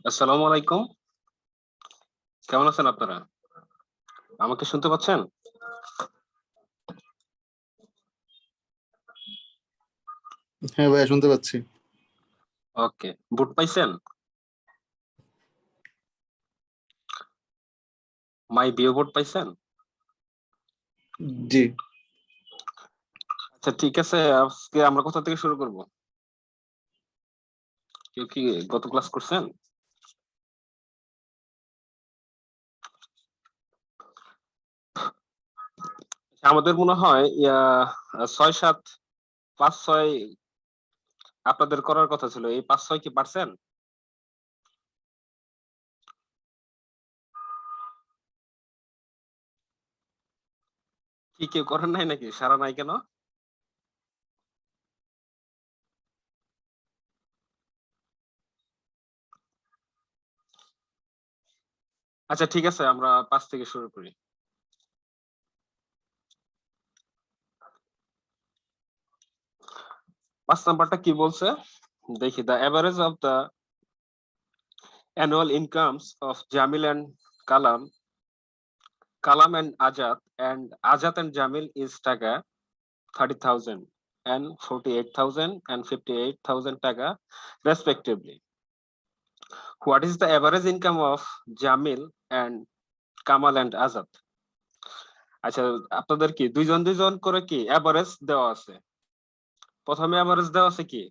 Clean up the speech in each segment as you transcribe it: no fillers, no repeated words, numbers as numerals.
আসসালামু আলাইকুম। কেমন আছেন আপনারা? আমাকে শুনতে পাচ্ছেন? হ্যাঁ ভাইয়া, শুনতে পাচ্ছি। ওকে। বুট পাইছেন? মাই বিও বুট পাইছেন? জি। আচ্ছা ঠিক আছে, আজকে আমরা কোথা থেকে শুরু করব? কেউ কি গত ক্লাস করছেন? আমাদের মনে হয় ৬-৭, ৫-৬ আপনাদের করার কথা ছিল। এই ৫-৬ কি পারছেন? কি কেউ করেন নাই নাকি? সাড়া নাই কেন? আচ্ছা ঠিক আছে, আমরা ৫ থেকে শুরু করি। পাঁচ নাম্বারটা কি বলছে? দেখি, the average of the annual incomes of Jamil and Kalam Azad and Jamil is টাকা 30,000 and 48,000 and 58,000 টাকা respectively. What is the average income of Jamil and Kamal and Azad? আচ্ছা, আপনাদের কি দুইজন দুইজন করে কি এভারেজ দেওয়া আছে? প্রথমে এভারেজ দেওয়া আছে কি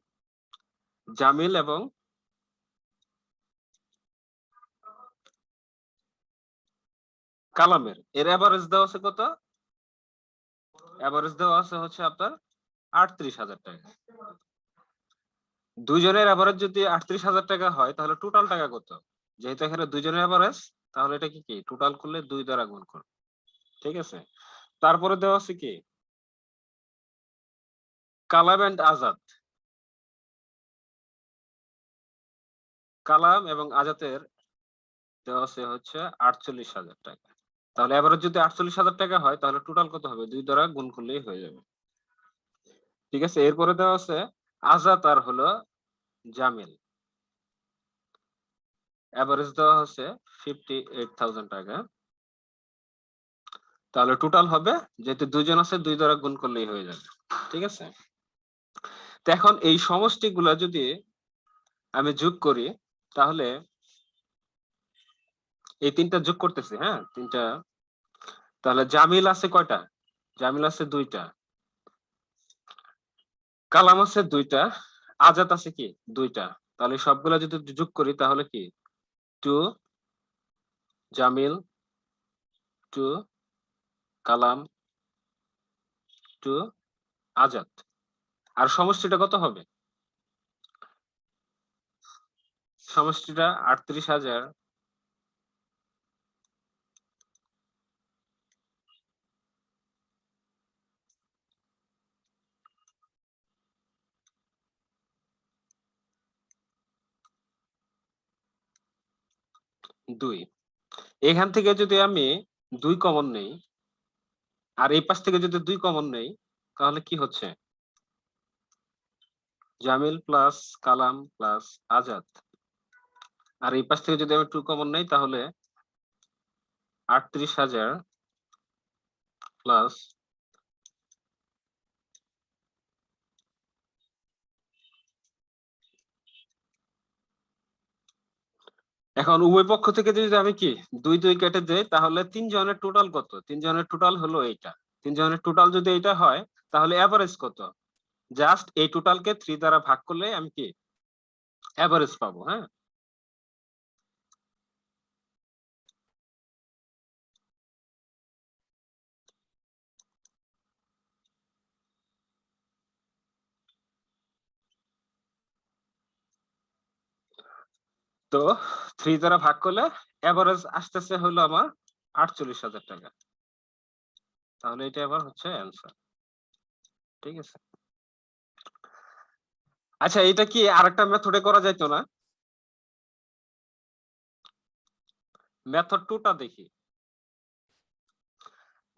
জামিল এবং কালামের। এর এভারেজ দেওয়া আছে কত? এভারেজ দেওয়া আছে হচ্ছে আপনার 38,000 টাকা। দুইজনের এভারেজ যদি 38,000 টাকা হয় তাহলে টোটাল টাকা কত? যেহেতু এখানে দুইজনের এভারেজ, তাহলে এটা কি টোটাল করলে 2 দ্বারা গুণ করব। ঠিক আছে? তারপরে দেওয়া আছে কি কালাম এন্ড আজাদ। কালাম এবং আজাদের দেওয়া আছে হচ্ছে 48,000 টাকা। তাহলে এভারেজ যদি 48,000 টাকা হয় তাহলে টোটাল কত হবে? 2 দ্বারা গুণ করলেই হয়ে যাবে। ঠিক আছে? এরপরে দেওয়া আছে আজাদ আর হলো জামিল। এভারেজ দেওয়া হচ্ছে 58,000 টাকা। তাহলে টোটাল হবে, যেহেতু দুইজন আছে 2 দ্বারা গুণ করলেই হয়ে যাবে। ঠিক আছে? তো এখন এই সমষ্টিগুলা যদি আমি যোগ করি তাহলে এই তিনটা যোগ করতেছি, হ্যাঁ? তিনটা। তাহলে জামিল আছে কয়টা? জামিল আছে 2টা। কালাম আছে 2টা। আজাদ আছে কি 2টা। তাহলে সবগুলা যদি যোগ করি তাহলে কি 2 জামিল, 2 কালাম, 2 আজাদ। আর সমষ্টিটা কত হবে? সমষ্টিটা 38,000 2। এখান থেকে যদি আমি 2 কমন নেই আর এই পাশ থেকে যদি 2 কমন নেই তাহলে কি হচ্ছে? জামিল প্লাস কালাম প্লাস আজাদ। আর এই পাশ থেকে যদি আমি 2 কমন নেই তাহলে 38,000 প্লাস এখন উভয় পক্ষ থেকে যদি আমি কি 2 কেটে দেই তাহলে 3 জনের টোটাল কত? 3 জনের টোটাল হলো এইটা। 3 জনের টোটাল যদি এইটা হয় তাহলে এভারেজ কত? জাস্ট এই টোটালকে 3 দ্বারা ভাগ করলে আমি কি এভারেজ পাবো, হ্যাঁ? তো 3 দ্বারা ভাগ করলে এভারেজ আসতেছে হলো আমার 48,000 টাকা। তাহলে এটা আবার হচ্ছে অ্যান্সার। ঠিক আছে? আচ্ছা, এটা কি আরেকটা মেথডে করা যাইতো না? মেথড 2 টা দেখি।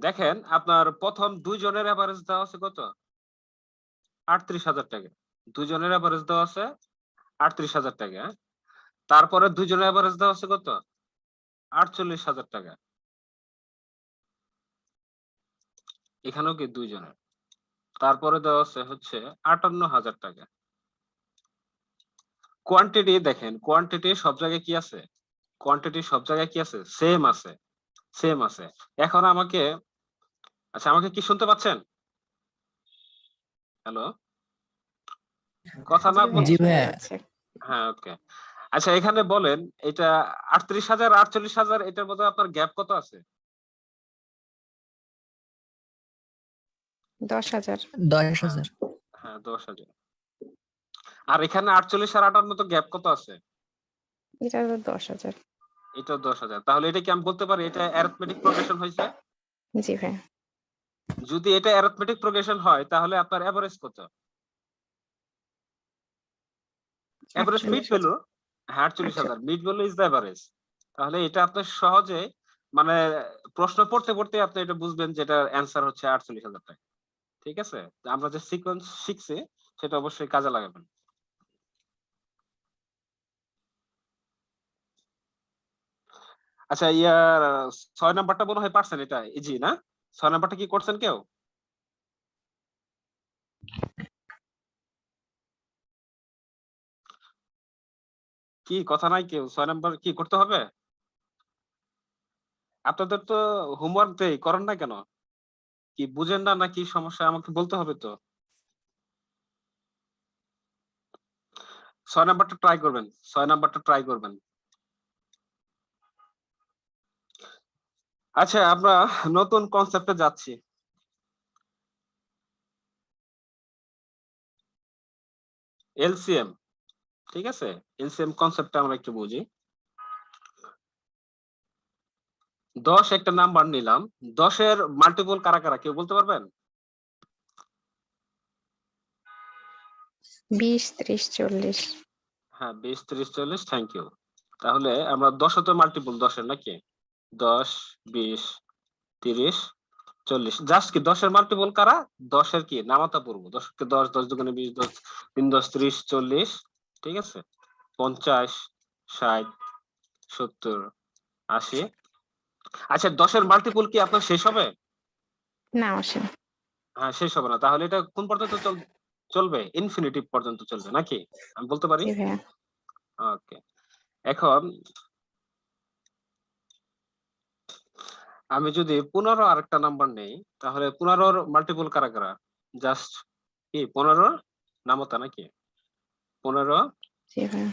দেখেন, আপনার প্রথম 2 জনের এভারেজ দেওয়া আছে কত? 38,000 টাকা। 2 জনের এভারেজ দেওয়া আছে 38,000 টাকা। হ্যাঁ? তারপরে দুইজনের এভারেজ দেওয়া আছে কত? 48,000 টাকা। এখানেও কি দুইজনের। তারপরে দেওয়া আছে হচ্ছে 58,000 টাকা। কোয়ান্টিটি দেখেন, কোয়ান্টিটি সব জায়গায় কি আছে? কোয়ান্টিটি সব জায়গায় কি আছে? সেম আছে, সেম আছে। এখন আমাকে, আচ্ছা আমাকে কি শুনতে পাচ্ছেন? হ্যালো, কথা না জি বলছি। ভাইয়া। হ্যাঁ, ওকে। আচ্ছা এখানে বলেন, এটা 38,000 48,000 এটার মধ্যে আপনার গ্যাপ কত আছে? 10,000। 10,000। হ্যাঁ 10,000। আর এখানে 48 আর 58 তো গ্যাপ কত আছে? এটা তো 10,000। এটা 10,000। তাহলে এটা কি আমি বলতে পারি এটা অ্যারিথমেটিক প্রোগ্রেশন হয়েছে? জি ভাই। যদি এটা অ্যারিথমেটিক প্রোগ্রেশন হয় তাহলে আপনার এভারেজ কত? Average mid 48,000। ভ্যালু। হ্যাঁ 48,000 mid value is the average. তাহলে এটা আপনি সহজে মানে প্রশ্ন পড়তে পড়তে আপনি এটা বুঝবেন যে এটার অ্যান্সার হচ্ছে 48,000 টাকা। ঠিক আছে? তো আমরা যে সিকোয়েন্স শিখছি সেটা অবশ্যই কাজে লাগাবেন। আচ্ছা ইয়ার 6 নাম্বারটা মনে হয় পারছেন, এটা ইজি না? 6 নাম্বারটা কি করছেন কেউ? কি কথা নাই কেউ? 6 নাম্বার কি করতে হবে? আপনাদের তো হোমওয়ার্ক দেই, করেন না কেন? কি বুঝেন না নাকি সমস্যা আমাকে বলতে হবে তো। 6 নাম্বারটা ট্রাই করবেন। 6 নাম্বারটা ট্রাই করবেন। আচ্ছা আমরা নতুন কনসেপ্টে যাচ্ছি। এলসিএম, ঠিক আছে? এলসিএম কনসেপ্টটা আমরা একটু বুঝি। 10 একটা নাম্বার নিলাম। 10 এর মাল্টিপল কারা কারা কেউ বলতে পারবেন? 20, 30, 40। হ্যাঁ 20 30 40, থ্যাংক ইউ। তাহলে আমরা 10 তো মাল্টিপল 10 এর নাকি? 10 20 30 40, জাস্ট কি 10 এর মাল্টিপল কারা? 10 এর কি নামাতা পূর্ব। 10 কে 10, 10 দুগুণে 20, 10 3 10 30 40, ঠিক আছে? 50 60 70 80। আচ্ছা 10 এর মাল্টিপল কি আপনার শেষ হবে? না আসেন। হ্যাঁ শেষ হবে না। তাহলে এটা কোন পর্যন্ত চলবে? ইনফিনিটিভ পর্যন্ত চলবে নাকি? আমি বলতে পারি? জি ভাইয়া। ওকে। এখন আমি যদি 15 আরেকটা নাম্বার নেই তাহলে 15 মাল্টিপল কারা কারা? জাস্ট কি 15 নামতা নাকি? 15 জি ভাইয়া।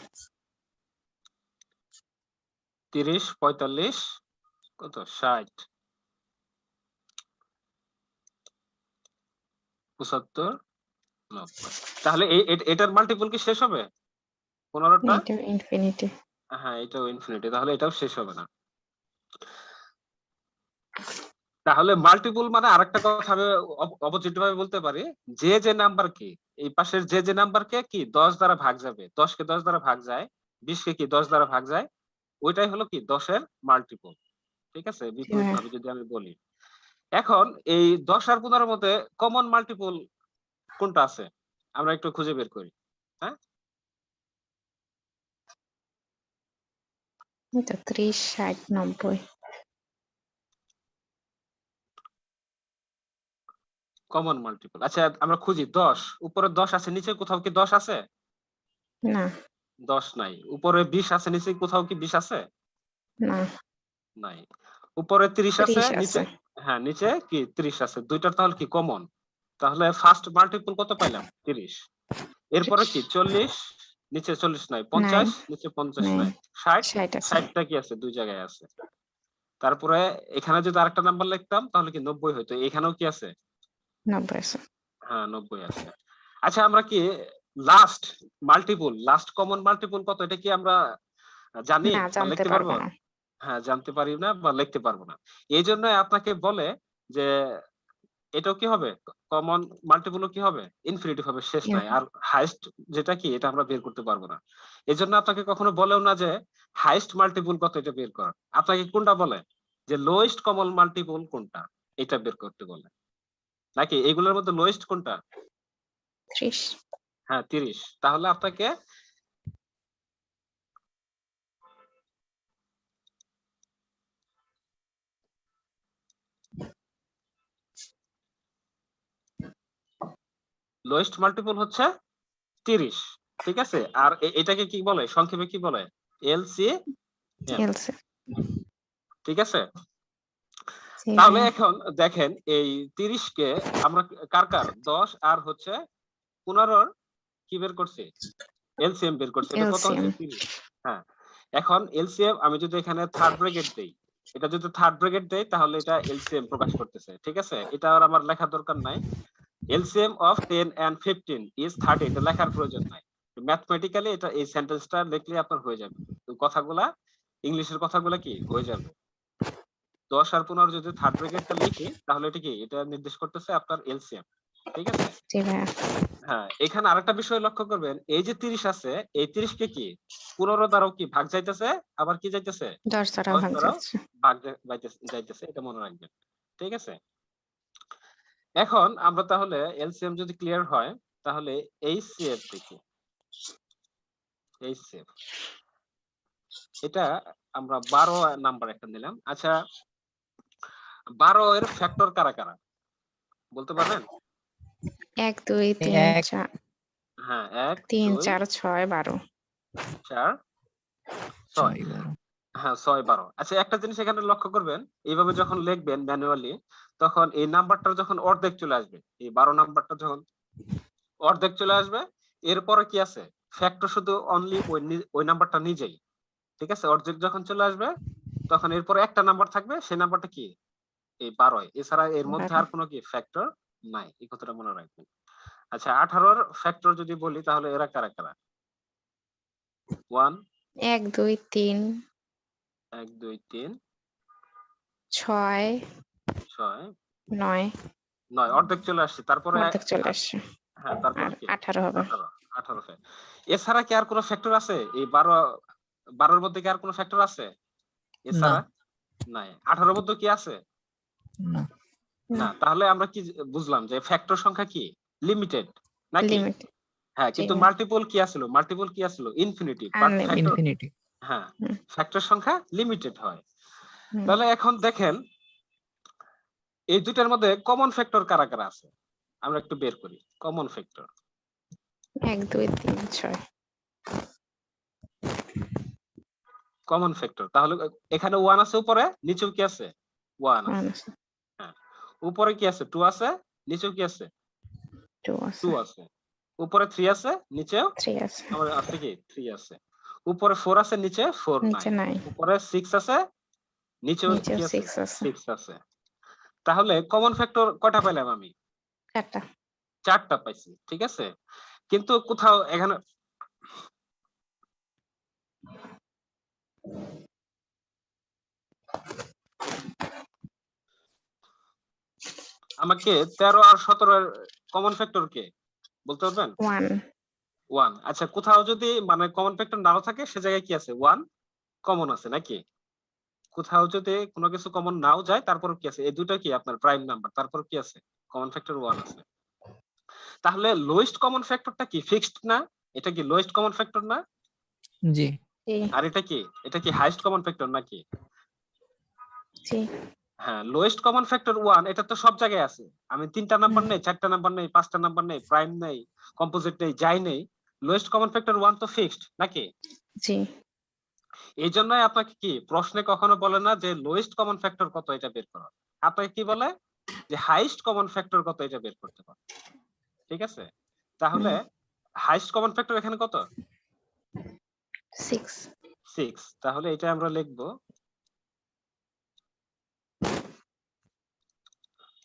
30 45 কত 60 75 90। তাহলে এটার মাল্টিপল কি শেষ হবে? 15টা? এটা ইনফিনিটি। হ্যাঁ এটাও ইনফিনিটি, তাহলে এটাও শেষ হবে না। তাহলে মাল্টিপল মানে আরেকটা কথা আমি অপোজিট ভাবে বলতে পারি, যে যে নাম্বারকে এই পাশের যে নাম্বারকে কি 10 দ্বারা ভাগ যাবে, 10 কে 10 দ্বারা ভাগ যায়, 20 কে কি 10 দ্বারা ভাগ যায়, ওইটাই হলো কি 10 এর মাল্টিপল। ঠিক আছে? জি বিপরীত ভাইয়া। ভাবে যদি আমি বলি। এখন এই 10 আর 15 এর মধ্যে কমন মাল্টিপল কোনটা আছে? আমরা একটু খুঁজে বের করি। হ্যাঁ? এটা 30, 60, 90। Common multiple. আচ্ছা আমরা খুঁজি 10। উপরে 10 আছে, নিচে কোথাও কি 10 আছে? না 10 নাই। উপরে 20 আছে, নিচে কোথাও কি 20 আছে? না নাই। উপরে 30 আছে, 30 নিচে আছে। হ্যাঁ নিচে কি 30 আছে। দুইটার তাহলে কি কমন? তাহলে ফার্স্ট মাল্টিপল কত পাইলাম? 30। এরপরে কি 40, নিচে 40 নাই। 50, নাই নিচে 50 নাই নাই। 60, 60 আছে। 60টা কি আছে? দুই জায়গায় আছে। তারপরে এখানে যদি আরেকটা নাম্বার লিখতাম তাহলে কি 90 হইতো। এখানেও কি আছে? 90 আছে। হ্যাঁ 90 আছে। আচ্ছা আমরা কি last multiple, last common multiple কত এটা কি আমরা জানি না বা জানতে লিখতে পারবো পারবো? না। হ্যাঁ জানতে পারি না বা লিখতে পারবো না। এই জন্য আপনাকে বলে যে এটাও কি হবে? কমন মাল্টিপলও কি হবে? ইনফিনিটি হবে, শেষ নাই। আর হাইয়েস্ট যেটা কি এটা আমরা বের করতে পারবো না। এজন্য আপনাকে কখনো বলেও না যে হাইয়েস্ট মাল্টিপল কত এটা বের কর। আপনাকে কোনটা বলে? যে লোয়েস্ট কমন মাল্টিপল কোনটা? এটা বের করতে বলে। নাকি এগুলোর মধ্যে লোয়েস্ট কোনটা? 30। হ্যাঁ 30। তাহলে আপনাকে লোয়েস্ট মাল্টিপল হচ্ছে 30, ঠিক আছে। আর এটাকে কি বলে, সংক্ষেপে কি বলে, LCM, এলসি ঠিক আছে। জি তাহলে ভাইয়া এখন দেখেন এই 30 কে আমরা কার 10 আর হচ্ছে 15 কি বের করছি, এলসিএম বের করছি। এটা কত হচ্ছে, এলসিএম 30। হ্যাঁ, এখন এলসিএম আমি যদি এখানে থার্ড ব্র্যাকেট দেই, এটা যদি থার্ড ব্র্যাকেট দেই তাহলে এটা এলসিএম প্রকাশ করতেছে, ঠিক আছে। এটা আর আমার লেখার দরকার নাই। এলসিএম অফ 10 and 15 is 30, এটা লেখার প্রয়োজন নাই। ম্যাথমেটিক্যালি এটা এই সেন্টেন্সটা লিখলে আপনার হয়ে যাবে, ওই কথাগুলা ইংলিশের কথাগুলা কি হয়ে যাবে। 10 আর 15 যদি থার্ড ব্র্যাকেটটা লিখি তাহলে এটা কি, এটা নির্দেশ করতেছে আপনার এলসিএম, ঠিক আছে। জি ভাইয়া হ্যাঁ, এখানে আরেকটা বিষয় লক্ষ্য করবেন, এই যে 30 আছে, এই 30 কে কি 15 দ্বারাও কি ভাগ যাইতেছে, আবার কি যাইতেছে 10 দ্বারা 10 ভাগ দ্বারাও যাচ্ছে ভাগ যাইতেছে, এটা মনে রাখবেন, ঠিক আছে। এখন আমরা তাহলে এলসিএম যদি ক্লিয়ার হয় তাহলে এইচসিএফ দেখি। এইচসিএফ এটা আমরা 12 নাম্বার একটা নিলাম। আচ্ছা, 12 এর ফ্যাক্টর কারা কারা বলতে পারবেন? 1 2 3 এক 4 হ্যাঁ, 1 3 2 4 6 12 4 6। 6 12 হ্যাঁ, 6 12। আচ্ছা, একটা জিনিস এখানে লক্ষ্য করবেন, এইভাবে যখন লিখবেন ম্যানুয়ালি, তখন এই নাম্বারটা যখন অর্ধেক চলে আসবে, এই 12 নাম্বারটা যখন অর্ধেক চলে আসবে, এরপরে কি আছে, ফ্যাক্টর শুধু অনলি ওই নাম্বারটা নিজেই, ঠিক আছে। অর্ধেক যখন চলে আসবে তখন এরপরে একটা নাম্বার থাকবে, সেই নাম্বারটা কি এই 12, এছাড়া এর মধ্যে 12 আর কোনো কি ফ্যাক্টর নাই, এই কথাটা মনে রাখবেন। আচ্ছা, 18 এর ফ্যাক্টর যদি বলি তাহলে এরা কারা কারা? 1 1 2 3 1 2 3 6 6 9 9, অর্ধেক চলে আসছে, তারপরে অর্ধেক চলে আসছে হ্যাঁ, তারপর আর কি 18 হবে 18 ফ্যাক্টর। এছাড়া কি আর কোনো ফ্যাক্টর আছে এই 12 এর মধ্যে, কি আর কোনো ফ্যাক্টর আছে এছাড়া? নাই। 18 এর মধ্যে কি আছে? না না। তাহলে আমরা কি বুঝলাম যে ফ্যাক্টর সংখ্যা কি লিমিটেড নাকি? লিমিট হ্যাঁ, জি কিন্তু ভাইয়া মাল্টিপল কি আছিল, মাল্টিপল কি আছিল infinity, but unlimited factor infinity হ্যাঁ, হুম ফ্যাক্টর সংখ্যা লিমিটেড হয়। হুম তাহলে এখন দেখেন এই দুইটার মধ্যে কমন ফ্যাক্টর কারা কারা আছে, আমরা একটু বের করি কমন ফ্যাক্টর। 1 2 3 6 কমন ফ্যাক্টর তাহলে এখানে 1 আছে উপরে, নিচেও কি আছে 1 আছে। 1 আছে হ্যাঁ, উপরে কি আছে 2 আছে, নিচেও কি আছে 2 আছে 2 আছে। উপরে 3 আছে, নিচেও 3 আছে আমার আছে কি 3 আছে। উপরে 4 আছে, নিচে 4 নিচে নাই। 9 উপরে 6 আছে, নিচেও নিচেও কি আছে 6 আছে 6 আছে। তাহলে কমন ফ্যাক্টর কয়টা পেলাম আমি? 4টা 4টা পাইছি, ঠিক আছে। কিন্তু কোথাও এখানে আমাকে 13 আর 17 এর কমন ফ্যাক্টর কে বলতে পারবেন? 1 1। আচ্ছা, কোথাও যদি মানে কমন ফ্যাক্টর নাও থাকে সে জায়গায় কি আছে 1 কমন আছে নাকি? কোথাও যদি কোনো কিছু কমন নাও যায় তারপর কি আছে, এই দুটো কি আপনার প্রাইম নাম্বার, তারপর কি আছে কমন ফ্যাক্টর 1 আছে। তাহলে লোয়েস্ট কমন ফ্যাক্টরটা কি ফিক্সড না? এটা কি লোয়েস্ট কমন ফ্যাক্টর না? জি জি আর এটা কি হাইয়েস্ট কমন ফ্যাক্টর নাকি? জি হ্যাঁ, লোয়েস্ট কমন ফ্যাক্টর 1, এটা তো সব জায়গায় আছে। আমি 3টা নাম্বার নেই, 4টা নাম্বার নেই, 5টা নাম্বার নেই, প্রাইম নেই, কম্পোজিট নেই, যাই নেই, লোয়েস্ট কমন ফ্যাক্টর 1 তো ফিক্সড নাকি? জি এই জন্যই আপনাকে কি প্রশ্নে কখনো বলে না যে লোয়েস্ট কমন ফ্যাক্টর কত এটা বের করো, আপনাকে কি বলে যে হাইয়েস্ট কমন ফ্যাক্টর কত এটা বের করতে পারো, ঠিক আছে। তাহলে হাইয়েস্ট কমন ফ্যাক্টর এখানে কত? 6 6। তাহলে এটা আমরা লিখবো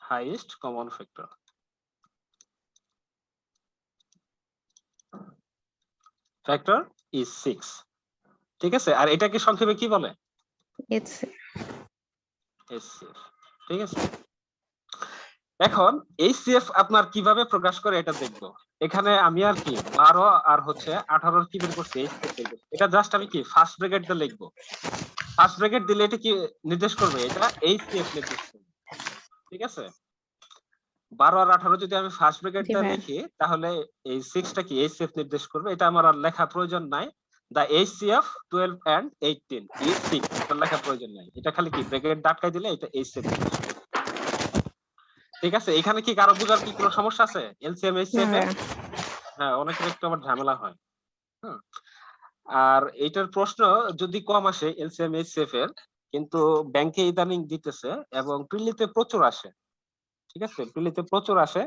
highest common factor. Factor is 6, ঠিক আছে। আর এটাকে সংক্ষেপে কি বলে? it's HCF, ঠিক আছে। এখন HCF আপনার কিভাবে প্রকাশ করে এটা দেখবো। এখানে আমি আর কি 12 আর হচ্ছে 18 কি বের করছি, HCF বের করছি। এটা জাস্ট আমি কি ফার্স্ট ব্র্যাকেট দিয়ে লিখবো। ফার্স্ট ব্র্যাকেট দিলে এটা কি নির্দেশ করবে, এটা HCF নির্দেশ করবে, ঠিক আছে। 12 আর 18 যদি আমি ফার্স্ট ব্র্যাকেট জি দিয়ে ভাইয়া লিখি তাহলে এই 6টা কি HCF নির্দেশ করবে, এটা আমার আর লেখা প্রয়োজন নাই। দা HCF 12 and 18 is 6, এটা লেখা প্রয়োজন নাই। এটা খালি কি ব্র্যাকেট আটকাই দিলে এটা HCF নির্দেশ করবে। ঠিক আছে, এখানে কি কারো বুঝার কি কোনো সমস্যা আছে? এলসিএম না এইচসিএফ এর? ভাইয়া, হ্যাঁ, অনেকের একটু আবার ঝামেলা হয়। হুম। আর এইটার প্রশ্ন যদি কম আসে এলসিএম এইচসিএফ এর, কিন্তু ব্যাংকে ইদানিং দিতেছে এবং প্রিলিতে প্রচুর আসে। ঠিক আছে, প্রিলিতে প্রচুর আসে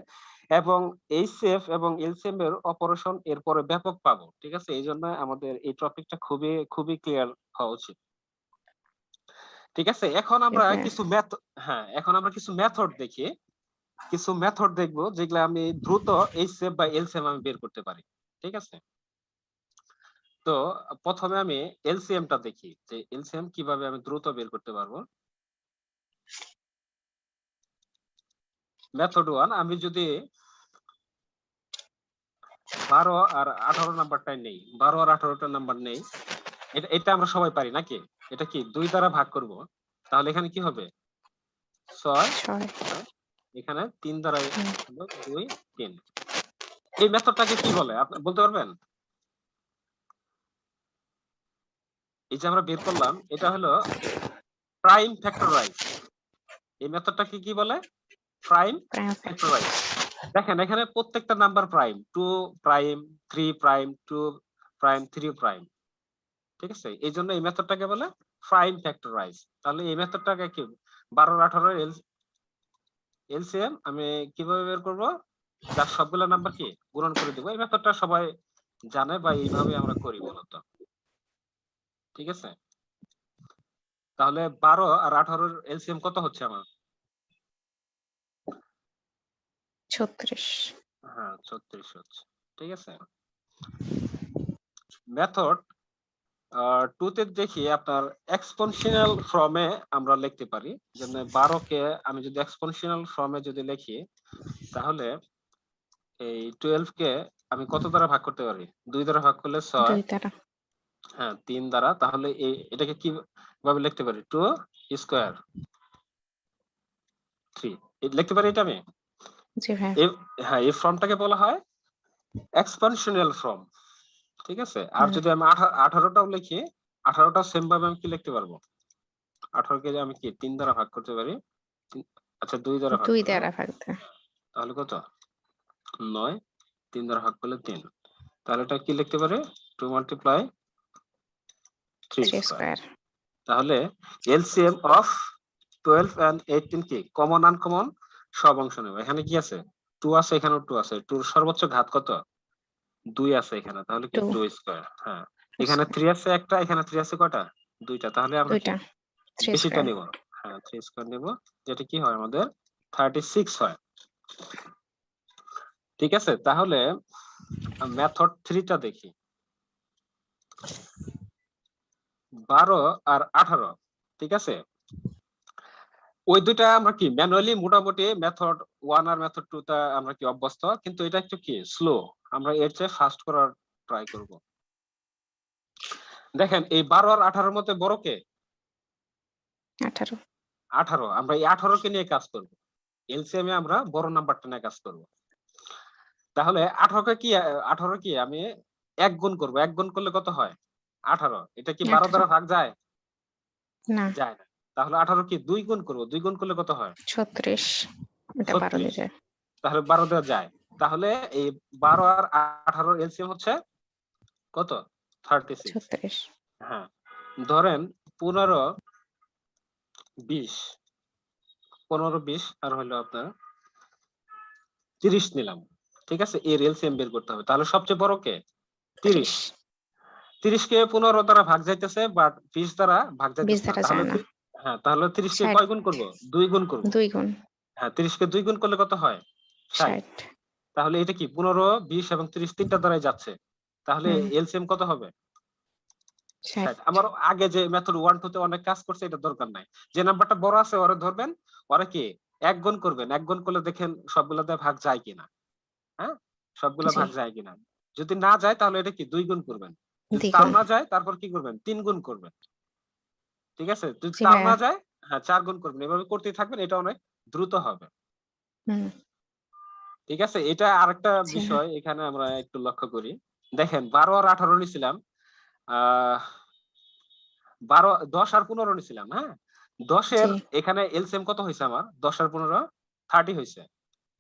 এবং এইচসিএফ এবং এলসিএম এর অপারেশন এরপরে ব্যাপক পাবো। ঠিক আছে, এই জন্য আমাদের এই টপিকটা খুবই খুবই ক্লিয়ার হওয়া উচিত। ঠিক আছে, এখন আমরা ভাইয়া। কিছু ম্যাথ, হ্যাঁ এখন আমরা কিছু মেথড দেখি, কিছু মেথড দেখবো যেগুলো আমি দ্রুত এইচসিএফ বা এলসিএম আমি বের করতে পারি। ঠিক আছে, তো প্রথমে আমি এলসিএম টা দেখি যে এলসিএম কিভাবে আমি দ্রুত বের করতে পারবো। মেথড 1, আমি যদি 12 আর 18 নাম্বারটাই নেই, 12 আর 18টা নাম্বার নেই, এটা এটা আমরা সবাই পারি নাকি? এটা কি 2 দ্বারা ভাগ করব, তাহলে এখানে কি হবে 6, 6 এখানে 3 দ্বারা হুম, হলো 2, 3। এই মেথডটাকে কি বলে আপনি বলতে পারবেন? এই যে আমরা বের করলাম এটা হলো প্রাইম ফ্যাক্টরাইজ। এই মেথডটাকে কি বলে? Prime prime factor. ফ্যাক্টরাইজ। দেখেন এখানে প্রত্যেকটা number prime, 2 prime, 3 prime, 2 prime, 3 prime. ঠিক আছে, এই জন্য এই মেথডটাকে বলে প্রাইম ফ্যাক্টরাইজ। তাহলে এই মেথডটাকে কি 12 আর 18 এলসিএম আমি কিভাবে বের করব? যার সবগুলো নাম্বার কি গুণন করে দেবো। এই মেথডটা সবাই জানে বা এইভাবে আমরা করি মূলত। ঠিক আছে, তাহলে 12 আর 18 এলসিএম কত হচ্ছে আমার? 36। হ্যাঁ 36 হচ্ছে। ঠিক আছে, মেথড 2 তে দেখি আপনার এক্সপোনেনশিয়াল ফর্মে আমরা লিখতে পারি। যেমন 12 কে আমি যদি এক্সপোনেনশিয়াল ফর্মে যদি লিখি, তাহলে এই 12 কে আমি কত দ্বারা ভাগ করতে পারি? 2 দ্বারা ভাগ করলে 6, 2 দ্বারা। হ্যাঁ 3 দ্বারা, তাহলে এটাকে কিভাবে লিখতে পারি? 2 স্কয়ার 3 লিখতে পারি এটা আমি। জি ভাইয়া। হ্যাঁ, এই ফর্মটাকে বলা হয় এক্সপোনেনশিয়াল ফর্ম। ঠিক আছে, আর হুম, যদি আমি 18টাও লিখি, 18টা সেম ভাবে আমি কি লিখতে পারবো? 18 কে আমি কি 3 দ্বারা ভাগ করতে পারি? আচ্ছা 2 দ্বারা ভাগ 2 করো, দ্বারা ভাগ দেয়। তাহলে কত? 9, 3 দ্বারা ভাগ করলে 3, তাহলে এটা কি লিখতে পারে? 2 মাল্টিপ্লাই 3 3 স্কয়ার। স্কয়ার। তাহলে এলসিএম অফ 12 এন্ড 18 কি কমন আনকমন সব অংশ নেব। এখানে কি আছে? 2 আছে, এখানেও 2 আছে। 2 এর সর্বোচ্চ ঘাত কত? 2 আছে এখানে, তাহলে কি 2 2 স্কয়ার। হ্যাঁ, এখানে 3 আছে একটা, এখানে 3 আছে কয়টা? দুইটা, তাহলে আমরা কি 2টা 3 বেশিটা স্কয়ার। নিব? হ্যাঁ 3 স্কয়ার নিব, যেটা কি হয় আমাদের 36 হয়। ঠিক আছে, তাহলে মেথড 3 টা দেখি। 12 আর 18, ঠিক আছে, ওই দুইটা আমরা কি ম্যানুয়ালি মোটামুটি মেথড 1 আর মেথড 2 টা আমরা কি অভ্যস্ত, কিন্তু এটা একটু কি স্লো, আমরা এর চেয়ে ফাস্ট করার ট্রাই করব। দেখেন এই 12 আর 18 মধ্যে বড় কে? 18। 18। আমরা এই 18 কে নিয়ে কাজ করব। এলসিএম এ আমরা বড় নাম্বারটা নিয়ে কাজ করব। তাহলে 18 কি আমি 1 গুণ করব। 1 গুণ করলে কত হয়? 18। এটা কি 12 দ্বারা 18 ভাগ যায়? না, যায় না। তাহলে 18 কি 2 গুণ করব। 2 গুণ করলে কত হয়? 36। এটা 12 দিয়ে 36। যায়। তাহলে 12 দেওয়া যায়। তাহলে এই 12 আর 18 এলসিএম হচ্ছে কত? 36। 36। হ্যাঁ, ধরেন 15, 20, 15, 20 আর হলো আপনার 30 নিলাম। ঠিক আছে, এর এলসিএম বের করতে হবে। তাহলে সবচেয়ে বড় কে? 30। 30। 30 কে 15 দ্বারা ভাগ যাইতেছে, বাট 20 দ্বারা ভাগ 20 যাইতেছে না। দ্বারা তাহলে যায় না। হ্যাঁ, তাহলে 30 কে 60। কয় গুণ করব? 2 গুণ করব। 2 গুণ। হ্যাঁ, 30 কে 2 গুণ করলে কত হয়? 60। 60। তাহলে এটা কি 15, 20 এবং 30 তিনটা দ্বারাই যাচ্ছে। তাহলে হুম, এলসিএম কত হবে? 60। 60। আমার আগে যে মেথড 1 2 তে অনেক কাজ করছে, এটা দরকার নাই। যে নাম্বারটা বড় আছে ওরে ধরবেন, ওরে কি 1 গুণ করবেন। 1 গুণ করলে দেখেন সবগুলাতে ভাগ যায় কিনা। হ্যাঁ, সবগুলা জি, ভাগ যায় কিনা। যদি না যায় তাহলে এটা কি 2 গুণ করবেন। যদি তাও দ্বিগুণ। না যায় তারপর কি করবেন? 3 গুণ করবেন। ঠিক আছে, যদি জি তাও ভাইয়া। না যায়, হ্যাঁ 4 গুণ করবেন। এভাবে করতেই থাকবেন, এটা অনেক দ্রুত হবে। হুম, ঠিক আছে, এটা আরেকটা জি ভাইয়া। বিষয় এখানে আমরা একটু লক্ষ্য করি। দেখেন 12 আর 18 নিছিলাম, আহ 12, 10 আর 15 নিছিলাম। হ্যাঁ, 10 জি, এর এখানে এলসিএম কত হয়েছে আমার? 10 আর 15 30 হয়েছে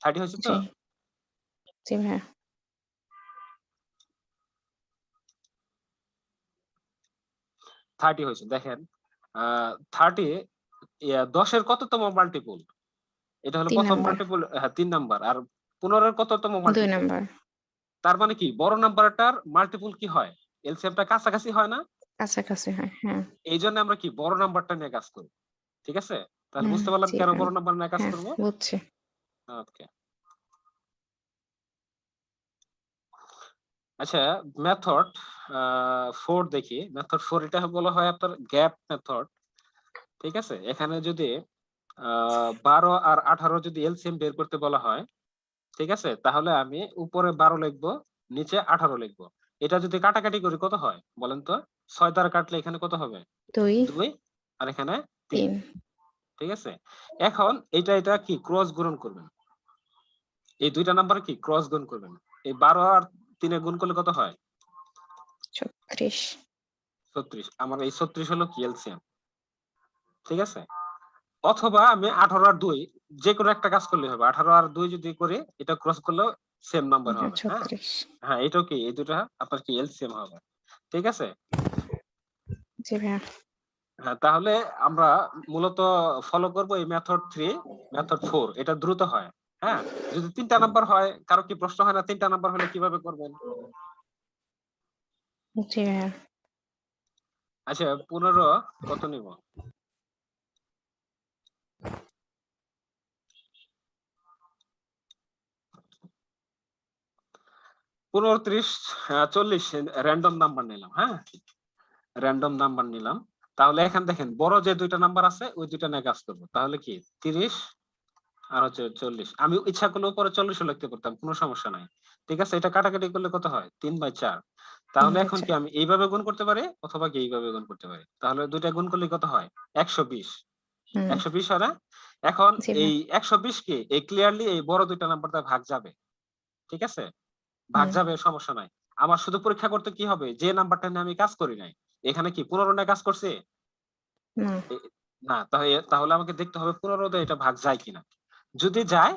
30 হয়েছে তো জি জি ভাইয়া 30 হয়েছে দেখেন 30 10 কততম মাল্টিপল এটা হলো 3 প্রথম নাম্বার মাল্টিপল, হ্যাঁ 3 নাম্বার। আর 15 কততম 2 মাল্টিপল? নাম্বার তার মানে কি বড় নাম্বারটার মাল্টিপল কি হয়, এলসিএমটা কাছাকাছি হয় না? কাছাকাছি হয় হ্যাঁ এই জন্য আমরা কি বড় নাম্বারটা নিয়ে কাজ করব। ঠিক আছে, তাহলে বুঝতে পারলাম জি কেন ভাইয়া বড় নাম্বার নিয়ে কাজ হ্যাঁ করব। বুঝছি ওকে, আচ্ছা মেথড 4 দেখি। মেথড 4 এটা বলা হয় আপনার গ্যাপ মেথড। ঠিক আছে, এখানে যদি 12 আর 18 যদি এলসিএম বের করতে বলা হয়, ঠিক আছে, তাহলে আমি উপরে 12 লিখবো, নিচে 18 লিখবো। এটা যদি কাটাকাটি করি কত হয় বলেন তো? 6 দ্বারা কাটলে এখানে কত হবে? 2 2 আর এখানে 3। 3 ঠিক আছে, এখন এটা কি ক্রস গুণন করবেন, এই দুইটা নাম্বার কি ক্রস গুণ করবেন। এই 12 আর 3 এ গুণ করলে কত হয়? 36 36। আমার এই 36 হলো কি এলসিএম। ঠিক আছে, অথবা আমি 18 আর 2 যে কোনো একটা কাজ করলে হবে। 18 আর 2 যদি করি এটা ক্রস করলেও সেম নাম্বার এটা হবে। হ্যাঁ 36 হ্যাঁ, এটাও কি এই দুটো আপনার কি এলসিএম হবে। ঠিক আছে, জি ভাইয়া হ্যাঁ তাহলে আমরা মূলত ফলো করব এই মেথড 3 মেথড 4, এটা দ্রুত হয়। হ্যাঁ, যদি 3টা নাম্বার হয়, কারো কি প্রশ্ন হয় না 3টা নাম্বার হলে কিভাবে করবেন? জি ভাইয়া আচ্ছা 15 কত নিব? 15, 30, 40 র্যান্ডম নাম্বার নিলাম। হ্যাঁ, র্যান্ডম নাম্বার নিলাম। তাহলে এখানে দেখেন বড় যে দুইটা নাম্বার আছে ওই দুইটা নিয়ে কাজ করবো। তাহলে কি 30 আর হচ্ছে 40। আমি ইচ্ছা করলে উপরে 40ও লিখতে পারতাম, কোনো সমস্যা নাই। ঠিক আছে, এটা কাটাকাটি করলে কত হয়? 3/4। তাহলে এখন কি 3/4 আমি এইভাবে গুণ করতে পারি অথবা কি এইভাবে গুণ করতে পারি। তাহলে দুইটা গুণ করলে কত হয়? 120। 120 হয় না? এখন জি এই ভাইয়া 120 কে এই ক্লিয়ারলি এই বড় দুইটা নাম্বার দ্বারা ভাগ যাবে। ঠিক আছে, ভাগ যাবে, সমস্যা নাই। আমার শুধু পরীক্ষা করতে কি হবে, যে নাম্বারটা নিয়ে আমি কাজ করি নাই এখানে কি 15 নিয়ে কাজ করছে? না না, তাহলে আমাকে দেখতে হবে 15 দিয়ে এটা ভাগ যায় কিনা। যদি যায়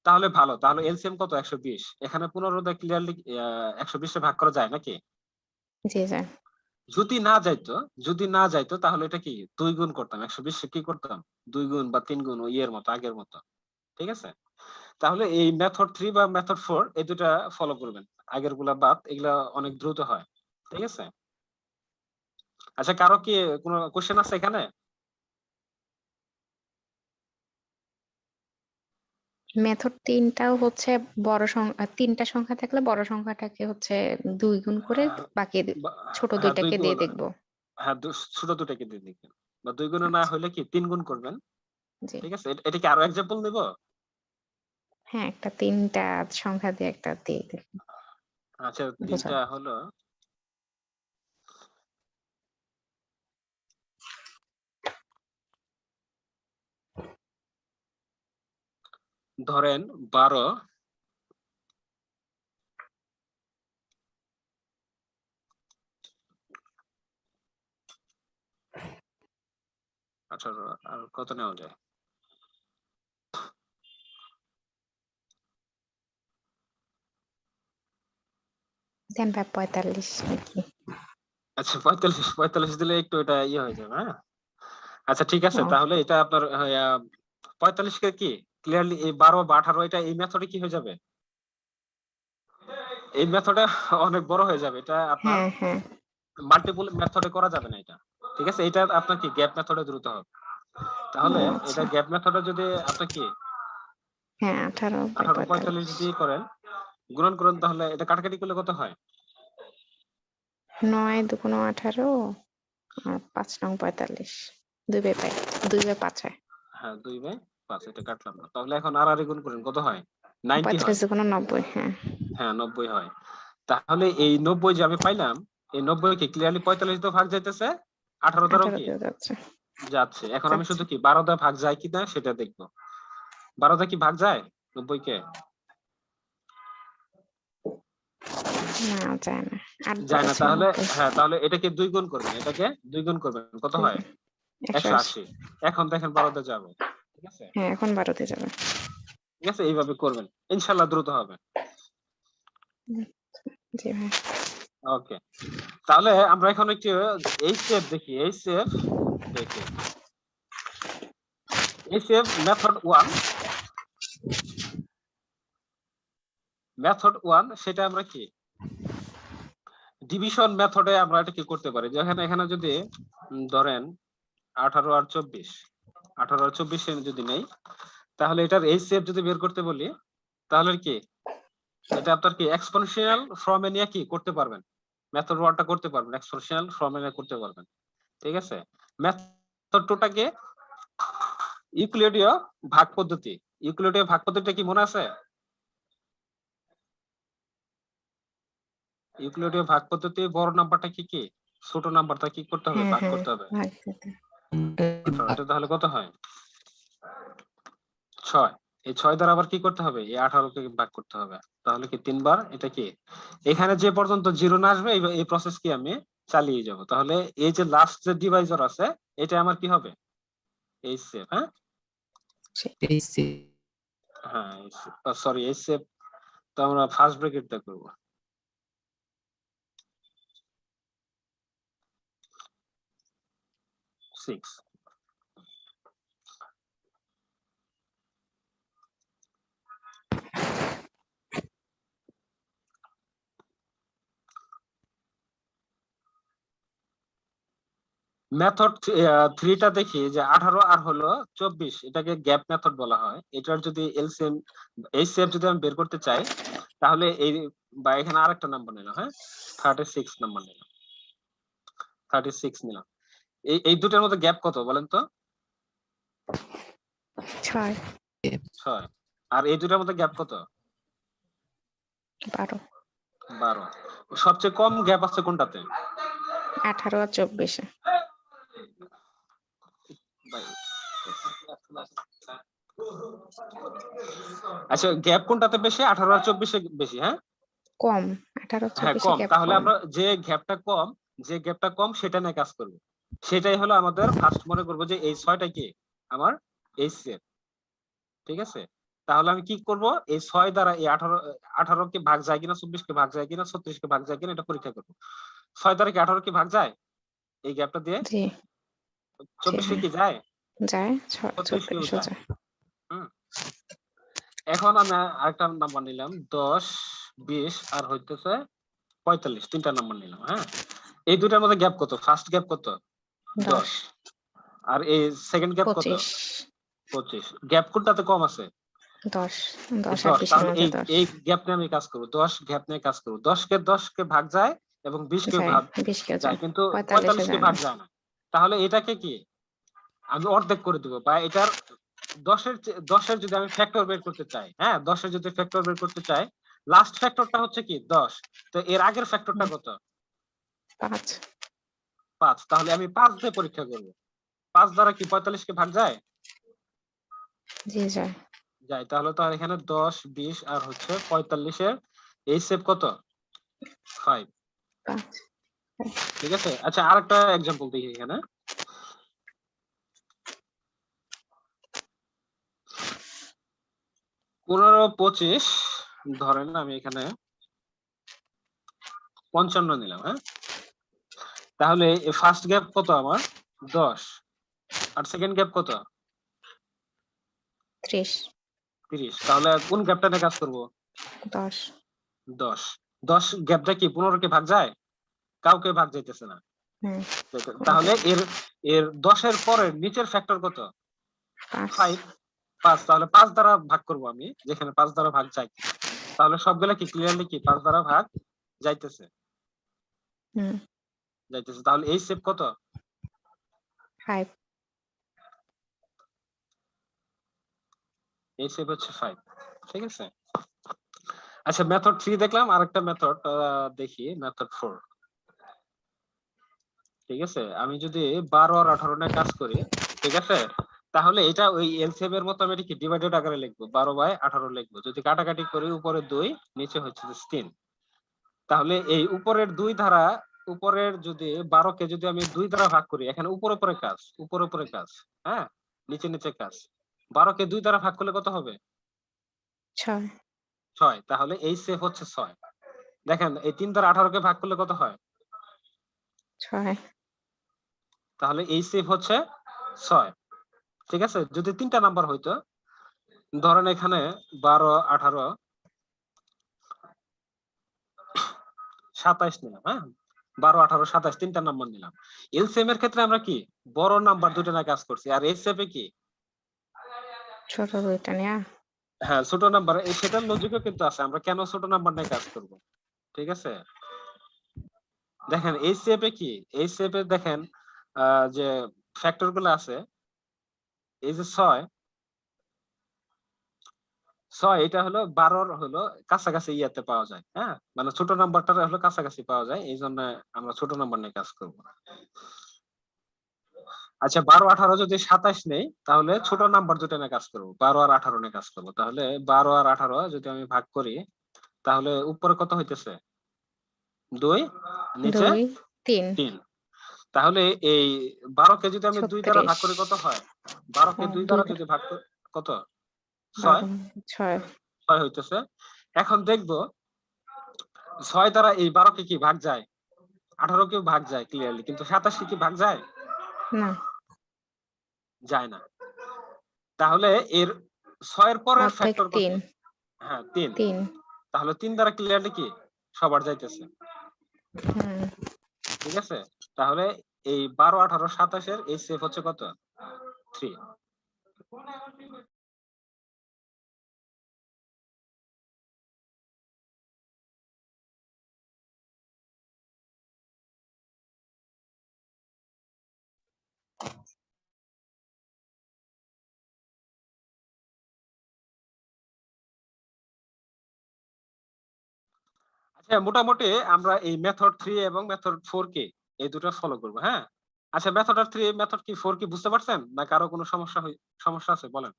তাহলে ভালো, তাহলে এলসিএম কত? 120। এখানে 15 দিয়ে ক্লিয়ারলি 120 এ ভাগ করা যায় নাকি? জি যায় যদি না যাইতো তাহলে এটা কি 2 গুণ করতাম, 120 এ কি করতাম 2 গুণ বা 3 গুণ ওই এর মতো আগের মতো। ঠিক আছে, তাহলে এই মেথড 3 বা মেথড 4 এই দুটা ফলো করবেন। আগের গুলা বাদ, এগুলা অনেক দ্রুত হয়। ঠিক আছে, আচ্ছা কারো কি কোনো কোশ্চেন আছে এখানে? মেথড 3টাও হচ্ছে বড় সংখ্যা 3টা সংখ্যা থাকলে বড় সংখ্যাটাকে হচ্ছে 2 গুণ করে বাকি ছোট হ্যাঁ 2 দুইটাকে দিয়ে গুণ, দেখবো হ্যাঁ ছোট দুটাকে দিয়ে দিবেন। বা 2 গুণে না আচ্ছা হইলে কি 3 গুণ করবেন। জি ঠিক আছে, এটা কি আরো এক্সাম্পল নিব? হ্যাঁ একটা 3টা সংখ্যা দিয়ে একটা দিয়ে দেখবো আচ্ছা বোঝাবো 3টা হলো, ধরেন 12, 18 আর কত নেওয়া যায়? দেন ভাই 45 নাকি আচ্ছা 45 দিলে একটু এটা ইয়ে হয়ে যাবে। হ্যাঁ, আচ্ছা ঠিক আছে, ও তাহলে এটা আপনার 45 কে কি ক্লিয়ারলি এই 12 বা 18 এটা এই মেথডে কি হয়ে যাবে? এই মেথডে অনেক বড় হয়ে যাবে। এটা আপনার হ্যাঁ হ্যাঁ মাল্টিপল মেথডে করা যাবে না এটা। ঠিক আছে, এটা আপনার কি গ্যাপ মেথডে দ্রুত হবে। ও তাহলে এটা আচ্ছা গ্যাপ মেথডে যদি আপনি কি হ্যাঁ 18 বাই 18 45 45 দিয়ে করেন, গুণন করেন, তাহলে এটা কাটাকাটি করলে কত হয়? 9 দুগুণ 18 আর 5 নং 45 2/5 হয় হ্যাঁ 2/5 এটা কাটলাম না। তাহলে এখন আর গুণ করেন, কত হয়? 90 হয়। 35 দুগুণ 90 হ্যাঁ হ্যাঁ 90 হয়। তাহলে এই 90 যে আমি পাইলাম, এই 90 কি ক্লিয়ারলি 45 দিয়ে ভাগ যাইতেছে, 18 দ্বারাও 18 কি দিয়ে যাচ্ছে যাচ্ছে। এখন আমি যাচ্ছে শুধু কি 12 দ্বারা ভাগ যায় কিনা সেটা দেখবো। 12 দ্বারা কি ভাগ যায় 90 কে? না যায় না 8 যায় 12 না। তাহলে 96 হ্যাঁ, তাহলে এটাকে 2 গুণ করবেন, এটাকে 2 গুণ করবেন, কত হয়? 180 180। এখন দেখেন 12 দ্বারা যাবে। ঠিক আছে, হ্যাঁ এখন 12 দিয়ে যাবে ঠিক আছে, এইভাবে করবেন, ইনশাল্লাহ দ্রুত হবে। জি ভাই। ওকে, তাহলে আমরা এখন একটু এই স্টেপ দেখি। এই স্টেপ দেখি, এই স্টেপ মেথড 1, মেথড 1 সেটা আমরা কি ডিভিশন মেথডে আমরা এটা কি করতে পারি, যেখানে এখানে যদি ধরেন 18 আর 24, 18 আর 24 যদি নেই, তাহলে এটার এই স্টেপ যদি বের করতে বলি, তাহলে কি এটা আপনার কি এক্সপোনেনশিয়াল ফর্মে নিয়ে কি করতে পারবেন, মেথড 1টা করতে পারবেন, এক্সপোনেনশিয়াল ফর্মে নিয়ে করতে পারবেন। ঠিক আছে, মেথড 2টাকে ইউক্লিডীয় ভাগ পদ্ধতি। ইউক্লিডীয় ভাগ পদ্ধতিটা কি মনে আছে? ইউক্লিডীয় ভাগ পদ্ধতি বড় নাম্বারটা কি কি ছোট নাম্বারটা কি করতে হবে, হ্যাঁ ভাগ হ্যাঁ করতে হবে। ভাগ দিতে। এটা তাহলে কত হয়? 6। এই 6 দ্বারা আবার কি করতে হবে, এই 18কে ভাগ করতে হবে। তাহলে কি 3 বার, এটা কি এখানে যে পর্যন্ত 0 না আসবে এই প্রসেস কি আমি চালিয়ে যাব। তাহলে এই যে লাস্ট যে ডিভাইজার আছে এটা আমার কি হবে, এই সেভ। হ্যাঁ হ্যাঁ, সরি, এই সেভ তো আমরা ফার্স্ট ব্র্যাকেটটা করব। 6। মেথড 3টা দেখি যে 18 আর হলো 24, এটাকে গ্যাপ মেথড বলা হয়। এটার যদি এলসিএম এই সেভ যদি আমি বের করতে চাই, তাহলে এই বা এখানে আরেকটা নাম্বার নিলাম, হ্যাঁ 36 নাম্বার নিলাম, 36 নিলাম। এই দুটোর মধ্যে গ্যাপ কত বলেন তো? 6 6। আর এই দুটোর মধ্যে গ্যাপ কত? 12 12। সবচেয়ে কম গ্যাপ আছে কোনটাতে? 18 আর 24 আচ্ছা, গ্যাপ কোনটাতে বেশি? 18 আর 24 বেশি। হ্যাঁ কম। 18 হ্যাঁ 24 কম। গ্যাপ তাহলে কম। আমরা যে গ্যাপটা কম সেটা নিয়ে কাজ করব। সেটাই হলো আমাদের ফার্স্ট মনে করব যে এই 6টা কি আমার এই সেট। ঠিক আছে, তাহলে আমি কি করব, এই 6 দ্বারা এই 18 কে ভাগ যায় কিনা, 24 কে ভাগ যায় কিনা, 36 কে ভাগ যায় কিনা এটা পরীক্ষা করব। 6 দ্বারা কি 18 কে ভাগ যায় এই গ্যাপটা দিয়ে? জি 24 কে কি যায়? যায় 36 কেও 24 যায়। যায়। হুম, এখন আমি আরেকটা নাম্বার নিলাম 10, 20 আর হইতেছে 45, তিনটা নাম্বার নিলাম। হ্যাঁ, এই দুটার মধ্যে গ্যাপ কত? ফার্স্ট গ্যাপ কত? 10। আর এই সেকেন্ড গ্যাপ কত? 25 25। গ্যাপ কোনটাতে কম আছে? 10 আর 10। 20 এর তাহলে মধ্যে এই 10 এই গ্যাপ নিয়ে আমি কাজ করব, 10 গ্যাপ নিয়ে কাজ করব। 10 কে ভাগ যায় এবং 20 কে যায়, ভাগ 20 কেও যায়, যায়, কিন্তু 45 45 কে যায় ভাগ না। যায় না। তাহলে এটাকে কি আমি অর্ধেক করে দিব, বা এটার 10 এর যদি আমি ফ্যাক্টর বের করতে চাই, হ্যাঁ 10 এর যদি ফ্যাক্টর বের করতে চাই, লাস্ট ফ্যাক্টরটা হচ্ছে কি 10। তো এর আগের ফ্যাক্টরটা কত? 5 5। তাহলে আমি 5 দিয়ে পরীক্ষা করব। 5 দ্বারা কি 45 কে ভাগ যায়? জি যায়। যায়। তাহলে তো আর এখানে 10, 20 আর হচ্ছে 45 এর এই সেভ কত? 5। 5 ঠিক আছে, আচ্ছা আরেকটা एग्जांपल দেখি এখানে। 15, 25 ধরেন আমি এখানে 55 নিলাম। হ্যাঁ, তাহলে ফার্স্ট গ্যাপ কত আমার? 10। আর সেকেন্ড গ্যাপ কত? 30 30। তাহলে কোন গ্যাপটা নিয়ে কাজ করব? 10 10। 10 গ্যাপটা কি 15 কে ভাগ যায়? কাউকে ভাগ যাইতেছে না। হুম তাহলে এর এর 10 এর পরের নিচের ফ্যাক্টর কত? 5 5। তাহলে 5 দ্বারা ভাগ করব আমি, যেখানে 5 দ্বারা ভাগ যায়। তাহলে সবগুলা কি ক্লিয়ারলি কি 5 দ্বারা ভাগ যাইতেছে? হুম যাইতেছে। তাহলে এই সেভ কত? 5 এই সেভ হচ্ছে 5। ঠিক আছে, আচ্ছা মেথড 3 দেখলাম, আরেকটা মেথড দেখি, মেথড 4। ঠিক আছে, আমি যদি 12 আর 18 নিয়ে কাজ করি, ঠিক আছে, তাহলে এটা ওই এলসিএম এর মতো আমি এটা কি ডিভাইডেড আকারে লিখবো, 12/18 লিখবো। যদি কাটাকাটি করি উপরে 2 নিচে হচ্ছে 3, তাহলে এই উপরের 2 ধারা, উপরের যদি 12 কে যদি আমি 2 দ্বারা ভাগ করি, এখানে উপর উপরে কাজ, উপর উপরে কাজ, হ্যাঁ নিচে নিচে কাজ। 12 কে 2 দ্বারা ভাগ করলে কত হবে? 6 6, তাহলে এই সেফ হচ্ছে 6। দেখেন এই 3 দ্বারা 18 কে ভাগ করলে কত হয়? 6 তাহলে এই সেফ হচ্ছে 6। ঠিক আছে, যদি 3টা নাম্বার হইতো, ধরেন এখানে 12, 18, 27 নিলাম, হ্যাঁ 12, 18, 27 3টা নাম্বার নিলাম। এলসিএম এর ক্ষেত্রে আমরা কি বড় নাম্বার দুটো না কাজ করছি, আর এইচএফ এ কি ছোট দুইটা নেয়া। হ্যাঁ ছোট নাম্বার, সেটার লজিকও কিন্তু আছে, আমরা কেন ছোট নাম্বার নিয়ে কাজ করব। ঠিক আছে, দেখেন এইচএফ এ কি, এইচএফ এ দেখেন যে ফ্যাক্টর গুলো আছে, এই যে 6 এটা হলো 12 হলো কাছাকাছি ইয়াতে পাওয়া যায়, হ্যাঁ মানে ছোট নাম্বারটা হলো কাছাকাছি পাওয়া যায়, এই জন্য আমরা ছোট নাম্বার নিয়ে কাজ করব। আচ্ছা 12, 18 যদি 27 নেই, তাহলে ছোট নাম্বার দুটো নিয়ে কাজ করব, 12 আর 18 নিয়ে কাজ করব। তাহলে 12 আর 18 যদি আমি ভাগ করি, তাহলে উপরে কত হইতেছে? 2, নিচে 2 3 3। তাহলে এই 12 কে যদি আমি 2 দ্বারা ভাগ করি 36 কত হয়? 12 কে 2 দ্বারা 2 যদি ভাগ করি কত? 6, 6 6 হইতেছে। এখন দেখবো 6 দ্বারা এই 12 কে কি ভাগ যায়? 18 কেও ভাগ যায় ক্লিয়ারলি, কিন্তু 27 কি ভাগ যায়? না যায় না। তাহলে এর 6 এর পরের অর্ধেক ফ্যাক্টর কত? 3 হ্যাঁ 3। 3 তাহলে 3 দ্বারা ক্লিয়ারলি কি সবার যাইতেছে। হুম ঠিক আছে, তাহলে এই 12, 18, 27 এর এই সেফ হচ্ছে কত? 3। আচ্ছা মোটামুটি আমরা এই মেথড 3 এবং মেথড 4 কে এই দুটো ফলো করব, হ্যাঁ। আচ্ছা মেথড 3 মেথড কি 4 কি বুঝতে পারছেন, না কারো কোনো সমস্যা আছে বলেন?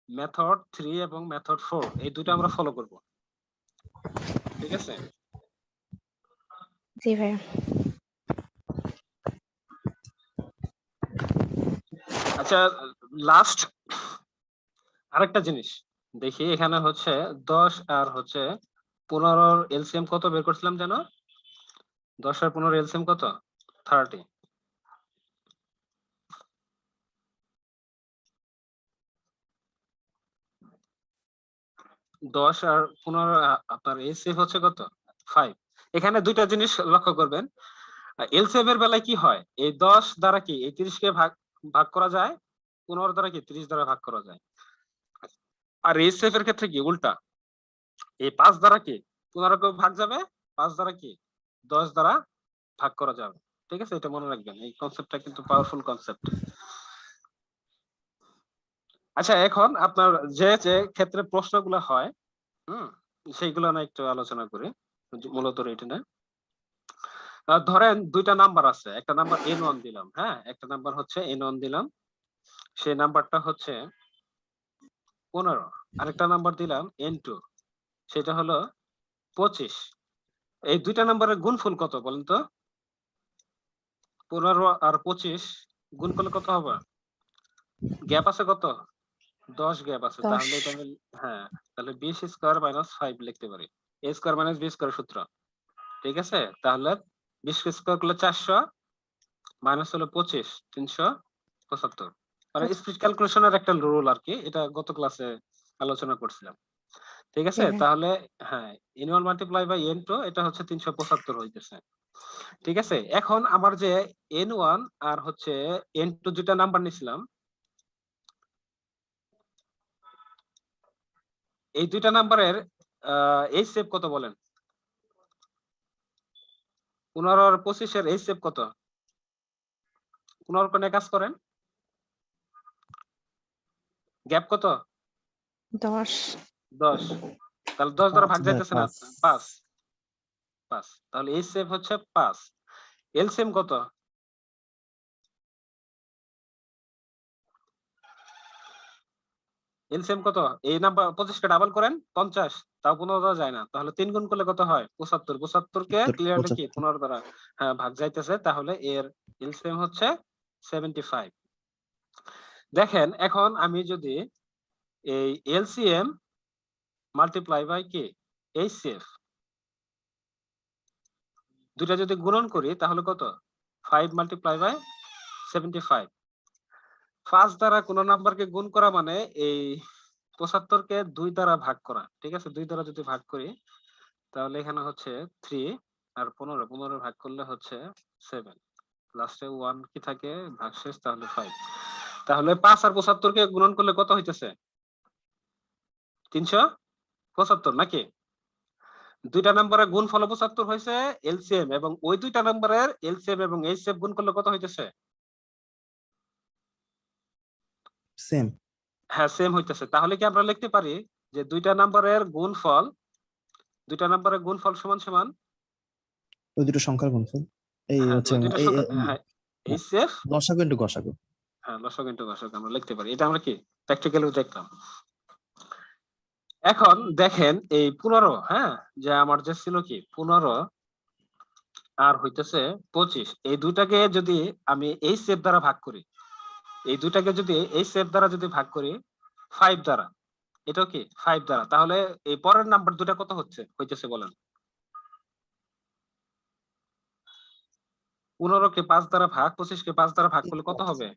মেথড 3 এবং মেথড 4 এই দুটো আমরা ফলো করব, ঠিক আছে। জি ভাইয়া। আচ্ছা লাস্ট আরেকটা জিনিস দেখি, এখানে হচ্ছে 10 আর হচ্ছে 15 এলসিএম কত বের করছিলাম জানো? 10 আর 15 এলসিএম কত? 30। 10 আর 15 আপনার এলসিএম হচ্ছে কত? 5। এখানে দুইটা জিনিস লক্ষ্য করবেন, এলসিএম এর বেলায় কি হয়, এই 10 দ্বারা কি এই 30 কে ভাগ ভাগ করা যায়, 15 দ্বারা কি 30 দ্বারা ভাগ করা যায়। আর এইচএফ এর ক্ষেত্রে কি উল্টা, এই 5 দ্বারা কি 15 কে ভাগ যাবে, 5 দ্বারা কি 10 দ্বারা ভাগ করা যাবে। ঠিক আছে, এটা মনে রাখবেন, এই কনসেপ্টটা কিন্তু পাওয়ারফুল কনসেপ্ট। আচ্ছা এখন আপনার যে যে ক্ষেত্রে প্রশ্নগুলো হয়, সেইগুলো না একটু আলোচনা করি, মূলত এটা না। ধরেন দুইটা নাম্বার আছে, একটা নাম্বার n1 দিলাম, হ্যাঁ একটা নাম্বার হচ্ছে n1 দিলাম, সেই নাম্বারটা হচ্ছে 15, আরেকটা নাম্বার দিলাম n2, সেটা হলো 25। এই দুইটা নাম্বারের গুণফল কত বলেন তো? 15 আর 25 গুণ করলে কত হবে? গ্যাপ আছে কত? 10 গ্যাপ আছে, 10 তাহলে এটা আমি হ্যাঁ তাহলে 20 স্কয়ার মাইনাস 5 লিখতে পারি, a square minus b square সূত্র। ঠিক আছে, তাহলে 20 স্কয়ার করলে 400 মাইনাস হলো 25 375, মানে স্পিড ক্যালকুলেশনের একটা রুল আর কি, এটা গত ক্লাসে আলোচনা করছিলাম। ঠিক আছে, তাহলে হ্যাঁ n1 মাল্টিপ্লাই বাই n2 এটা হচ্ছে 375 হইতেছে। ঠিক আছে, এখন আমার যে n1 আর হচ্ছে n2 দুটা নাম্বার নিছিলাম, এই দুইটা নাম্বারের এই সেভ কত বলেন? 15 আর 25 এর এই সেভ কত? 15 কোণে কাজ করেন, গ্যাপ কত? 10 10। তাহলে 10 দ্বারা ভাগ যাইতেছে না, 5। তাহলে এই সেভ হচ্ছে 5। এলসিএম কত? এলসিএম কত? এই নাম্বার 25 কে ডাবল করেন 50, তাও 15 দ্বারা যায় না, তাহলে 3 গুণ করলে কত হয়? 75। 75 কে ক্লিয়ারলি কি 15 দ্বারা হ্যাঁ ভাগ যাইতেছে, তাহলে এর এলসিএম হচ্ছে 75। দেখেন এখন আমি যদি এই এলসিএম মাল্টিপ্লাই বাই কি এইচসিএফ দুইটা যদি গুণন করি তাহলে কত 5 মাল্টিপ্লাই বাই 75 5 দ্বারা কোন নাম্বারকে গুণ করা মানে এই 75 কে 2 দ্বারা ভাগ করা, ঠিক আছে? 2 দ্বারা যদি ভাগ করি তাহলে এখানে হচ্ছে 3 আর 15 ভাগ করলে হচ্ছে 7, লাস্টে 1 কি থাকে ভাগশেষ, তাহলে 5। তাহলে 5 আর 75 কে গুণন করলে কত হইতেছে 375 নাকি? দুইটা নাম্বারের গুণফল 75 হয়েছে এলসিএম, এবং ওই দুইটা নাম্বারের এলসিএম এবং এইচসিএফ গুণ করলে কত হইতেছে? সেম। হ্যাঁ, সেম হইতেছে। তাহলে কি আমরা লিখতে পারি যে দুইটা নাম্বারের গুণফল সমান সমান ওই দুটো সংখ্যার গুণফল। এই হ্যাঁ, হচ্ছে ওই দুইটা সংখ্যা, হ্যাঁ, এইচসিএফ লসাগু ইনটু গসাগু। হ্যাঁ, লসাগু ইনটু গসাগু আমরা লিখতে পারি। এটা আমরা কি প্র্যাকটিক্যালি দেখলাম। এখন দেখেন এই 15, হ্যাঁ, যে আমার যে ছিল কি 15 আর হইতেছে 25, এই দুইটাকে যদি আমি এইচসিএফ দ্বারা ভাগ করি, এই দুইটাকে যদি এইচসিএফ দ্বারা যদি ভাগ করি 5 দ্বারা, এটাও কি 5 দ্বারা, তাহলে এই পরের নাম্বার দুটা কত হইতেছে বলেন? 15 কে 5 দ্বারা ভাগ, 25 কে 5 দ্বারা ভাগ করলে কত হবে?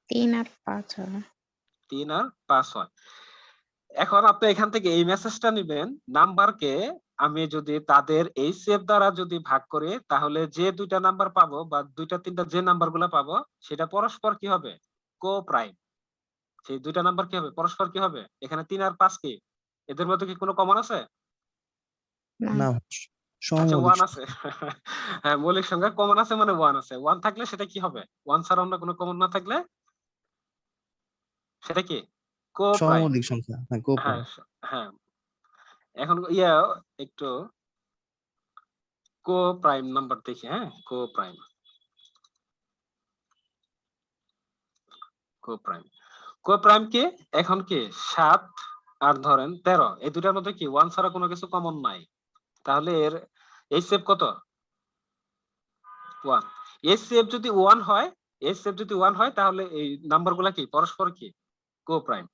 3 আর 5 হবে। 3 আর 5 হয়। এখন আপনি এখান থেকে এই মেসেজটা নিবেন, নাম্বারকে আমি যদি তাদের এইচসিএফ দ্বারা যদি ভাগ করি তাহলে যে দুইটা নাম্বার পাবো বা দুইটা তিনটা যে নাম্বারগুলো পাবো সেটা পরস্পর কি হবে? কো প্রাইম। সেই দুইটা নাম্বার কি হবে? পরস্পর কি হবে? এখানে 3 আর 5 কি এদের মধ্যে কি কোনো কমন আছে? না, না, আচ্ছা, সমমৌলিক 1 আছে। হ্যাঁ, মৌলিক সংখ্যা কমন আছে মানে 1 আছে। 1 থাকলে সেটা কি হবে? 1 ছাড়া অন্য কোনো কমন না থাকলে সেটা কি কো প্রাইম। সমমৌলিক সংখ্যা। হ্যাঁ, কো হ্যাঁ, প্রাইম। হ্যাঁ। এখন একটু কো প্রাইম নাম্বার দেখি, হ্যাঁ, কো প্রাইম কি এখন কি 7 আর ধরেন 13, এই দুটার মধ্যে কি 1 ছাড়া কোনো কিছু কমন নাই, তাহলে এর এইচসিএফ কত? 1। এইচসিএফ যদি 1 হয় তাহলে এই নাম্বারগুলা কি পরস্পর কি কো প্রাইম,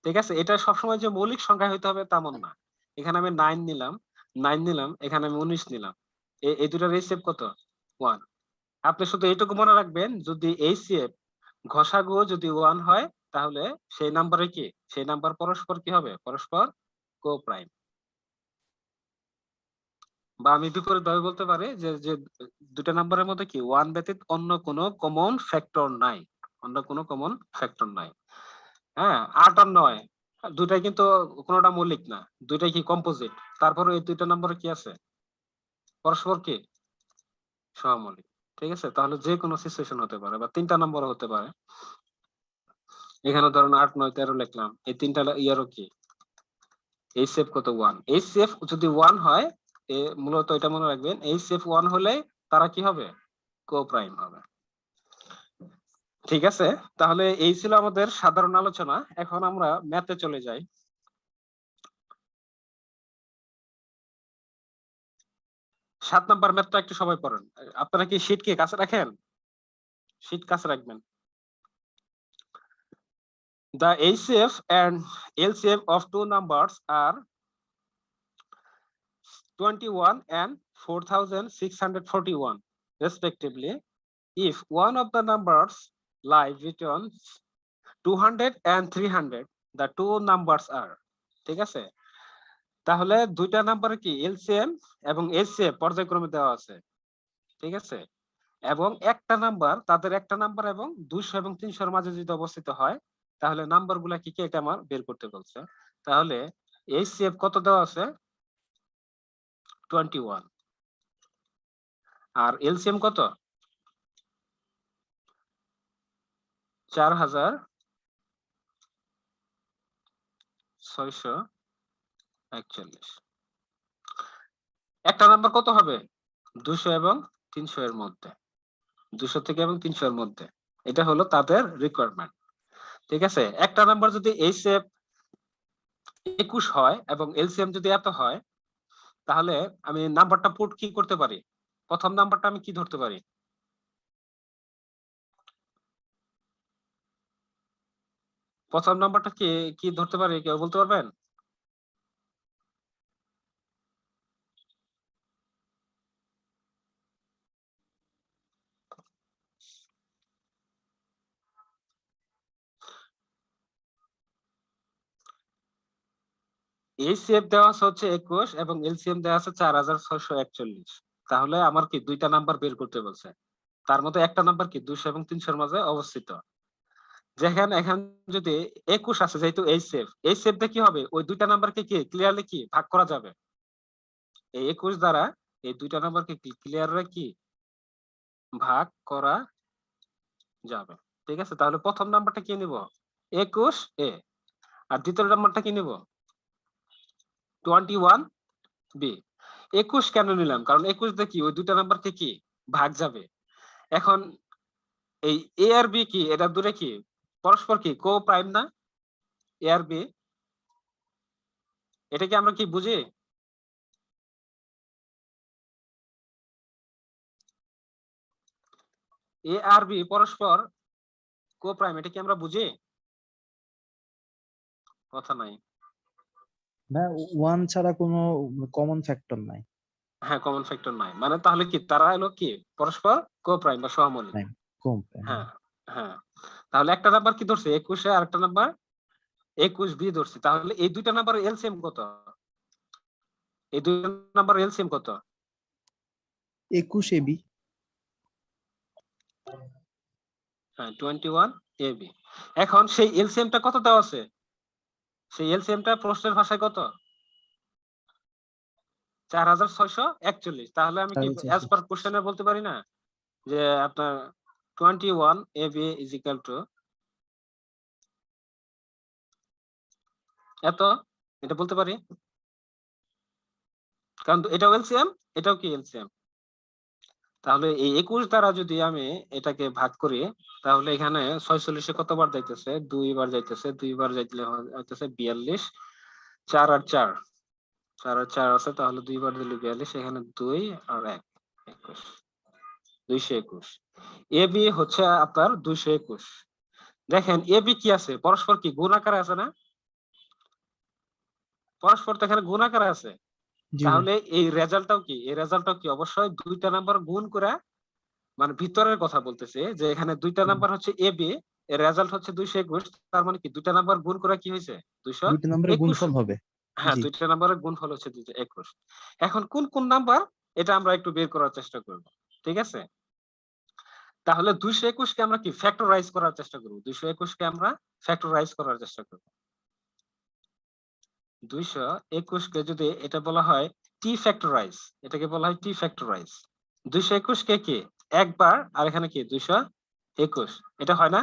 ঠিক আছে? এটা সবসময় যে মৌলিক সংখ্যা হইতে হবে তেমন না। এখানে আমি 9 নিলাম, এখানে আমি 19 নিলাম, এই দুটার এইচসিএফ কত? 1। আপনি শুধু এইটুকু মনে রাখবেন, যদি এইচসিএফ ঘষাগু যদি 1 হয় তাহলে সেই নাম্বার পরস্পর কি হবে? পরস্পর কো প্রাইম। বা আমি বিপরীত ভাবে বলতে পারি যে যে দুটা নাম্বারের মধ্যে কি 1 ব্যতীত অন্য কোনো কমন ফ্যাক্টর নাই। হ্যাঁ, 8 আর 9 দুটাই কিন্তু কোনোটা মৌলিক না, দুটাই কি কম্পোজিট। তারপরে এই দুইটা নাম্বারে কি আছে? পরস্পর কি সহমৌলিক, ঠিক আছে? তাহলে যে কোনো সিচুয়েশন হতে পারে, বা তিনটা নাম্বারও হতে পারে। এখানে ধরেন 8 9 13 লিখলাম, এই তিনটা ইয়ারও কি এইচসিএফ কত? 1। এইচসিএফ যদি 1 হয়, মূলত এটা মনে রাখবেন, এইচসিএফ 1 হলে তারা কি হবে? কো প্রাইম হবে। ঠিক আছে, তাহলে এই ছিল আমাদের সাধারণ আলোচনা। এখন আমরা ম্যাথে চলে যাই। 7 নাম্বার ম্যাথটা একটু সবাই পড়েন। আপনারা কি শীট কি কাছে রাখেন? শীট কাছে রাখবেন। The HCF and LCM of two numbers are 21 and 4641 respectively. If one of the numbers lie between 200 and 300, the two numbers are, ঠিক আছে? তাহলে দুইটা নাম্বার কি এলসিএম এবং এইচসিএফ পর্যায়ক্রমে দেওয়া আছে, ঠিক আছে? এবং তাদের একটা নাম্বার এবং 200 এবং 300 এর মাঝে যদি অবস্থিত হয় তাহলে নাম্বারগুলা কি কি এটা আমার বের করতে বলছে। তাহলে এইচসিএফ কত দেওয়া আছে? 21। আর এলসিএম কত? 4641। একটা নাম্বার কত হবে? 200 এবং 300 এর মধ্যে, 200 থেকে এবং 300 এর মধ্যে। এটা হলো তাদের রিকোয়ারমেন্ট, ঠিক আছে? একটা নাম্বার যদি এইচসিএফ 21 হয় এবং এলসিএম যদি এত হয়, তাহলে আমি নাম্বারটা পুট কি করতে পারি? প্রথম নাম্বারটা আমি কি ধরতে পারি? প্রথম নাম্বারটা কি কি ধরতে পারি, কেউ বলতে পারবেন? এইচসিএফ দেওয়া আছে হচ্ছে 21 এবং এলসিএম দেওয়া আছে 4641। তাহলে আমার কি দুইটা নাম্বার বের করতে বলছে, তার মধ্যে একটা নাম্বার কি 200 এবং 300 এর মাঝে অবস্থিত। যেখানে এখন যদি 21 আছে, যেহেতু এইচসিএফ দিয়ে কি হবে, ওই দুইটা নাম্বারকে কি ক্লিয়ারলি কি ভাগ করা যাবে। এই 21 দ্বারা এই দুইটা নাম্বারকে ক্লিয়ারলি কি ভাগ করা যাবে। ঠিক আছে, তাহলে প্রথম নাম্বারটা কি নিব, 21 এ, আর দ্বিতীয় নাম্বারটা কি নিব, 21 বি। 21 কেন নিলাম, কারণ 21 দিয়ে কি ওই দুইটা নাম্বারকে কি ভাগ যাবে। এখন এই এ আর বি কি, এটা দূরে কি পরস্পর কি কো প্রাইম না, এ আর বি, এটা কি আমরা কি বুঝি? এ আর বি পরস্পর কো প্রাইম, এটা কি আমরা বুঝি? কথা নাই। না, 1 ছাড়া কোনো কমন ফ্যাক্টর নাই। হ্যাঁ, কমন ফ্যাক্টর নাই, মানে তাহলে কি তারা হলো কি পরস্পর কো প্রাইম বা সহমৌলিক। প্রাইম কম প্রাইম। হ্যাঁ হ্যাঁ, তাহলে একটা নাম্বার কি ধরছে 21 এ, আর একটা নাম্বার 21 বি ধরছে। তাহলে এই দুইটা নাম্বারের এলসিএম কত, এই দুইটা নাম্বারের এলসিএম কত? 21 এবি। হ্যাঁ, 21 এ বি। এখন সেই এলসিএমটা কত দেওয়া আছে, সেই এলসিএমটা প্রশ্নের ভাষায় কত, 4641। তাহলে আমি কি অ্যাজ পার কোশ্চেনে বলতে পারি না যে আপনার 21 A B is equal to এত, এটা বলতে পারি, কারণ এটাও এলসিএম এটাও কি এলসিএম। তাহলে এই 21 দ্বারা যদি আমি এটাকে ভাগ করি, তাহলে এখানে 46 কতবার যাইতেছে, 2 বার যাইতেছে, 2 বার যাইলে হইতেছে 42, 4 আর 4, 4 আর 4 আছে, তাহলে 2 বার দিলে 42, এখানে 2 আর 1, 21, 221। এ বি হচ্ছে আপনার 221। দেখেন এ বি কি আছে, পরস্পর কি গুণ আকারে আছে না, পরস্পর তো এখানে গুণ আকারে আছে। জি ভাই। তাহলে এই রেজাল্টটাও কি, এই রেজাল্টটাও কি অবশ্যই দুইটা নাম্বার গুণ করে, মানে ভিতরের কথা বলতেছে যে এখানে দুইটা নাম্বার হচ্ছে এ বি, এর রেজাল্ট হচ্ছে 221, তার মানে কি দুইটা নাম্বার গুণ করে কি হয়েছে দুইটা নাম্বারের 221। গুণফল হবে। হ্যাঁ, জি। দুইটা নাম্বারের গুণফল হচ্ছে 221। এখন কোন কোন নাম্বার, এটা আমরা একটু বের করার চেষ্টা করব। ঠিক আছে, তাহলে 221 কে আমরা কি ফ্যাক্টরাইজ করার চেষ্টা করব, 221 কে আমরা ফ্যাক্টরাইজ করার চেষ্টা করব। 221 কে যদি এটা বলা হয় টি ফ্যাক্টরাইজ, এটাকে বলা হয় টি ফ্যাক্টরাইজ। 221 কে কি একবার, আর এখানে কি 221, এটা হয় না?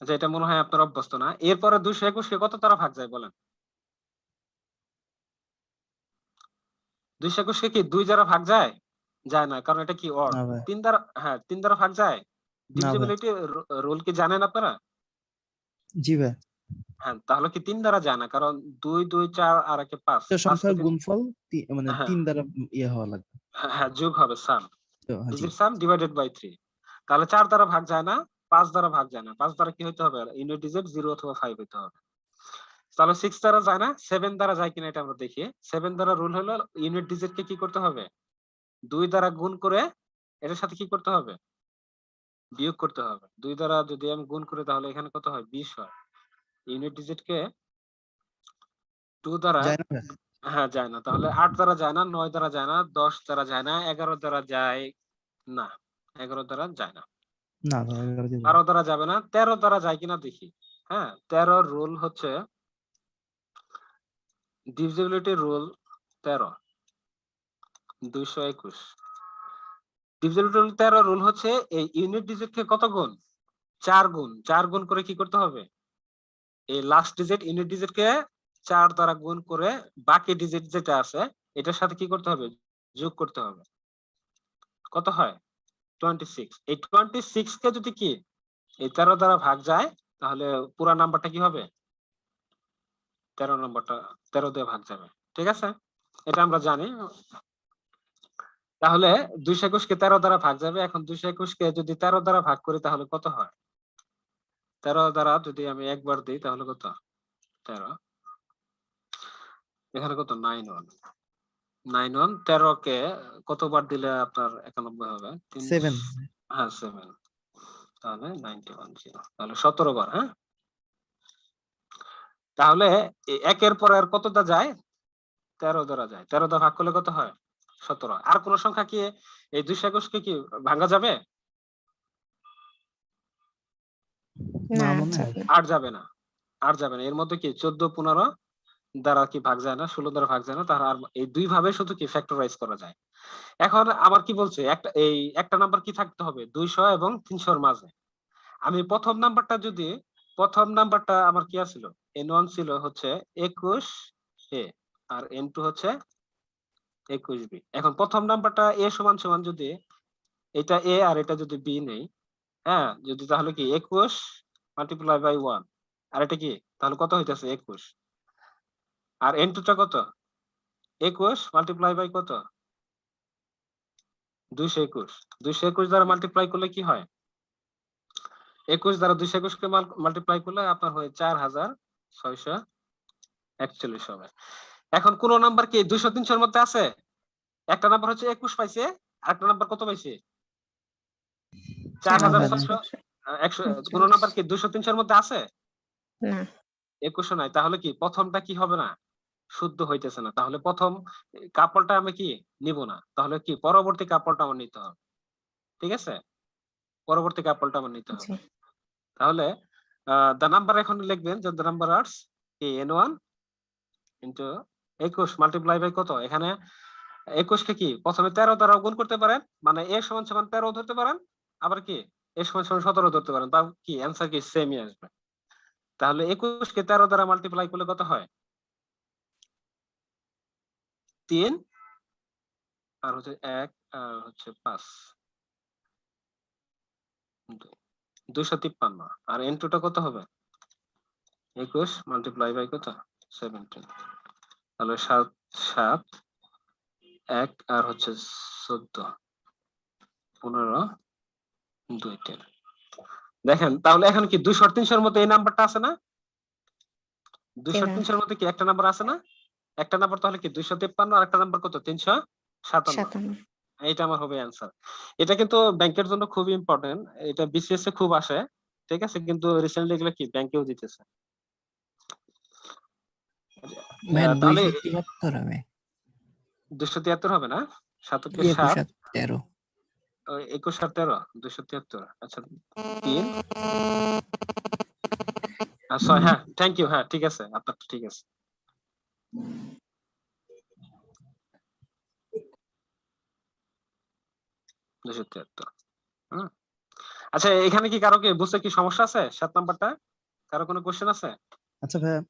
আচ্ছা, এটা মনে হয় আপনার অভ্যস্ত না। এরপরে 221 কে কত দ্বারা ভাগ যায় বলেন? 221 কে কি 2 দ্বারা ভাগ যায়? যায় না, কারণ এটা কি অড। না ভাই। 3 দ্বারা, হ্যাঁ 3 দ্বারা ভাগ যায়। না ভাই। ডিভিজিবিলিটি রুল কি জানেন আপনারা? জি ভাই। হ্যাঁ, তাহলে কি 3 দ্বারা যায় না, কারণ 2 2 4 আর একে 5, একটা 5 কে সংখ্যার 3, গুণফল মানে হ্যাঁ 3 দ্বারা ইয়ে হওয়া লাগবে। হ্যাঁ যোগ হবে, সাম, তো জি। Digit sum divided by 3। তাহলে 4 দ্বারা ভাগ যায় না, 5 দ্বারা ভাগ যায় না, 5 দ্বারা কি হইতে হবে, ইউনিট ডিজিট 0 অথবা 5 হইতে হবে। তাহলে 6 দ্বারা যায় না, 7 দ্বারা যায় কিনা এটা আমরা দেখি। 7 দ্বারা রুল হলো ইউনিট ডিজিট কে কি করতে হবে, 2 দ্বারা গুণ করে এটার সাথে কি করতে হবে, বিয়োগ করতে হবে। 2 দ্বারা যদি আমি গুণ করি তাহলে এখানে কত হয়, 20 হয়। ইউনিট ডিজিট কে 2 দ্বারা, যায় না ভাই? হ্যাঁ যায় না, তাহলে 8 দ্বারা যায় না, 9 দ্বারা যায় না, 10 দ্বারা যায় না, 11 দ্বারা যায় না, 11 দ্বারা যায় না, না ভাই, 11 দিয়ে 12 দ্বারা যাবে না, 13 দ্বারা যায় কিনা দেখি। হ্যাঁ, 13 রুল হচ্ছে divisibility rule 13, 221। Divisibility rule 13 rule হচ্ছে এই ইউনিট ডিজিট কে কত গুণ, 4 গুণ, 4 গুণ করে কি করতে হবে, এই লাস্ট ডিজিট ইউনিট ডিজিট কে 4 দ্বারা গুণ করে বাকি ডিজিট যেটা আছে এটার সাথে কি করতে হবে, যোগ করতে হবে। কত হয়, 26। এই 26 কে যদি কি এই 13 দ্বারা ভাগ যায়, তাহলে পুরা নাম্বারটা কি হবে, 13 নম্বরটা 13 দিয়ে ভাগ যাবে। ঠিক আছে, এটা আমরা জানি। তাহলে 221 কে 13 দ্বারা ভাগ যাবে। এখন 221 কে যদি 13 দ্বারা ভাগ করি তাহলে কত হয়? 13 দ্বারা যদি আমি একবার দিই তাহলে কত? 13, এখানে কত? 91 13 কে কতবার দিলে আপনার 91 হবে? 7 হ্যাঁ 7, তাহলে 91 তাহলে 17 বার। হ্যাঁ, তাহলে একের পর আর কতটা যায়? 13 দ্বারা যায়। 13 দ্বারা ভাগ করলে কত হয়? 17। আর কোন সংখ্যা কি এই 221 কে কি ভাঙা যাবে? না না মনে হয়। যাবে না। আর যাবে না, আর যাবে না। এর মধ্যে কি 14 15 দ্বারা কি ভাগ যায় না, 16 দ্বারা ভাগ যায় না। তার আর এই দুই ভাবে শুধু কি ফ্যাক্টরাইজ করা যায়। এখন আবার কি বলছে, একটা নাম্বার কি থাকতে হবে? 200 এবং 300 এর মাঝে। আমি প্রথম নাম্বারটা আমার কি আছিল? N1 ছিল হচ্ছে 21 এ, আর N2 হচ্ছে 21 বি। এখন প্রথম নাম্বারটা এ সমান সমান যদি এটা এ আর এটা যদি বি নেই, হ্যাঁ, যদি তাহলে কি 21 মাল্টিপ্লাই বাই 1, আর এটা কি তাহলে কত হইতাছে? 21। আর N2 টা কত? 21 মাল্টিপ্লাই বাই কত? 221। 221 দ্বারা মাল্টিপ্লাই করলে কি হয়? 21 দ্বারা 221 কে মাল্টিপ্লাই করলে আপনার হয় 4641 হবে। এখন কোন নাম্বার কি 200 300 এর মধ্যে আছে? একটা নাম্বার হচ্ছে 21 পাইছে, আরেকটা নাম্বার কত পাইছে? 4600 100। কোন নাম্বার কি 200 300 এর মধ্যে আছে? না 21 নাই। তাহলে কি প্রথমটা কি হবে না? শুদ্ধ হইতেছে না। তাহলে প্রথম কাপড়টা আমি কি নিব না। তাহলে কি পরবর্তী কাপড়টা আমার নিতে হবে। ঠিক আছে? পরবর্তী কাপড়টা আমার নিতে জি হবে। তাহলে the number এখন লিখবেন যে the number are কি N1 into 21 মাল্টিপ্লাই বাই কত? এখানে 21 কে কি প্রথমে 13 দ্বারা গুণ করতে পারেন, মানে a সমান সমান 13 ধরতে পারেন, আবার কি a সমান সমান 17 ধরতে পারেন। তাও কি অ্যানসার কি সেমই আসবে। তাহলে 21 কে 13 দ্বারা মাল্টিপ্লাই করলে কত হয়? 3 আর হচ্ছে 1 আর হচ্ছে 5, 253। আর N2 টা কত হবে? 21 মাল্টিপ্লাই বাই কত? 17। তাহলে 7 7 1 আর হচ্ছে 14 15 2 10। দেখেন তাহলে এখন কি 200 300 এর মধ্যে এই নাম্বারটা আছে না? 200 না 300 এর মধ্যে কি একটা নাম্বার আছে না? একটা নাম্বার তাহলে কি 253 আর একটা নাম্বার কত? 357। 57 এইটা আমার হবে অ্যানসার। এটা কিন্তু ব্যাংকের জন্য খুবই ইম্পর্টেন্ট। এটা বিসিএস এ খুব আসে। ঠিক আছে? কিন্তু রিসেন্টলি এগুলো কি ব্যাংকেও দিতেছে। ভাই তাহলে 273 হবে। 273 হবে না? 7 কে 21 7, আর 13। 21 আর 13 273। আচ্ছা 3 আর 6। হ্যাঁ, থ্যাংক ইউ। হ্যাঁ, ঠিক আছে। আপনারটা ঠিক আছে। হুম। আচ্ছা, এখানে কি কারো কি বুঝতে কি সমস্যা আছে? 7 নাম্বারটা কারো কোনো কোশ্চেন আছে? আচ্ছা ভাইয়া,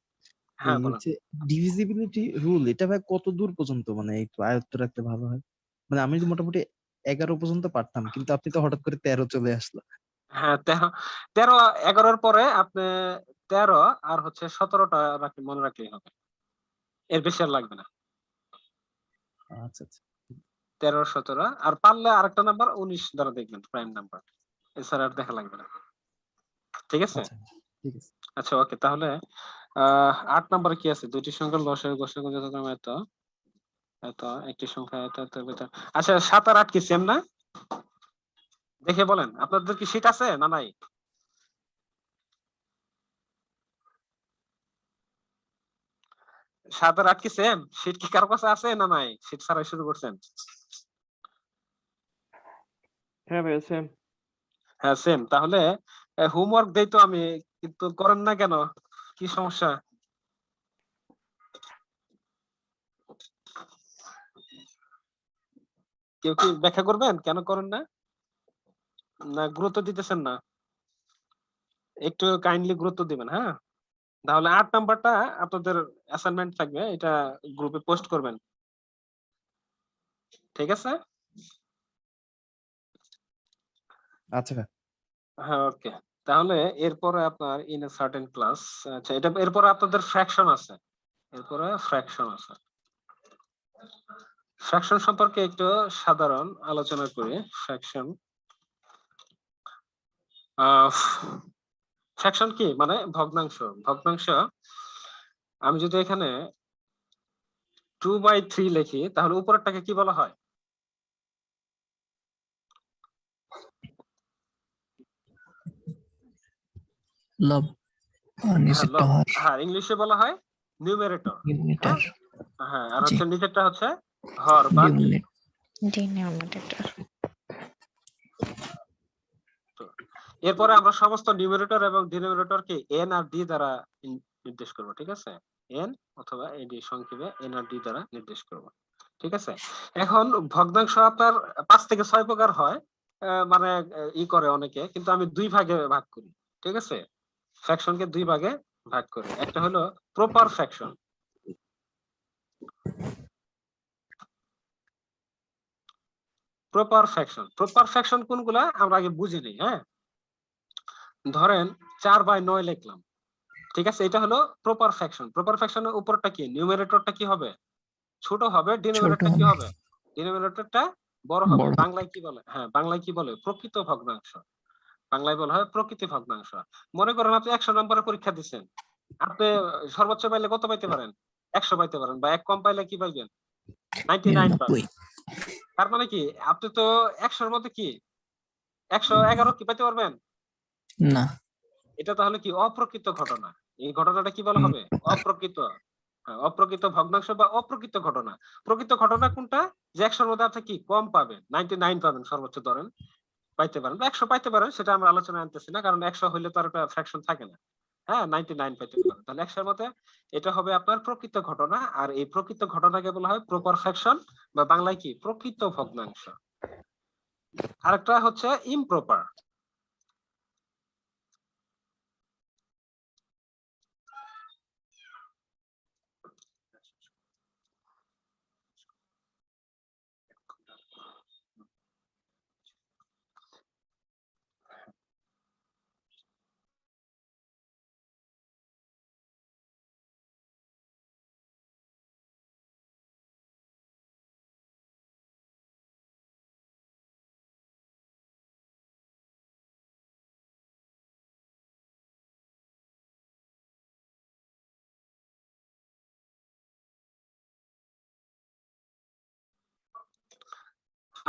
হ্যাঁ এই বলেন। হচ্ছে ডিভিজিবিলিটি রুল, এটা ভাই কত দূর পর্যন্ত মানে একটু আয়ত্ত রাখলে ভালো হয়? মানে আমি তো মোটামুটি 11 পর্যন্ত পারতাম, কিন্তু আপনি তো হঠাৎ করে 13 চলে আসলো। হ্যাঁ 13 11 পরে আপনি 13 আর হচ্ছে 17টা মনে রাখলেই হবে। এর বেশি আর লাগবে না। আচ্ছা আচ্ছা 13 17 আর পারলে আরেকটা নাম্বার 19 দ্বারা দেখবেন, প্রাইম নাম্বার। এছাড়া আর দেখা লাগবে না। ঠিক আছে? আচ্ছা ঠিক আছে। আচ্ছা ওকে, তাহলে 8 নাম্বারে কি আছে? দুইটি সংখ্যার লসাগু গসাগু যথাক্রমে এত এত, একটি সংখ্যা এত এত এত। আচ্ছা 7 আর 8 কি সেম না? দেখে বলেন, আপনাদের কি শীট আছে না নাই? 7 আর 8 কি সেম? শীট কি কারো কাছে আছে না নাই? শীট ছাড়াই শুরু করছেন? হ্যাঁ ভাইয়া সেম। হ্যাঁ সেম। তাহলে হোমওয়ার্ক দেই তো আমি, কিন্তু করেন না কেন? কি সমস্যা? কেউ কি ব্যাখ্যা করবেন কেন করেন না? না গুরুত্ব দিতেছেন না? একটু কাইন্ডলি গুরুত্ব দিবেন, হ্যাঁ? তাহলে 8 নাম্বারটা আপনাদের অ্যাসাইনমেন্ট থাকবে, এটা গ্রুপে পোস্ট করবেন। ঠিক আছে? আচ্ছা ভাই, হ্যাঁ ওকে। তাহলে এরপরে আপনার ইন এ সার্টেন ক্লাস, আচ্ছা এটা এরপরে আপনাদের ফ্র্যাকশন আছে। এরপরে ফ্র্যাকশন আছে। ফ্র্যাকশন সম্পর্কে একটু সাধারণ আলোচনা করি। ফ্র্যাকশন ফ্র্যাকশন কি মানে ভগ্নাংশ। ভগ্নাংশ আমি যদি এখানে 2/3 লিখি তাহলে উপরেরটাকে কি বলা হয়? লব নিচেরটা হর হ্যাঁ, ইংলিশে বলা হয় নিউমারেটর। ডিনোমিনেটর হ্যাঁ, আর জি হচ্ছে নিচেরটা হচ্ছে হর বা কি? ডিনোমিনেটর। এরপরে আমরা সমস্ত নিউমারেটর এবং ডিনোমিনেটরকে এন আর ডি দ্বারা নির্দেশ করব, ঠিক আছে? এন অথবা এডি সংক্ষেপে এন আর ডি দ্বারা নির্দেশ করব, ঠিক আছে? এখন ভগ্নাংশ আপনার 5 থেকে 6 প্রকার হয়, মানে ই করে অনেকে, কিন্তু আমি 2 ভাগে ভাগ করি, ঠিক আছে? ফ্র্যাকশনকে 2 ভাগে ভাগ করি। একটা হলো প্রপার ফ্র্যাকশন। প্রপার ফ্র্যাকশন কোনগুলা আমরা আগে বুঝে নিই। হ্যাঁ, ধরেন 4/9 লিখলাম, ঠিক আছে? এটা হলো প্রপার ফ্র্যাকশন। প্রপার ফ্র্যাকশনের উপরটা কি, নিউমারেটরটা কি হবে? ছোট হবে। ছোট ডিনোমিনেটরটা কি হবে হবে? ডিনোমিনেটরটা বড় হবে। বড় বাংলায় কি বলে? হ্যাঁ, বাংলায় কি বলে? প্রকৃত ভগ্নাংশ। বাংলায় বলা হয় প্রকৃত ভগ্নাংশ। মনে করেন আপনি 100 নম্বরের পরীক্ষা দিচ্ছেন, আপনি সর্বোচ্চ পাইলে কত পাইতে পারেন? 100 পাইতে পারেন, বা এক কম পাইলে কি পাইবেন? 99 পাবেন। 99 তার মানে কি আপনি তো 100 এর মধ্যে কি 111 কি পাইতে পারবেন? না এটা তাহলে কি অপ্রকৃত ঘটনা। এই ঘটনাটা কি বলা হবে? অপ্রকৃত। হ্যাঁ, অপ্রকৃত ভগ্নাংশ বা অপ্রকৃত ঘটনা। প্রকৃত ঘটনা কোনটা? যে 100 এর মধ্যে আপনি কি কম পাবেন, 99 পাবেন সর্বোচ্চ, ধরেন পাইতে পারেন বা 100 পাইতে পারেন, সেটা আমরা আলোচনায় আনতেছি না, কারণ 100 হইলে তো আর একটা ফ্র্যাকশন থাকে না। হ্যাঁ, 99 পাইতে পারেন, তাহলে 100 এর মধ্যে এটা হবে আপনার প্রকৃত ঘটনা। আর এই প্রকৃত ঘটনাকে বলা হয় প্রপার ফ্র্যাকশন, বা বাংলায় কি প্রকৃত ভগ্নাংশ। আরেকটা হচ্ছে ইমপ্রপার।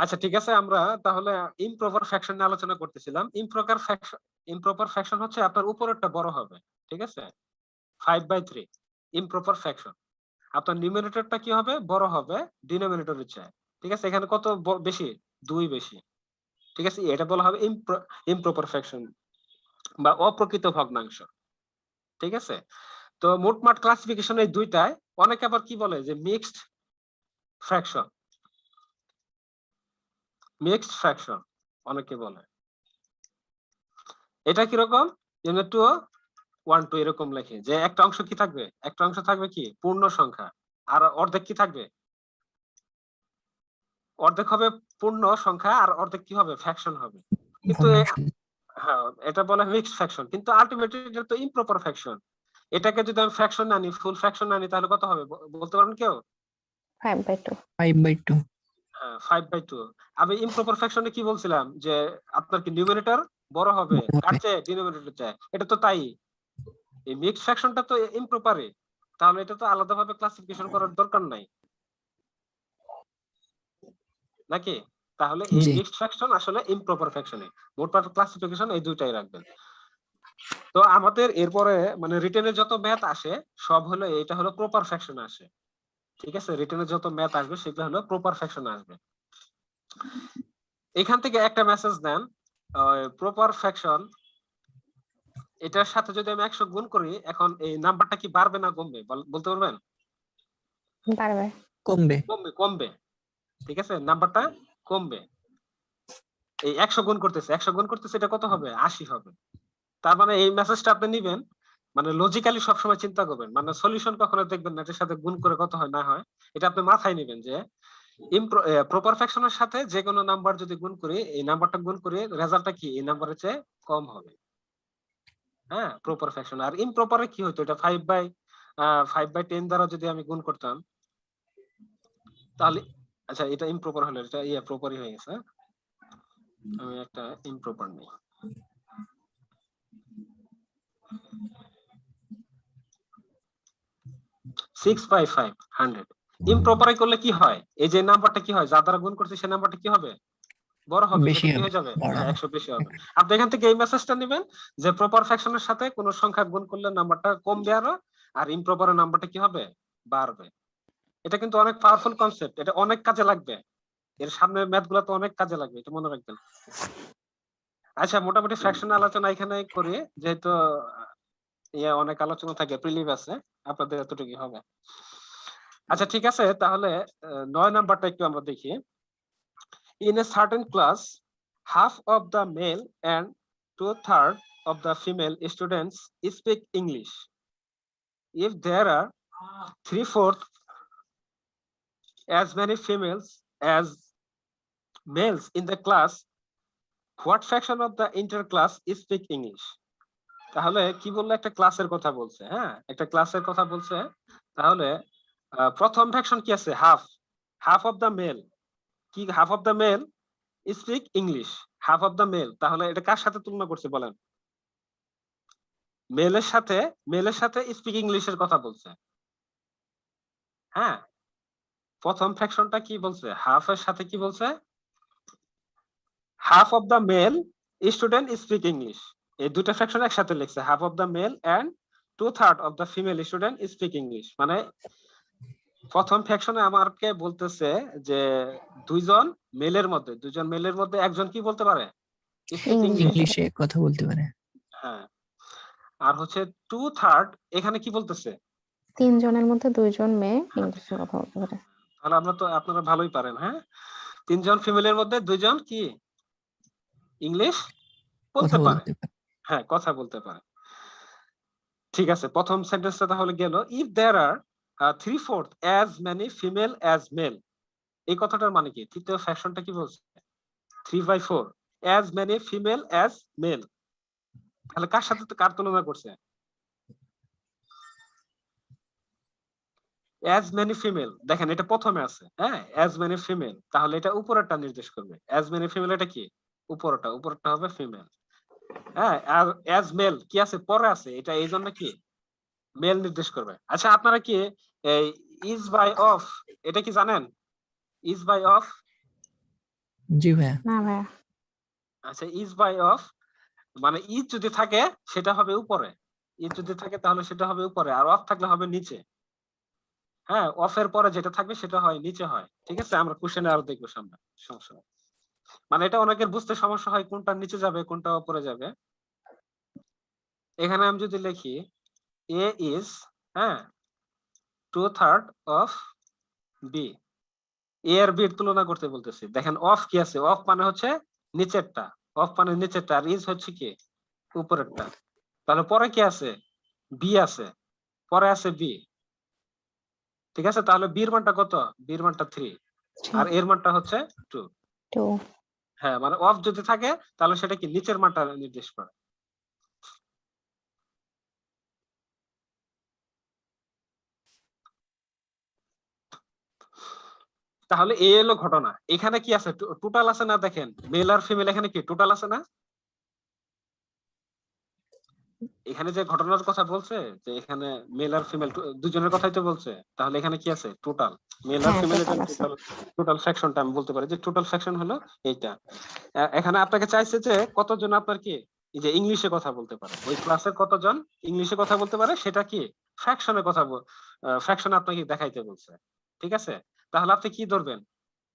আচ্ছা, ঠিক আছে, আমরা তাহলে ইমপ্রপার ফ্র্যাকশন নিয়ে আলোচনা করতেছিলাম। ইমপ্রপার ফ্র্যাকশন হচ্ছে আপনার উপরেরটা বড় হবে, ঠিক আছে? 5/3 ইমপ্রপার ফ্র্যাকশন। আপনার নিউমারেটরটা কি হবে? বড় হবে ডিনোমিনেটরের চেয়ে, ঠিক আছে? এখানে কত বেশি? 2 বেশি, ঠিক আছে? এটা বলা হবে ইমপ্রপার ফ্র্যাকশন বা অপ্রকৃত ভগ্নাংশ, ঠিক আছে? তো মোটমাট ক্লাসিফিকেশন এই দুইটায়। অনেকে আবার কি বলে যে মিক্সড ফ্র্যাকশন। মিক্সড ফ্র্যাকশন অনেকে বলে। এটা কিরকম? ইউনিট 2 1 2 এরকম লেখে যে একটা অংশ কি থাকবে? একটা অংশ থাকবে কি পূর্ণ সংখ্যা, আর অর্ধেক কি থাকবে? অর্ধেক হবে পূর্ণ সংখ্যা, আর অর্ধেক কি হবে? ফ্র্যাকশন হবে। কিন্তু ভগ্নাংশ হ্যাঁ, এটা বলে মিক্সড ফ্র্যাকশন, কিন্তু আলটিমেটলি এটা তো ইমপ্রপার ফ্র্যাকশন। এটাকে যদি আমি ফ্র্যাকশন না নিই, ফুল ফ্র্যাকশন না নিই, তাহলে কত হবে বলতে পারেন কেউ? 5/2। 5/2 হ্যাঁ, 5/2। আমি ইমপ্রপার ফ্র্যাকশনে কি বলছিলাম যে আপনার কি নিউমারেটর বড় হবে বড় কার হবে চেয়ে? ডিনোমিনেটর চেয়ে। এটা তো তাই। এই মিক্সড ফ্র্যাকশনটা তো ইমপ্রপারে, তাহলে এটা তো আলাদাভাবে ক্লাসিফিকেশন করার দরকার নাই, নাকি? তাহলে এই জি মিক্সড ফ্র্যাকশন আসলে ইমপ্রপার ফ্র্যাকশনে। মোটমাট ক্লাসিফিকেশন এই দুইটাই রাখবেন। তো আমাদের এরপরে মানে রিটেনের যত ম্যাথ আসে সব হলো এটা হলো প্রপার ফ্র্যাকশন আসে, ঠিক আছে? রিটেনের যত ম্যাথ আসবে সেগুলো হলো প্রপার ফ্র্যাকশন আসবে। এখান থেকে একটা মেসেজ দেন, প্রপার ফ্র্যাকশন এটার সাথে যদি আমি 100 গুণ করি, এখন এই নাম্বারটা কি বাড়বে না কমবে বলতে পারবেন? বারবার। কমবে কমবে, কমবে, ঠিক আছে? নাম্বারটা কমবে। এই 100 গুণ করতেছে, 100 গুণ করতেছে, এটা কত হবে? 80 হবে। তার মানে এই মেসেজটা আপনি নিবেন, মানে লজিক্যালি সবসময় চিন্তা করবেন, মানে সলিউশন কখনো দেখবেন না এটার সাথে গুণ করে কত হয় না হয়। এটা আপনি মাথায় নিবেন যে প্রপার ফ্র্যাকশনের সাথে যে কোনো নাম্বার যদি গুণ করি, এই নাম্বারটা গুণ করি, রেজাল্টটা কি এই নাম্বারের চেয়ে কম হবে। হ্যাঁ, প্রপার ফ্র্যাকশন। আর ইমপ্রপারে কি হতো? এটা 5/10 দ্বারা যদি আমি গুণ করতাম, তাহলে আচ্ছা এটা ইমপ্রপার হলো, এটা প্রপারই হয়ে গেছে। আমি একটা ইমপ্রপার নেই। সিক্স বাই 5 100 ইমপ্রপারে করলে কি হয়, এই যে নাম্বারটা কি হয়, যা দ্বারা গুণ করছে সেই নাম্বারটা কি হবে, বড় হবে, বেশি সেটা কি হবে, হয়ে যাবে, বড় হ্যাঁ হবে। 100 বেশি হবে। আপনি এখান থেকে এই মেসেজটা নেবেন যে প্রপার ফ্র্যাকশনের সাথে কোন সংখ্যা গুণ করলে নাম্বারটা কম দেওয়ার, আর ইমপ্রপারের নাম্বারটা কি হবে, বাড়বে। এটা কিন্তু অনেক পাওয়ারফুল কনসেপ্ট, এটা অনেক কাজে লাগবে, এর সামনের ম্যাথ গুলো তো অনেক কাজে লাগবে, এটা মনে রাখবেন। আচ্ছা মোটামুটি ফ্র্যাকশনের আলোচনা এখানে করি, যেহেতু অনেক আলোচনা থাকে প্রিলিভ আছে, আপনাদের এতটুকুই হবে। আচ্ছা ঠিক আছে, তাহলে 9 নাম্বারটা একটু আমরা দেখি। In a certain class, half of the male and 2/3 of the female students speak English. If there are 3/4 as many females as males in the class, what fraction of the entire class speak English? তাহলে কি বললো, একটা ক্লাসের কথা বলছে, হ্যাঁ একটা ক্লাসের কথা বলছে। তাহলে প্রথম ফ্র্যাকশন কি আছে, half, half of the male, কি half of the male speak English, half of the male, তাহলে এটা কার সাথে তুলনা করছে বলেন, মেলের সাথে, মেলের সাথে স্পিক ইংলিশের কথা বলছে। হ্যাঁ প্রথম ফ্র্যাকশনটা কি বলছে, হাফ এর সাথে কি বলছে, half of the male student speak English, এই দুটো ফ্র্যাকশন একসাথে লিখছে, half of the male and 2/3 of the female student speak English. মানে প্রথম ফ্র্যাকশনে আমাকে বলতেছে যে দুইজন মেলের মধ্যে একজন কি বলতে পারে, স্পিক ইংলিশ। ইংলিশে কথা বলতে পারে। হ্যাঁ আর হচ্ছে 2/3, এখানে কি বলতেছে, 3 জনের মধ্যে 2 জন মেয়ে ইংলিশে কথা বলতে পারে। তাহলে আমরা তো, আপনারা ভালোই পারেন, হ্যাঁ 3 জন ফিমেলের মধ্যে 2 জন কি ইংলিশ বলতে কথা পারে, বলতে পারে। হ্যাঁ কথা বলতে পারে। ঠিক আছে, প্রথম সেন্টেন্সটা তাহলে গেল, if there are 3/4 as many female as male, এই কথাটার মানে কি, তৃতীয় ফ্র্যাকশনটা কি বলছে, 3/4 as many female as male, তাহলে কার সাথে তো কার তুলনা করছে, as many female, দেখেন এটা প্রথমে আছে, হ্যাঁ as many female, তাহলে এটা উপরেরটা নির্দেশ করবে, as many female এটা কি উপরেরটা, উপরেরটা হবে ফিমেল। হ্যাঁ আর as male কি আছে পরে আছে, এটা এই জন্য কি মেল নির্দেশ করবে। আচ্ছা আপনারা কি এই ইজ বাই অফ এটা কি জানেন, ইজ বাই অফ, জি ভাইয়া। না ভাইয়া, আচ্ছা ইজ বাই অফ মানে ইজ যদি থাকে সেটা হবে উপরে, ইজ যদি থাকে তাহলে সেটা হবে উপরে, আর অফ থাকলে হবে নিচে। হ্যাঁ অফ এর পরে যেটা থাকবে সেটা হয় নিচে হয়, ঠিক আছে, আমরা কোশ্চেনে আরো দেখবো সামনে, সমস্যা নেই। মানে এটা অনেকের বুঝতে সমস্যা হয় কোনটা নিচে যাবে কোনটা উপরে যাবে। এখানে আমি যদি লিখি এ ইজ, হ্যাঁ 2/3 অফ বি, এ আর বি এর তুলনা করতে বলতেছি। দেখেন অফ কি আছে, অফ মানে হচ্ছে নিচেরটা, অফ মানে নিচেরটা, আর ইজ হচ্ছে কি উপরেরটা। তাহলে পরে কি আছে, বি আছে, পরে আছে বি, ঠিক আছে, তাহলে বির মানটা কত, বির মানটা 3 আর এর মানটা হচ্ছে 2। 2। হ্যাঁ মানে অফ যদি থাকে তাহলে সেটা কি নিচের মানটা নির্দেশ করে। তাহলে এই হলো ঘটনা, এখানে কি আছে টোটাল আছে না, দেখেন মেল আর ফিমেল এখানে কি টোটাল আছে না, এখানে যে ঘটনার কথা বলছে যে এখানে মেল আর ফিমেল দুজনের কথাই তো বলছে, তাহলে এখানে কি আছে টোটাল, মেল আর হ্যাঁ ফিমেলের টোটাল আছে। টোটাল, টোটাল সেকশনটা আমি বলতে পারি যে টোটাল সেকশন হলো এইটা। এখানে আপনাকে চাইছে যে কতজন আপনার কি এই যে ইংলিশে কথা বলতে পারে, ওই ক্লাসের কতজন ইংলিশে কথা বলতে পারে সেটা কি ফ্র্যাকশনে কথা ফ্র্যাকশনে আপনাকে দেখাইতে বলছে, ঠিক আছে। তাহলে আপনি কি ধরবেন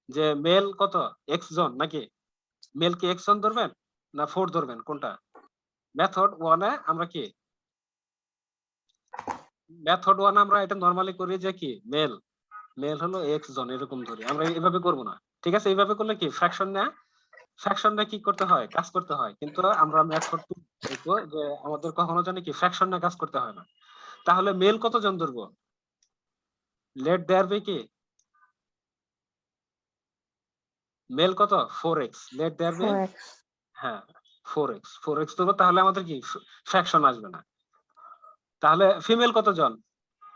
যে মেল কত এক্স জন, নাকি মেল কি এক্স জন ধরবেন না 4 ধরবেন, কোনটা। মেথড 1 এ আমরা কি, মেথড 1 আমরা এটা নরমালি করি যে কি মেল, মেল হলো এক্স জন এরকম ধরি, আমরা এইভাবে করব না, ঠিক আছে। এইভাবে করলে কি ফ্র্যাকশন কি করতে হয়, কাজ করতে হয়, কিন্তু আমরা মেথড দেখবো যে আমাদের কখনো জানি কি ফ্র্যাকশন কাজ করতে হয় না। তাহলে মেল কতজন ধরবো, লেট দেয়ার বি কি মেল কত 4x, let there B, 4x। হ্যাঁ 4x ধরবো, তাহলে আমাদের কি ফ্র্যাকশন আসবে না। তাহলে ফিমেল কতজন,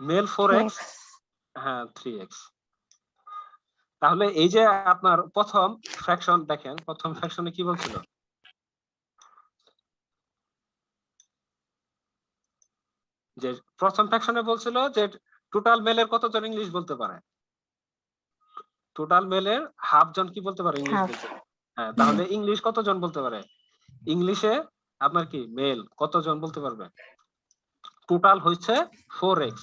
মেল 4x, 3x। হ্যাঁ 3x। তাহলে এই যে আপনার প্রথম ফ্র্যাকশন দেখেন, প্রথম ফ্র্যাকশনে কি বলছিল? যে প্রথম ফ্র্যাকশনে বলছিল যে টোটাল মেলের কতজন ইংলিশ বলতে পারে? টোটাল মেলের হাফ জন কি বলতে পারে? ইংলিশ হাফ বলতে পারে। হ্যাঁ, তাহলে ইংলিশ কতজন বলতে পারে? ইংলিশে আপনার কি মেল কতজন বলতে পারবে? টোটাল হচ্ছে 4x,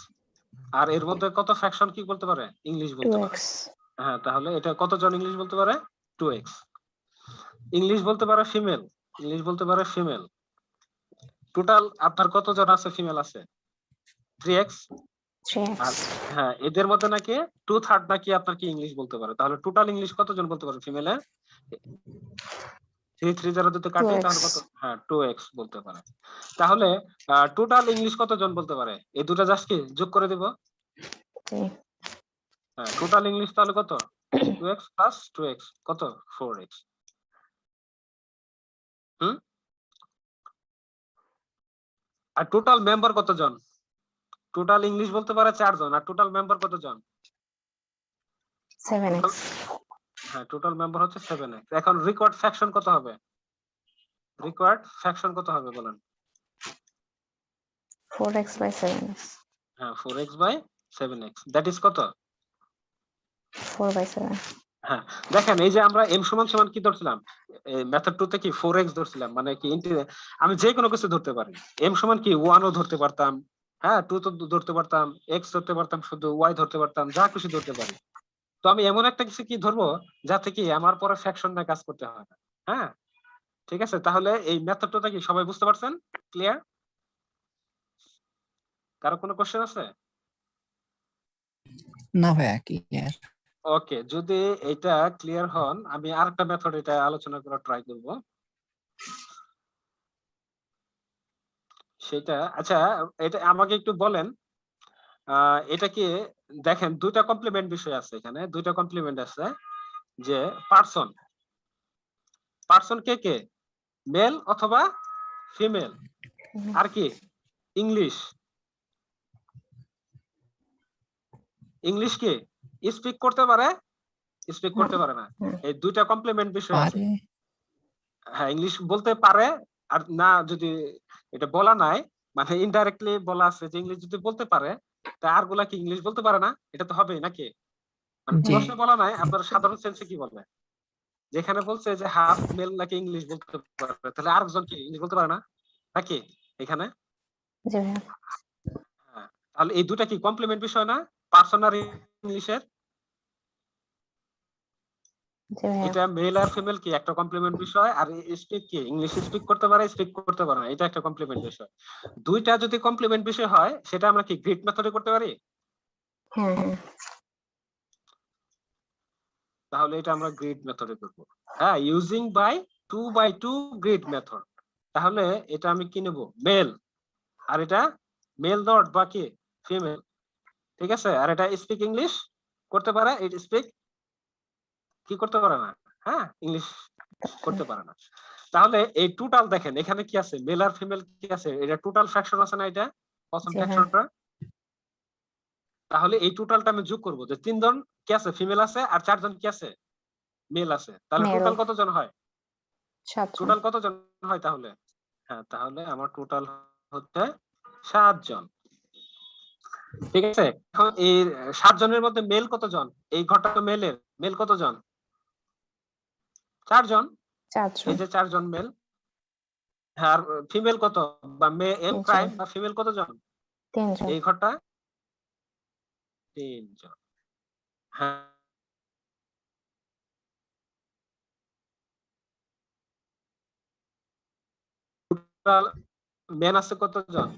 আর এর মধ্যে কত ফ্র্যাকশন কি বলতে পারে? ইংলিশ বলতে পারে। 2x হ্যাঁ, তাহলে এটা কতজন ইংলিশ বলতে পারে? 2x। ইংলিশ বলতে পারে ফিমেল, ইংলিশ বলতে পারে ফিমেল। টোটাল আপনার কতজন আছে ফিমেল আছে? 3x। 3x আর হ্যাঁ, এদের মধ্যে নাকি 2/3 নাকি আপনার কি ইংলিশ বলতে পারে। তাহলে টোটাল ইংলিশ কতজন বলতে পারে ফিমেলে? 3 যারা যদি কাটে 2x তাহলে কত? হ্যাঁ, 2x বলতে পারে। তাহলে টোটাল ইংলিশ কতজন বলতে পারে? এই দুটো জাস্ট কি যোগ করে দেব? জি। হ্যাঁ, টোটাল ইংলিশ তাহলে কত? 2x প্লাস 2x কত? 4x। হুম? আর টোটাল মেম্বার কতজন? টোটাল ইংলিশ বলতে পারে 4 জন, আর টোটাল মেম্বার কতজন? 7x হ্যাঁ, টোটাল মেম্বার হচ্ছে 7x। এখন রিকোয়ার্ড ফ্র্যাকশন কত হবে? রিকোয়ার্ড ফ্র্যাকশন কত হবে বলেন? 4x by 7x হ্যাঁ, 4x by 7x that is কত? 4 by 7 হ্যাঁ, দেখেন এই যে আমরা m সমান সমান কি ধরছিলাম? মেথড 2 তে কি 4x ধরছিলাম, মানে কি আমি যে কোনো কিছু ধরতে পারি। m সমান কি 1 ও ধরতে পারতাম, হ্যাঁ 2 তো ধরতে পারতাম, x ধরতে পারতাম, শুধু y ধরতে পারতাম, যা খুশি ধরতে পারি। তো আমি এমন একটা কিছু কি ধরবো যাতে কি আমার পরে ফ্র্যাকশন নিয়ে কাজ করতে হয় না। হ্যাঁ, ঠিক আছে। তাহলে এই মেথডটা কি সবাই বুঝতে পারছেন? ক্লিয়ার? কারো কোনো কোশ্চেন আছে? না ভাইয়া ক্লিয়ার। ওকে, যদি এটা ক্লিয়ার হন আমি আরেকটা মেথড এটা আলোচনা করার ট্রাই করব। সেটা আচ্ছা, এটা আমাকে একটু বলেন, এটা কি দেখেন দুইটা কমপ্লিমেন্ট বিষয় আছে, এখানে দুইটা কমপ্লিমেন্ট আছে। যে পারসন, পারসন কে কে? মেল অথবা ফিমেল। আর কি? ইংলিশ, ইংলিশ কি স্পিক করতে পারে, স্পিক করতে পারে না। এই দুইটা কমপ্লিমেন্ট বিষয় আছে। পারে। হ্যাঁ, ইংলিশ বলতে পারে, আর না যদি এটা বলা নাই, মানে ইনডাইরেক্টলি বলা আছে যে ইংলিশ যদি বলতে পারে তা আর গুলা কি ইংলিশ বলতে পারে না? এটা তো হবে নাকি? মানে জি। প্রশ্নে বলা নাই, আপনার সাধারণ সেন্সে কি বলে? যেখানে বলছে যে হাফ মেল নাকি ইংলিশ বলতে পারে, তাহলে আরেকজন কি ইংলিশ বলতে পারে না নাকি এখানে? জি ভাইয়া হ্যাঁ, তাহলে এই দুটা কি কমপ্লিমেন্ট বিষয় না পারসন আর ইংলিশের? জি ভাইয়া এটা মেল আর ফিমেল কি একটা কমপ্লিমেন্ট বিষয়, আর স্পিক কি ইংলিশ স্পিক করতে পারে, স্পিক করতে পারে না, এটা একটা কমপ্লিমেন্ট বিষয়। দুইটা যদি কমপ্লিমেন্ট বিষয় হয় সেটা আমরা কি গ্রিড মেথডে করতে পারি? হ্যাঁ হ্যাঁ তাহলে এটা আমরা গ্রিড মেথডে করব। হ্যাঁ, using by 2 by 2 grid method. তাহলে এটা আমি কি নেব? মেল, আর এটা মেল নট বা কি ফিমেল, ঠিক আছে। আর এটা স্পিক ইংলিশ করতে পারে, ইট স্পিক কি করতে পারে না, হ্যাঁ ইংলিশ করতে পারে না। তাহলে এই টোটাল দেখেন এখানে কি আছে, মেল আর ফিমেল কি আছে, এটা টোটাল ফ্র্যাকশন আছে না, এটা প্রথম জি ভাইয়া ফ্র্যাকশনটা। তাহলে এই টোটালটা আমি যোগ করব, যে 3 জন কি আছে ফিমেল আছে, আর 4 জন কি আছে মেল আছে। তাহলে মেল টোটাল কতজন হয়? 7 জন টোটাল কতজন হয় তাহলে? হ্যাঁ, তাহলে আমার টোটাল হচ্ছে 7 জন, ঠিক আছে। এখন এই 7 জনের মধ্যে মেল কতজন? এই ঘরটা তো মেলের, মেল কতজন? 4 জন। 4 জন এই যে 4 জন মেল। হ্যাঁ, আর ফিমেল কত, বা এম 3 প্রাইম জন বা ফিমেল কতজন 3 জন এই ঘরটা? 3 জন। হ্যাঁ, টোটাল মেন আছে কতজন?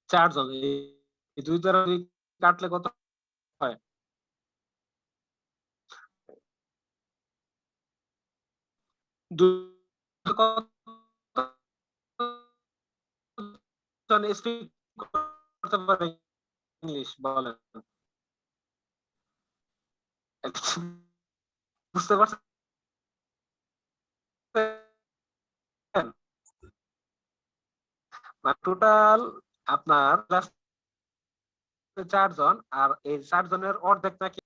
4 জন। এই দুই দ্বারা দুই কাটলে কত হয়? দুই কতজন স্পিক করতে পারে ইংলিশ বলেন? বুঝতে পারছেন? টোটাল আপনার 4 জন, আর এই 4 জনের অর্ধেক নাকি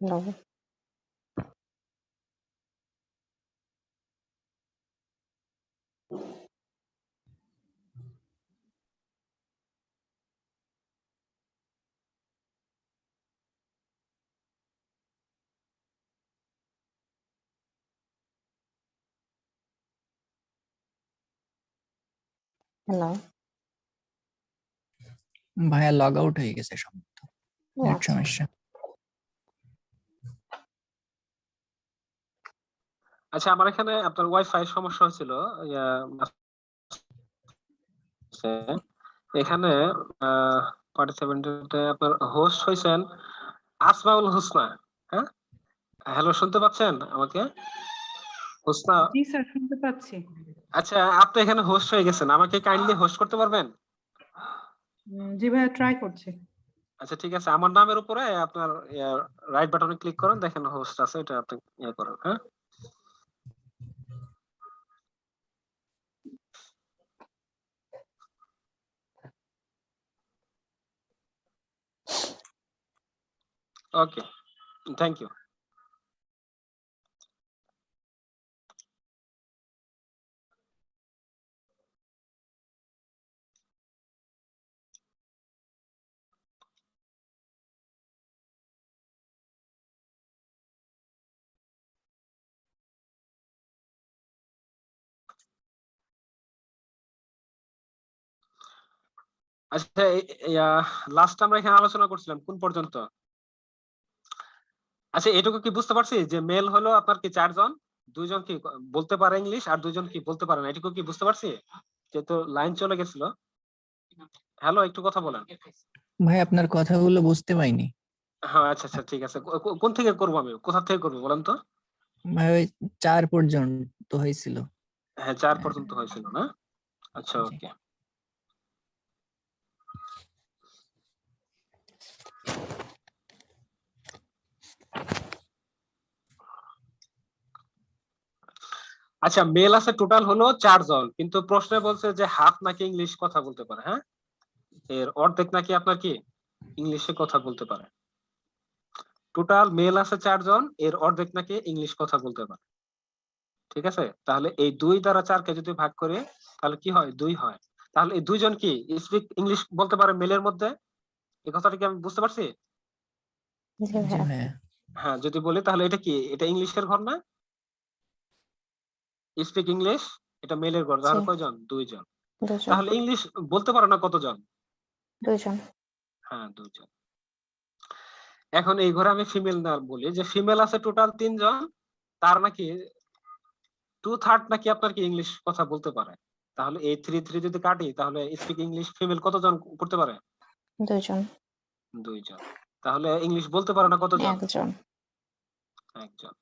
No. Hello. ভাইয়া লগ আউট হয়ে গেছে সম্ভবত ও নেট আচ্ছা। সমস্যা। আচ্ছা, আমার এখানে আপনার ওয়াইফাই সমস্যা হয়েছিল। এখানে পার্টিসিপেন্টে আপনার হোস্ট হয়েছেন আসমাউল হোসনা। হ্যাঁ, হ্যালো, শুনতে পাচ্ছেন আমাকে? হোসনা, জি স্যার, শুনতে পাচ্ছি। আচ্ছা, আপনি এখানে হোস্ট হয়ে গেছেন, আমাকে কাইন্ডলি হোস্ট করতে পারবেন? জি ভাইয়া, ট্রাই করছি। আচ্ছা, ঠিক আছে, আমার নামের উপরে আপনার রাইট বাটনে ক্লিক করেন, দেখেন হোস্ট আছে, এটা আপনি ইয়ে করেন। হ্যাঁ, ওকে, থ্যাংক ইউ। আচ্ছা, লাস্ট আমরা এখানে আলোচনা করছিলাম কোন পর্যন্ত? আচ্ছা, এটুকু কি বুঝতে পারছি যে মেল হলো আপনার কি 4 জন, 2 জন কি বলতে পারে ইংলিশ আর 2 জন কি বলতে পারে না, এটুকু কি বুঝতে পারছি? যেহেতু লাইন চলে গেছিল। হ্যালো, একটু কথা বলেন। ভাই আপনার কথাগুলো বুঝতে পাইনি। হ্যাঁ, আচ্ছা আচ্ছা, ঠিক আছে। কোন থেকে করবো, আমি কোথা থেকে করবো বলেন তো? ভাই ওই 4 পর্যন্ত হয়েছিল। হ্যাঁ, 4 পর্যন্ত হয়েছিল না? আচ্ছা, জি। ওকে। আচ্ছা, মেল আছে টোটাল হলো 4 জন, কিন্তু প্রশ্নে বলছে যে হাফ নাকি ইংলিশ কথা বলতে পারে। হ্যাঁ, এর অর্ধেক নাকি আপনার কি ইংলিশে কথা বলতে পারে। টোটাল মেল আছে 4 জন, এর অর্ধেক নাকি ইংলিশ কথা বলতে পারে। ঠিক আছে, তাহলে এই 2 দ্বারা 4 কে যদি ভাগ করে তাহলে কি হয়? 2 হয়। তাহলে এই 2 জন কি স্পিক ইংলিশ বলতে পারে মেলের মধ্যে? এই কথাটা কি আমি বুঝতে পারছি? জি জি ভাইয়া। ভাইয়া। হ্যাঁ, যদি বলি তাহলে এটা কি, এটা ইংলিশের ঘর না? স্পিক ইংলিশ, এটা মেলের ঘর, জি, তাহলে কয়জন? 2 জন। 2 জন। তাহলে ইংলিশ বলতে পারে না কতজন? 2 জন। হ্যাঁ, 2 জন। এখন এই ঘরে আমি ফিমেল না বলি, যে ফিমেল আছে টোটাল 3 জন, তার নাকি 2/3 নাকি আপনার কি ইংলিশ কথা বলতে পারে। তাহলে এই 3 যদি কাটি তাহলে স্পিক ইংলিশ ফিমেল কতজন করতে পারে? 2 জন। 2 জন। তাহলে ইংলিশ বলতে পারে না কতজন? 1 জন। 1 জন।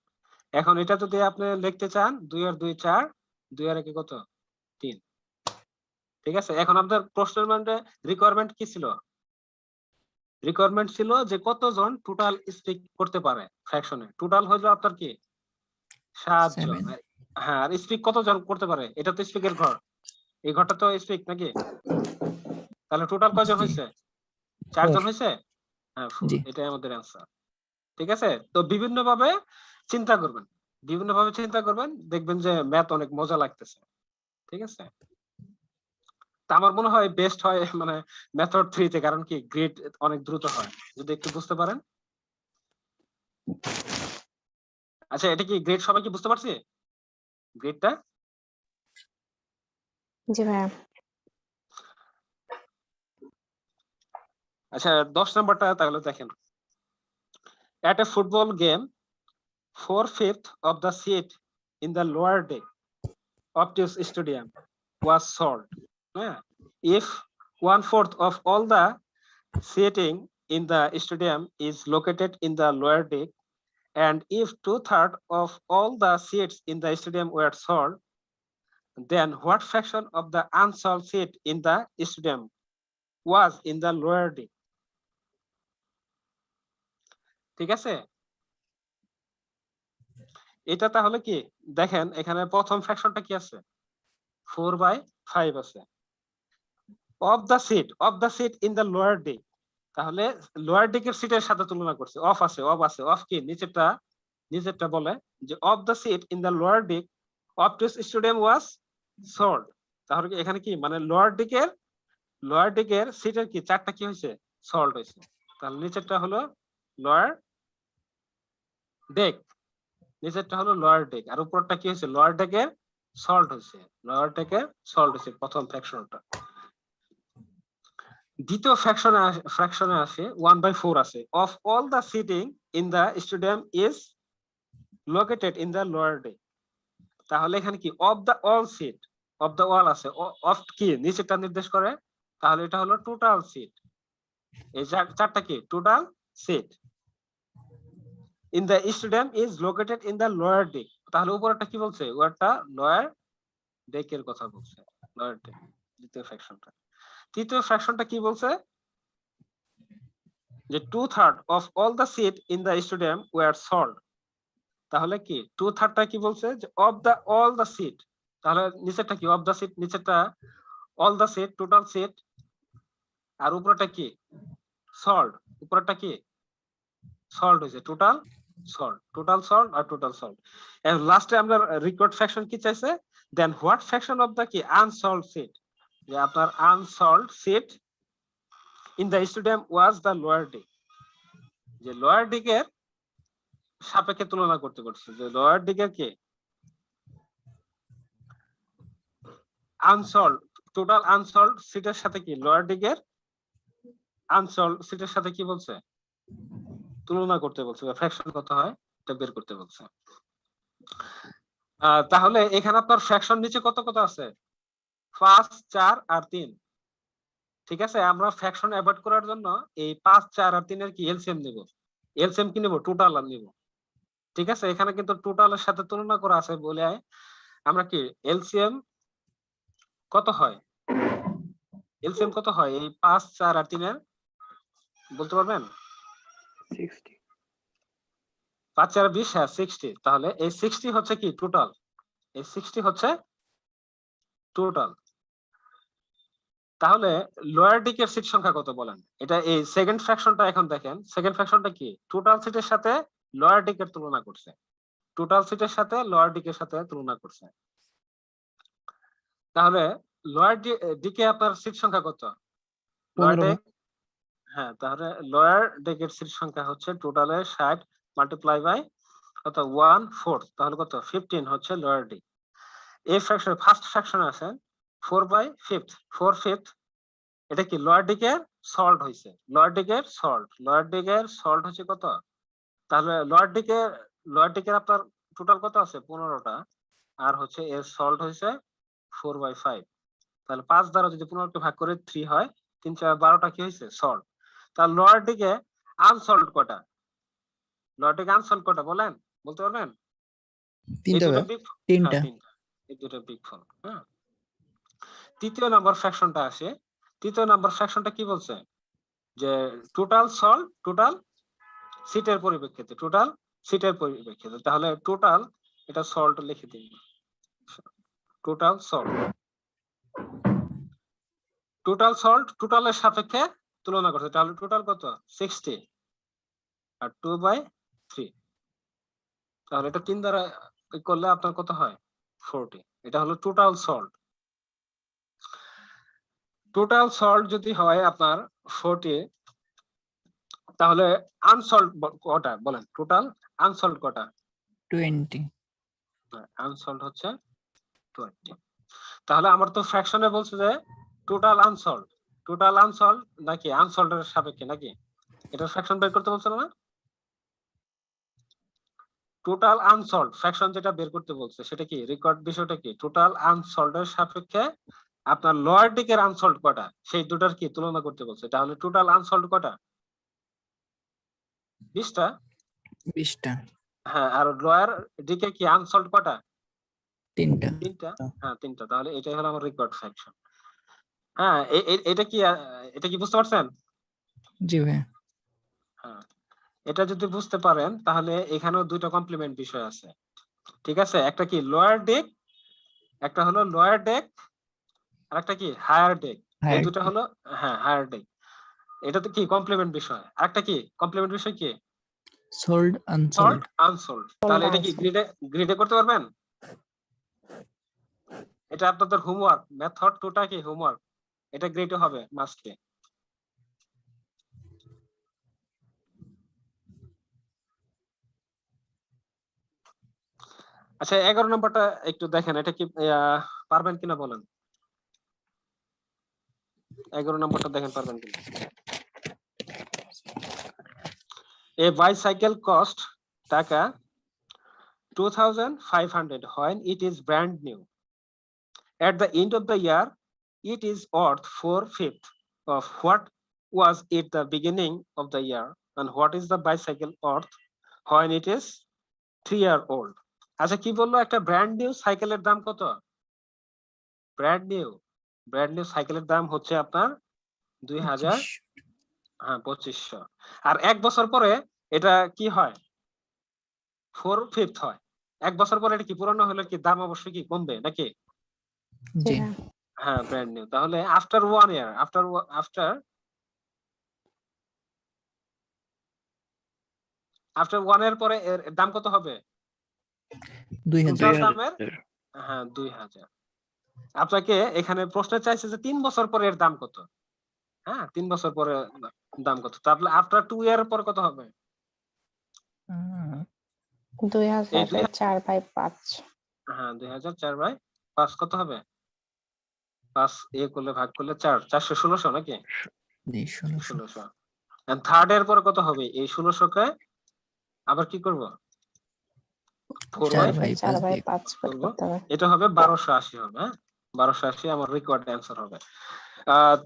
এখন এটা যদি আপনি লিখতে চান 2 আর 2 4, 2 আর 1 কত? 3। ঠিক আছে, এখন আপনার প্রশ্নের মানে রিকোয়ারমেন্ট কি ছিল? রিকোয়ারমেন্ট ছিল যে কতজন টোটাল স্পিক করতে পারে ফ্র্যাকশনে। টোটাল হলো আপনার কি 7 জন। 7। হ্যাঁ, আর স্পিক কতজন করতে পারে? এটা তো স্পিকের ঘর, এই ঘরটা তো স্পিক নাকি? তাহলে টোটাল কয়জন জি। হয়েছে? 4 4। জন হয়েছে। হ্যাঁ, 4, জি। এটাই আমাদের অ্যান্সার। ঠিক আছে, তো বিভিন্ন ভাবে চিন্তা করবেন, বিভিন্ন ভাবে চিন্তা করবেন, দেখবেন যে ম্যাথ অনেক মজা লাগতেছে। ঠিক আছে, তা আমার মনে হয় বেস্ট হয় মানে মেথড 3 তে, কারণ কি গ্রেড অনেক দ্রুত হয় যদি একটু বুঝতে পারেন। আচ্ছা, এটা কি গ্রেড সবাই কি বুঝতে পারছি গ্রেডটা? জি ভাইয়া। আচ্ছা, 10 নাম্বারটা তাহলে দেখেন। At a football game, 4/5 of the seat in the lower deck of this stadium was sold. Yeah. If 1/4 of all the seating in the stadium is located in the lower deck, and if 2/3 of all the seats in the stadium were sold, then what fraction of the unsold seat in the stadium was in the lower deck? ঠিক আছে, এটা তাহলে কি দেখেন, এখানে প্রথম ফ্র্যাকশনটা কি আছে? 4/5 আছে। Of the seat in the lower deck, তাহলে লোয়ার ডেকের সিটের সাথে তুলনা করছে, অফ আছে, অফ কি নিচেরটা বলে যে of the seat in the lower deck of two student was sold. তাহলে কি এখানে কি মানে লোয়ার ডেকের সিটের কি 4টা কি হয়েছে সল্ড হয়েছে। তাহলে নিচেরটা হলো লোয়ার ডেক, নিচেরটা হলো লোয়ার ডেক, আর উপরটা কি হয়েছে লোয়ার ডেকের সল্ট হয়েছে, প্রথম ফ্র্যাকশনটা। দ্বিতীয় ফ্র্যাকশনে আসে 1/4 আছে, of all the sitting in the stadium is located in the lower deck. তাহলে এখানে কি of the all seat, of the all আছে, অফ কি নিচেরটা নির্দেশ করে, তাহলে এটা হলো টোটাল সিট, এই 4টা কি total seat in the stadium is located in the lower deck. তাহলে উপরটা কি বলছে, ওটা লোয়ার ডেকের কথা বলছে, লোয়ার ডেক দ্বিতীয় ফ্র্যাকশনটা। তৃতীয় ফ্র্যাকশনটা কি বলছে যে 2/3 of all the seat in the stadium were sold. তাহলে কি 2/3টা কি বলছে যে of the all the seat, তাহলে নিচেরটা কি অফ দ্য সিট, নিচেরটা all the seat total seat, আর উপরটা কি সল্ড, উপরটা কি সল্ড হয়েছে, টোটাল সল্ড আর টোটাল সল্ড। এন্ড লাস্টে আমরা রেকর্ড ফ্র্যাকশন কি চাইছে, then what fraction of the কি আনসল্ড সিট, যে আপনার unsold seat in the stadium was the lower day, যে লোয়ার ডেকের সাপেক্ষে তুলনা করতে পারছে, যে লোয়ার ডেকের কি আনসল্ড টোটাল আনসল্ড সিটের সাথে কি লোয়ার ডেকের আনসল্ড সিটের সাথে কি বলছে তুলনা করতে বলছে, ফ্র্যাকশন কত হয় এটা বের করতে বলছে। তাহলে এখানে আপনার ফ্র্যাকশন নিচে কত কত আছে, 5, 4 আর 3। ঠিক আছে, আমরা ফ্র্যাকশন অ্যাভয়েড করার জন্য এই 5, 4 আর 3 এর কি এলসিএম নিব, এলসিএম কি নিব টোটাল আর নিব। ঠিক আছে, এখানে কিন্তু টোটালের সাথে তুলনা করা আছে বলে আমরা কি এলসিএম কত হয়, এলসিএম কত হয় এই 5, 4 আর 3 এর বলতে পারবেন? 60 5, 4, 20, হ্যাঁ 60। তাহলে এই 60 হচ্ছে কি টোটাল, এই 60 হচ্ছে টোটাল। তাহলে লোয়ার ডেকের সিট সংখ্যা কত বলেন, এটা এই সেকেন্ড ফ্র্যাকশনটা এখন দেখেন, সেকেন্ড ফ্র্যাকশনটা কি টোটাল সিটের সাথে লোয়ার ডেকের তুলনা করছে, টোটাল সিটের সাথে লোয়ার ডেকের সাথে তুলনা করছে। তাহলে লোয়ার ডেকে আপনার সিট সংখ্যা কত, লোয়ার 15 ডেক, হ্যাঁ তাহলে লোয়ার ডেকের সিট সংখ্যা হচ্ছে টোটালের 60 মাল্টিপ্লাই বাই কত 1/4, তাহলে কত 15 হচ্ছে লোয়ার ডেক। এই ফ্র্যাকশন ফার্স্ট ফ্র্যাকশন আছে 4/5, 4/5, এটা কি লোয়ার ডেকের সল্ট হইছে, লোয়ার ডেকের সল্ট হচ্ছে কত, তাহলে লোয়ার ডেকের আপনার টোটাল কত আছে 15টা, আর হচ্ছে এর সল্ট হইছে 4/5। তাহলে 5 দ্বারা যদি 15কে ভাগ করে 3 হয়, 3, 4, 12টা কি হইছে সল্ট। তাহলে লোয়ার ডেকে আনসল্ট কটা, লোয়ার ডেকে আনসল্ট কটা বলেন, বলতে পারবেন? এই 3টা দুটো ভাই। big, তিনটা। হ্যাঁ 3টা, এই দুটো বিগ ফল। হ্যাঁ, তৃতীয় নাম্বার ফ্র্যাকশনটা আসে, তৃতীয় নাম্বার ফ্র্যাকশনটা কি বলছে যে টোটাল সল্ট টোটাল সিটের পরিপ্রেক্ষিতে, টোটাল সিটের পরিপ্রেক্ষিতে। তাহলে টোটাল এটা সল্ট লিখে দিন, টোটাল সল্ট টোটালের সাপেক্ষে তুলনা করছে, তাহলে টোটাল কত 60 আর 2/3, তাহলে এটা 3 দ্বারা করলে আপনার কত হয় 40। এটা হলো টোটাল সল্ট। টোটাল সল্ট যদি হয় আপনার 40, তাহলে আনসল্ট কটা বলেন, টোটাল আনসল্ট কটা, 20। আনসল্ট হচ্ছে 20। তাহলে আমার তো ফ্র্যাকশনে বলছে যে টোটাল আনসল্ট নাকি আনসল্টের সাপেক্ষে, নাকি এটা ফ্র্যাকশন বের করতে বলছিল না, টোটাল আনসল্ট ফ্র্যাকশন যেটা বের করতে বলছে সেটা কি রেকর্ড বিষয়টা কি টোটাল আনসল্টের সাপেক্ষে আপনার লোয়ার ডেকের আনসল্ট কটা, সেই দুটার কি তুলনা করতে বলছে। তাহলে টোটাল আনসল্ট কটা 20টা, 20টা। হ্যাঁ, আর লোয়ার ডেকে কি আনসল্ট কটা 3টা। 3টা, হ্যাঁ 3টা। তাহলে এটাই হলো আমার রেকর্ড ফ্র্যাকশন। হ্যাঁ, এটা কি বুঝতে পারছেন? জি ভাই। হ্যাঁ, এটা যদি বুঝতে পারেন তাহলে এখানেও দুইটা কমপ্লিমেন্ট বিষয় আছে। ঠিক আছে, একটা কি লোয়ার ডেক, একটা হলো লোয়ার ডেক, আর একটা কি হায়ার ডেক। এই দুটো হলো হ্যাঁ হায়ার ডেক। এটা তো কি কমপ্লিমেন্ট বিষয়, আরেকটা কি কমপ্লিমেন্ট বিষয় কি সোল্ড সল্ড আনসোল্ড আনসোল্ড। তাহলে এটা কি গ্রিডে করতে পারবেন? এটা আপনাদের হোমওয়ার্ক, মেথড টুটা কি হোমওয়ার্ক, এটা গ্রেডে হবে মাস্টলি। আচ্ছা 11 নম্বরটা একটু দেখেন, এটা কি পারবেন কিনা বলেন। 11 নম্বরটা দেখেন পারবেন কিনা। A bicycle cost টাকা 2500 when it is brand new. At the end of the year, it is worth 4/5 of what was it the beginning of the year, and what is the bicycle worth when it is 3 year old. আচ্ছা কি বললো, একটা brand new সাইকেলের দাম কত? Brand new সাইকেলের দাম হচ্ছে আপনার 2000, হ্যাঁ 2500। আর 1 বছর পরে এটা কি হয়? 4/5 হয়। 1 বছর পরে এটা কি পুরনো হলে কি দাম অবশ্যই কি কমবে নাকি? জি হ্যাঁ ব্র্যান্ড নিউ। তাহলে আফটার 1 ইয়ার, আফটার 1 এর পরে এর দাম কত হবে? 2000 টোটাল দামের হ্যাঁ 2000। আপনাকে এখানে প্রশ্ন চাইছে যে 3 বছর পরে এর দাম কত। হ্যাঁ 3 বছর পরে দাম কত, তাহলে আফটার 2 ইয়ার পর কত হবে? 2004/5। হ্যাঁ 2004/5 কত হবে? 5 করলে ভাগ করলে 4, 416 নাকি? জি 1600 1600। এন্ড থার্ড এর পরে কত হবে? এই 1600 কে আবার কি করব? 4/5 4/5 করব, করতে হবে। এটা হবে 1280 হবে। হ্যাঁ 1280 আমার রিকোয়ার্ড অ্যানসার হবে।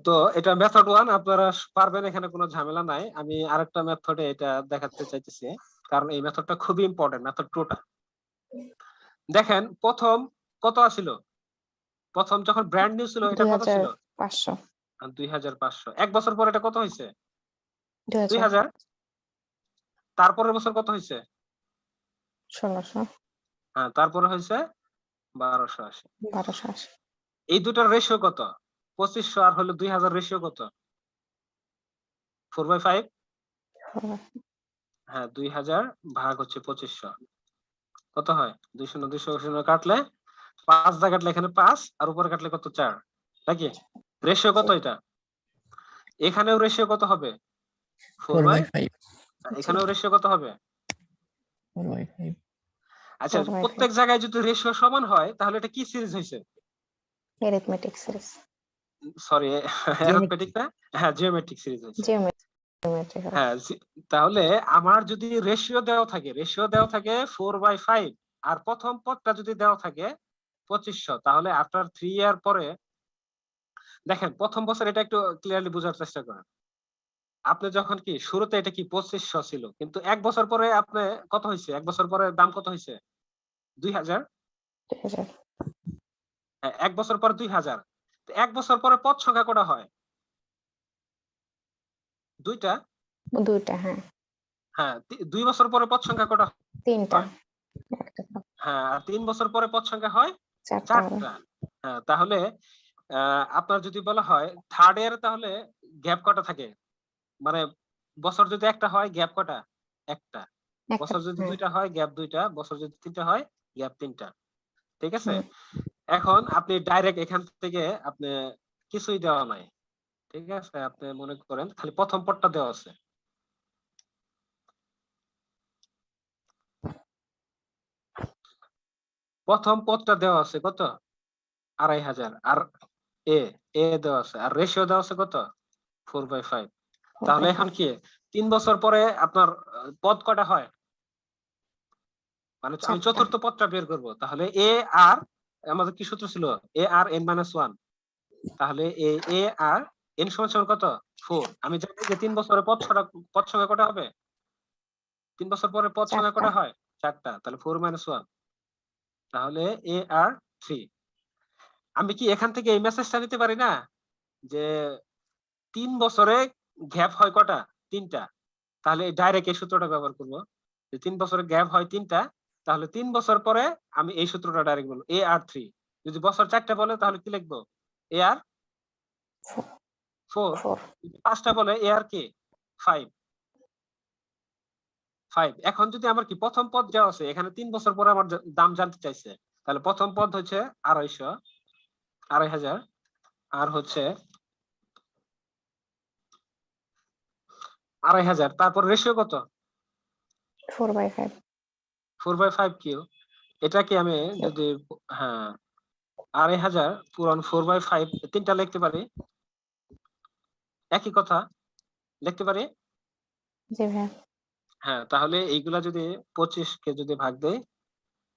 তো এটা মেথড 1 আপনারা পারবেন, এখানে কোনো ঝামেলা নাই। আমি আরেকটা মেথডে এটা দেখাতে চাইতেছি, কারণ এই মেথডটা খুবই ইম্পর্টেন্ট, মেথড 2টা। দেখেন প্রথম কত ছিল? প্রথম যখন ব্র্যান্ড নিউ ছিল এটা কত ছিল? 2500। 2500। 1 বছর পর এটা কত হয়েছে? 2000। 2000। তারপরের বছর কত হয়েছে? 1600। হ্যাঁ তারপরে হয়েছে 1280। 1280। এই দুটার রেশিও কত? 2500 আর হলো 2000 রেশিও কত? 4/5। হ্যাঁ 2000 ভাগ হচ্ছে 2500 কত হয়? 200 200 কাটলে 5 দা কাটলে এখানে 5 আর উপরে কাটলে কত? 4 নাকি? রেশিও কত এটা? এখানেও রেশিও কত হবে? 4/5 এখানেও রেশিও কত হবে? 4/5 আচ্ছা 4/5 প্রত্যেক জায়গায় যদি রেশিও সমান হয় তাহলে এটা কি সিরিজ হয়েছে? Arithmetic series. সরি অ্যারিথমেটিক না, হ্যাঁ জিওমেট্রিক সিরিজ হয়েছে। জিওমেট্রিক। হ্যাঁ তাহলে আমার যদি রেশিও দেওয়া থাকে 4/5 আর প্রথম পদটা যদি দেওয়া থাকে 2500, তাহলে আফটার 3 ইয়ার পরে দেখেন প্রথম বছর এটা একটু ক্লিয়ারলি বোঝার চেষ্টা করেন। আপনি যখন কি শুরুতে এটা কি 2500 ছিল, কিন্তু 1 বছর পরে আপনি কত হয়েছে? 1 বছর পরে দাম কত হয়েছে? 2000। 2000। হ্যাঁ 1 বছর পর 2000। 1 বছর পরে পদ সংখ্যা কটা হয়? 2টা। হ্যাঁ। হ্যাঁ 2 বছর পরে পদ সংখ্যা কটা? 3টা। হ্যাঁ আর 3 বছর পরে পদ সংখ্যা হয় 4টা। 4টা। হ্যাঁ তাহলে আপনার যদি বলা হয় থার্ড ইয়ার, তাহলে গ্যাপ কটা থাকে? মানে বছর যদি একটা হয় গ্যাপ কটা? একটা। বছর যদি 2টা হয় গ্যাপ 2টা, বছর যদি 3টা হয় গ্যাপ 3টা। ঠিক আছে? এখন আপনি ডাইরেক্ট এখান থেকে আপনি কিছুই দেওয়া নাই, ঠিক আছে? আপনি মনে করেন খালি প্রথম পদটা দেওয়া আছে। প্রথম পদটা দেওয়া আছে কত? 2500। আর এ দেওয়া আছে, আর রেশিও দেওয়া আছে কত? 4/5। তাহলে এখন কি 3 বছর পরে আপনার পদ কটা হয়? মানে আমি 4টা। চতুর্থ পদটা বের করব, তাহলে এ আর আমাদের কি সূত্র ছিল? এ আর n-1। তাহলে এ আর n সমান কত? 4। আমি জানি যে 3 বছরে পদ সংখ্যা কটা হবে? 3 বছর পরে পদ সংখ্যা কটা হয়? 4টা। তাহলে 4 - 1। তাহলে এ আর 3। আমি কি এখান থেকে এই মেসেজটা নিতে পারি না যে 3 বছরে গ্যাপ হয় কটা? 3টা। তাহলে ডাইরেক্ট এই সূত্রটা ব্যবহার করব যে 3 বছরে গ্যাপ হয় 3টা, তাহলে 3 বছর পরে আমি এই সূত্রটা ডাইরেক্ট বলবো এ আর 3। যদি বছর 4টা বলে তাহলে কি লিখবো? এ আর 4। 4 4 পাঁচটা বলে এ আর কি 5 এখন যদি আমার কি প্রথম পদ দেওয়া আছে এখানে 3 বছর পরে আমার দাম জানতে চাইছে তাহলে প্রথম পদ হচ্ছে 250 আর হচ্ছে 2500 তারপর রেশিও কত 4/5 4/5 কিউ এটা কি আমি যদি হ্যাঁ 2500 পূরণ 4/5 তিনটা লিখতে পারি একই কথা লিখতে পারি জি ভাইয়া হ্যাঁ তাহলে এইগুলা যদি 25 কে যদি ভাগ দেই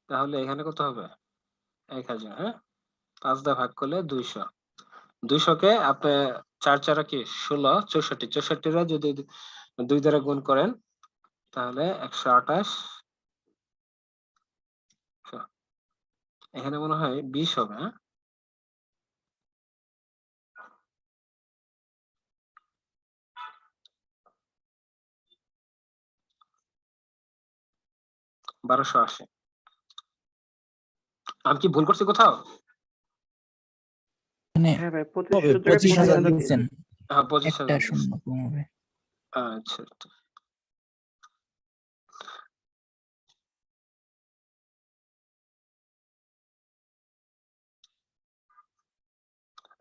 তাহলে এখানে কত হবে 1000 হ্যাঁ 5 দিয়ে ভাগ করলে 200 কে আপনি 4 4 কি 16 64 রা যদি 2 দ্বারা গুণ করেন তাহলে 128 এখানে মনে হয় 20 হবে হ্যাঁ বারোশো 80 আমি কি ভুল করছি কোথাও মানে হ্যাঁ ভাই হবে 2500 জায়গায় 25,000 25,000 দিচ্ছেন হ্যাঁ 25,000 একটা দিছি। শূন্য কম হবে। আচ্ছা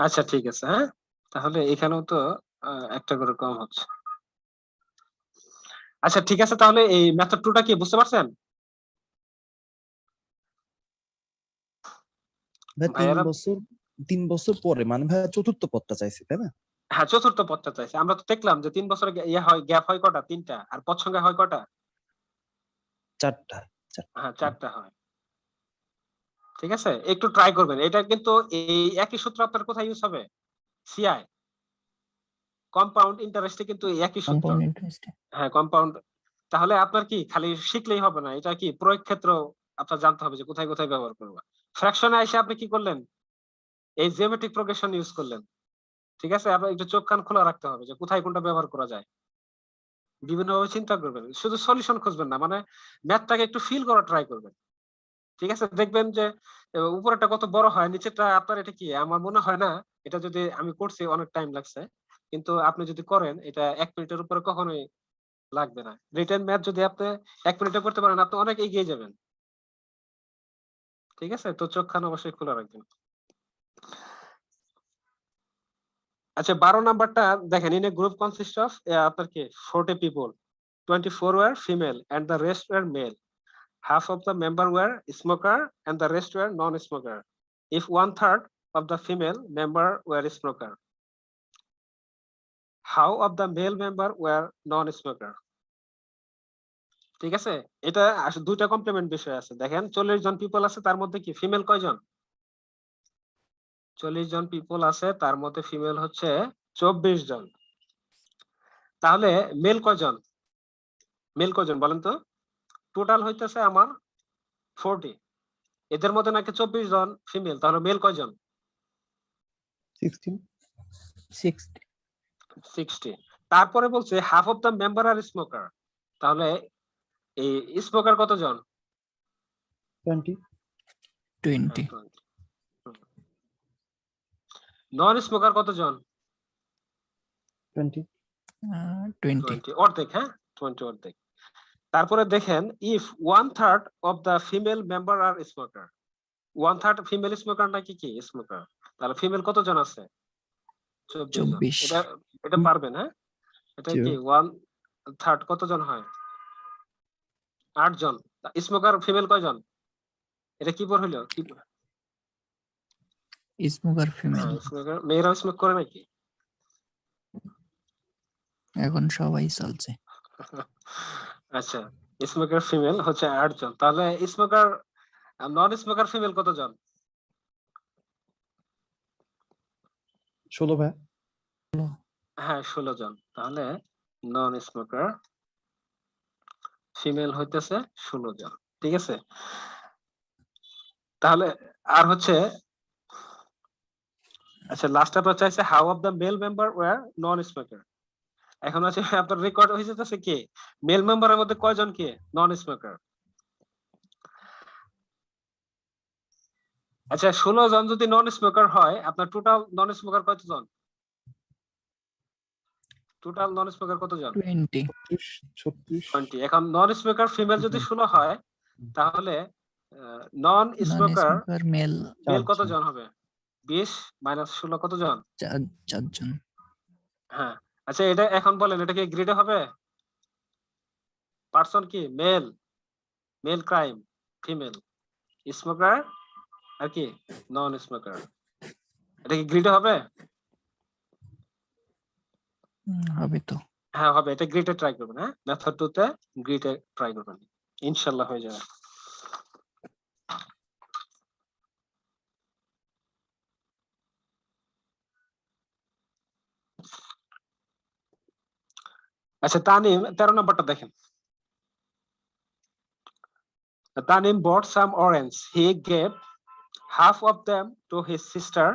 আচ্ছা ঠিক আছে হ্যাঁ তাহলে এখানেও তো একটা করে কম হচ্ছে আচ্ছা ঠিক আছে তাহলে এই মেথড 2টা কি বুঝতে পারছেন ভাই ভাইয়ারা 3 বছর পরে মানে ভাই চতুর্থ পদটা চাইছে তাই না? হ্যাঁ চতুর্থ পদটা চাইছে আমরা তো দেখলাম যে 3 বছর ইয়ে হয় গ্যাপ হয় কটা 3টা আর পদ সংখ্যা হয় কটা 4টা। হ্যাঁ 4টা হয় ঠিক আছে একটু ট্রাই করবেন এটা কিন্তু এই একই সূত্র আপনার কোথায় ইউজ হবে সিআই কম্পাউন্ড ইন্টারেস্টে কিন্তু এই একই সূত্র কম্পাউন্ড ইন্টারেস্ট হ্যাঁ কম্পাউন্ড তাহলে আপনার কি খালি শিখলেই হবে না এটা কি প্রয়োগ ক্ষেত্র আপনার জানতে হবে যে কোথায় কোথায় ব্যবহার করবা ফ্র্যাকশনে এসে আপনি কি করলেন এই জিওমেট্রিক প্রোগ্রেশন ইউজ করলেন ঠিক আছে আপনার একটু চোখ কান খোলা রাখতে হবে যে কোথায় কোনটা ব্যবহার করা যায় বিভিন্ন ভাবে চিন্তা করবেন শুধু সলিউশন খুঁজবেন না মানে ম্যাথটাকে একটু ফিল করা ট্রাই করবেন ঠিক আছে দেখবেন যে উপরেরটা কত বড় হয় নিচেরটা আপনার এটা কি আমার মনে হয় না এটা যদি আমি করছি অনেক টাইম লাগছে কিন্তু আপনি যদি করেন এটা 1 মিনিটের উপরে কখনোই লাগবে না রিটেন ম্যাথ যদি আপনি 1 মিনিটে করতে পারেন আপনি অনেক এগিয়ে যাবেন ঠিক আছে তো চোখ খান অবশ্যই খোলা রাখবেন আচ্ছা 12 নাম্বারটা দেখেন in a group consist of আপনার কি 40 people 24 were female and the rest were male half of the member were smoker and the rest were non-smoker if 1/3 of the female member were smoker how of the male member were non-smoker ঠিক আছে এটা দুইটা complement বিষয় আছে দেখেন 40 জন people আছে তার মধ্যে কি ফিমেল কয়জন 40 জন পিপল আছে তার মধ্যে ফিমেল হচ্ছে 24 জন তাহলে মেল কয়জন বলেন তো টোটাল হইতেছে আমার 40 এদের মধ্যে নাকি 24 জন ফিমেল তাহলে মেল কয়জন 16 60 তারপরে বলছে half of the member are smoker তাহলে এই স্মোকার কতজন 20 20 নন স্মোকার কতজন 20 20 20 অর্ধেক হ্যাঁ 20 অর্ধেক তারপরে দেখেন if 1/3 of the female member are smoker 1/3 female smoker নাকি কি স্মোকার তাহলে ফিমেল কতজন আছে 24 জন 24 এটা এটা পারবেন হ্যাঁ এটা কি 1/3 কতজন হয় 8 জন স্মোকার ফিমেল কয়জন এটা কি পর হলো কি স্মোকার ফিমেল স্মোকার মেয়েরা স্মোক করে নাকি এখন সবাই চলছে আচ্ছা স্মোকার ফিমেল হচ্ছে 8 জন তাহলে স্মোকার নন স্মোকার ফিমেল কতজন 16 ভাই হ্যাঁ 16 জন তাহলে নন স্মোকার ফিমেল হইতেছে 16 জন ঠিক আছে তাহলে আর হচ্ছে আচ্ছা লাস্ট আপনার চাইছে how of the male member were non smoker এখন আছে আপনার রেকর্ড হয়ে যেতেছে কি মেল মেম্বারের মধ্যে কয়জন কি নন স্মোকার আচ্ছা 16 জন যদি নন স্মোকার হয় আপনার টোটাল নন স্মোকার কতজন টোটাল নন স্মোকার কতজন? 20 36 20। এখন নন স্মোকার ফিমেল যদি 16 হয় তাহলে নন non smoker smoker male male 4 কতজন হবে? 20 মাইনাস 16 কতজন? 4 জন। হ্যাঁ, আচ্ছা এটা এখন বলেন এটা কি গ্রেডে হবে? পারসন কি male, male crime, female smoker আর কি নন স্মোকার, এটা কি গ্রিডে হবে? হবে তো। হ্যাঁ হবে, এটা গ্রিডে ট্রাই করবেন। হ্যাঁ, মেথড 2 তে গ্রিডে ট্রাই করবেন, ইনশাআল্লাহ হয়ে যাবে। আচ্ছা তানিম 13 নম্বরটা দেখেন। Tanim bought some orange. He gave half of them to his sister,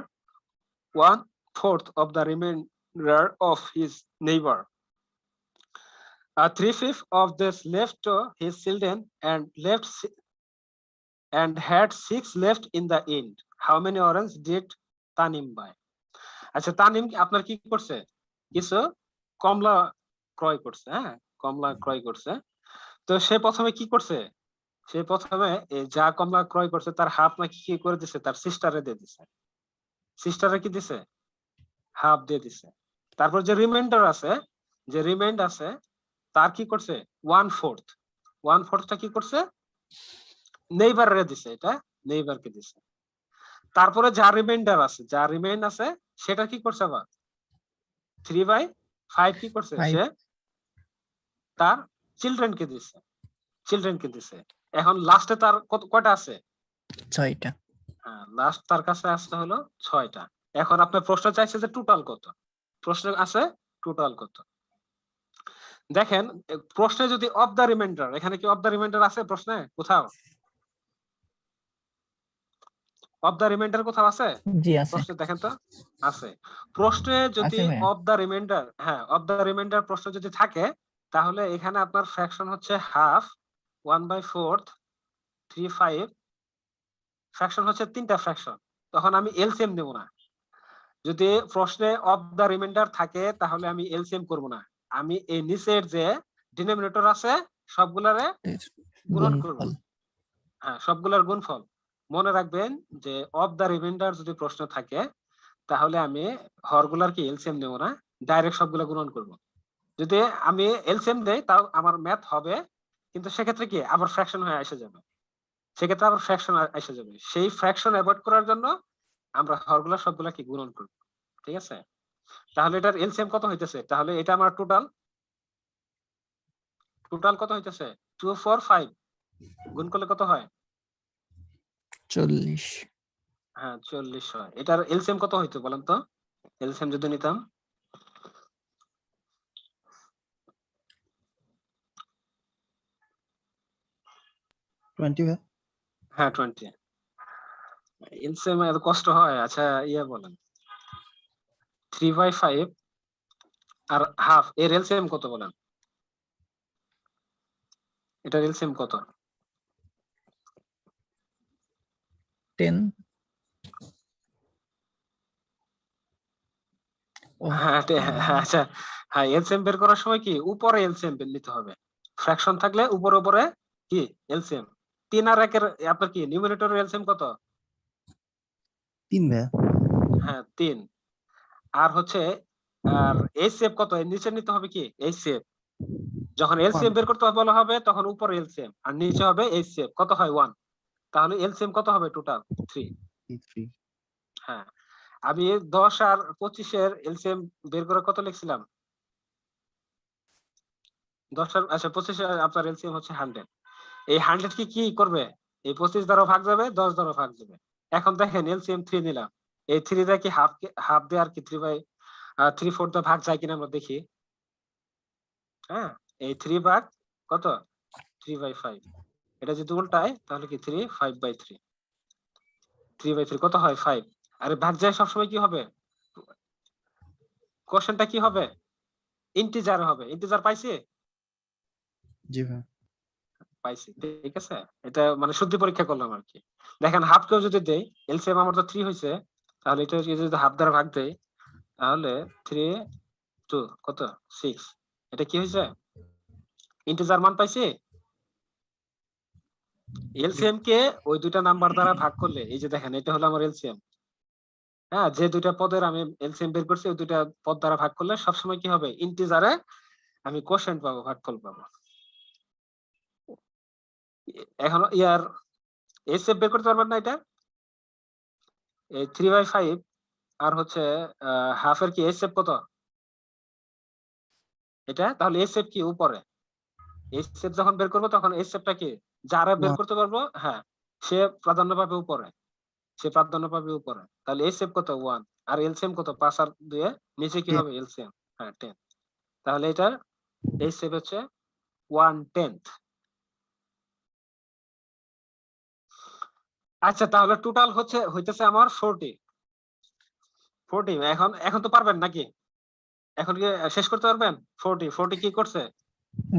1/4 of the remainder of his neighbor. 3/5 of this left to his children and had 6 left in the end. How many orange did Tanim buy? আচ্ছা তানিম আপনার কি করছে? কিছু কমলা ক্রয় করছে। হ্যাঁ, কমলা ক্রয় করছে। তো সে প্রথমে কি করছে? সে প্রথমে যা কমলা ক্রয় করছে তার হাফ নাকি কি করে দিছে, তার সিস্টারে দিয়ে দিছে। সিস্টারে কি দিছে? হাফ দিয়ে দিছে। তারপর যে রিমাইন্ডার আছে, যে রিমাইন্ড আছে তার কি করছে? 1/4। 1/4টা কি করছে? নেইবারে দিছে, এটা নেইবারকে দিছে। তারপরে যা রিমাইন্ডার আছে, যা রিমাইন্ড আছে সেটা কি করছে আবার 3/5 কি করছে? 5 সে তার চিলড্রেনকে দিছে, চিলড্রেনকে দিছে। এখন লাস্টে তার কয়টা আছে? 6টা। হ্যাঁ, লাস্ট তার কাছে আসতে হলো 6টা। এখন আপনার প্রশ্ন চাইছে যে টোটাল কত? প্রশ্ন আছে টোটাল কত? দেখেন প্রশ্নে যদি অফ দা রিমাইন্ডার, এখানে কি অফ দা রিমাইন্ডার আছে প্রশ্নে কোথাও? অফ দা রিমাইন্ডার কোথাও আছে? জি আছে। প্রশ্নে দেখেন তো আছে। প্রশ্নে যদি আছে ভাইয়া। অফ দা রিমাইন্ডার, হ্যাঁ অফ দা রিমাইন্ডার প্রশ্ন যদি থাকে তাহলে এখানে আপনার ফ্র্যাকশন হচ্ছে হাফ, 1/4, 3/5। ফ্র্যাকশন হচ্ছে 3টা ফ্র্যাকশন। তখন আমি এলসিএম নেব না। যদি প্রশ্নে অফ দা রিমাইন্ডার থাকে তাহলে আমি এলসিএম করব না। আমি এই নিচের যে ডিনোমিনেটর আছে সবগুলারে গুণন করব। গুণফল। হ্যাঁ, সবগুলার গুণফল। মনে রাখবেন যে অফ দা রিমাইন্ডার যদি প্রশ্ন থাকে তাহলে আমি হরগুলার কি এলসিএম নেব না, ডাইরেক্ট সবগুলা গুণন করব। যদি আমি এলসিএম দেই তাও আমার ম্যাথ হবে, কিন্তু সেক্ষেত্রে কি আবার ফ্র্যাকশন হয়ে এসে যাবে, সেক্ষেত্রে আবার ফ্র্যাকশন এসে যাবে। সেই ফ্র্যাকশন অ্যাভয়েড করার জন্য আমরা হরগুলা সবগুলা কি গুণন করব। ঠিক আছে? তাহলে এটার এলসিএম কত হইতেছে? তাহলে এটা আমার টোটাল কত হইতেছে? 2 4 5 গুণ করলে কত হয়? 40। হ্যাঁ 40 হয়। এটার এলসিএম কত হইতো বলেন তো? এলসিএম যদি নিতাম 20 ভাই। হ্যাঁ 20। এলসিএম এত কষ্ট হয়? আচ্ছা ইয়ে বলেন 3/5 আর হাফ এর এলসিএম কত বলেন? এটার এলসিএম কত? 10। ও হ্যাঁ হ্যাঁ, আচ্ছা হ্যাঁ, এলসিএম বের করার সময় কি উপরে এলসিএম নিতে হবে। ফ্র্যাকশন থাকলে উপরে উপরে কি এলসিএম। 3 আর 1 এর আপনার কি নিউমারেটরের এলসিএম কত? 3 ভাই। হ্যাঁ 3। আর হচ্ছে আর এইচসিএফ কত? এর নিচে নিতে হবে কি এইচসিএফ। যখন এলসিএম বের করতে বলা হবে তখন উপরে এলসিএম আর নিচে হবে এইচসিএফ। কত হয়? 1। তাহলে এলসিএম কত হবে টোটাল? 3। 3। হ্যাঁ, আমি 10 আর 25 এর এলসিএম বের করে কত লিখছিলাম? 10 আর আচ্ছা 25 এর আপনার এলসিএম হচ্ছে 100। এই 100 কি করবে? এই 25 দ্বারা ভাগ যাবে, 10 দ্বারা ভাগ যাবে। এখন দেখেন এলসিএম 3 নিলাম। এই 3 দিয়ে কি হাফ দিয়ে আর কি 3/4 দিয়ে ভাগ যায় কিনা আমরা দেখি। হ্যাঁ, এই 3 ভাগ কত? 3/5। এটা যদি উল্টায় তাহলে কি 3/5/3। 3/3 কত হয়? 5। আরে ভাগ যায় সবসময় কি হবে? কোশ্চেনটা কি হবে? ইন্টিজার হবে। ইন্টিজার পাইছি? জি ভাই। পাইছি। ঠিক আছে? এটা মানে শুদ্ধি পরীক্ষা করলাম আর কি। দেখেন হাফ কেও যদি দেই, এলসিএম আমার তো 3 হইছে, তাহলে এটা যদি হাফ দ্বারা ভাগ দেই তাহলে 3 2 কত 6 এটা কি হয়েছে ইন্টিজার মান পাইছি এলসিএম কে ওই দুইটা নাম্বার দ্বারা ভাগ করলে এই যে দেখেন এটা হলো আমার এলসিএম হ্যাঁ যে দুইটা পদের আমি এলসিএম বের করছি ওই দুইটা পদ দ্বারা ভাগ করলে সবসময় কি হবে ইন্টিজারে আমি কোশ্চেন পাবো ভাগফল পাবো এখন ইয়ার এসএফ বের করতে পারবেন না এটা এই 3/5 আর হচ্ছে হাফ এর কি এসএফ কত এটা তাহলে এসএফ কি উপরে এসএফ যখন বের করবো তখন এসএফটা কি যারা বের করতে পারবো হ্যাঁ সে প্রাধান্য পাবে উপরে সে প্রাধান্য পাবে উপরে তাহলে এসএফ কত 1 আর এলসিএম কত 5 আর 2 এ নিচে কি হবে এলসিএম হ্যাঁ 10 তাহলে এটা এসএফ হচ্ছে 1/10 আচ্ছা তাহলে টোটাল হইতেছে আমার 40 এখন তো পারবেন নাকি এখন কি শেষ করতে পারবেন 40 কি করছে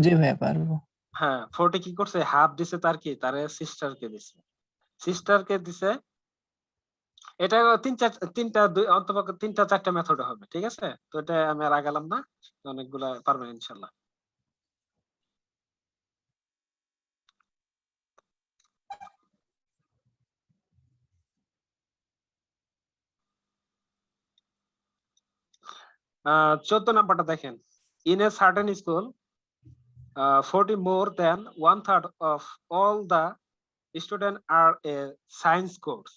জি ভাইয়া পারবো। হ্যাঁ 40 কি করছে হাফ দিছে তার কি তার সিস্টারকে দিছে এটা তিনটা অন্তপক্ষে 3-4টা মেথড হবে ঠিক আছে তো এটা আমি আর আগালাম না অনেকগুলা পারবেন ইনশাআল্লাহ চোদ্দ নাম্বারটা দেখেন in a certain school 40 more than 1/3 of all the students are a science course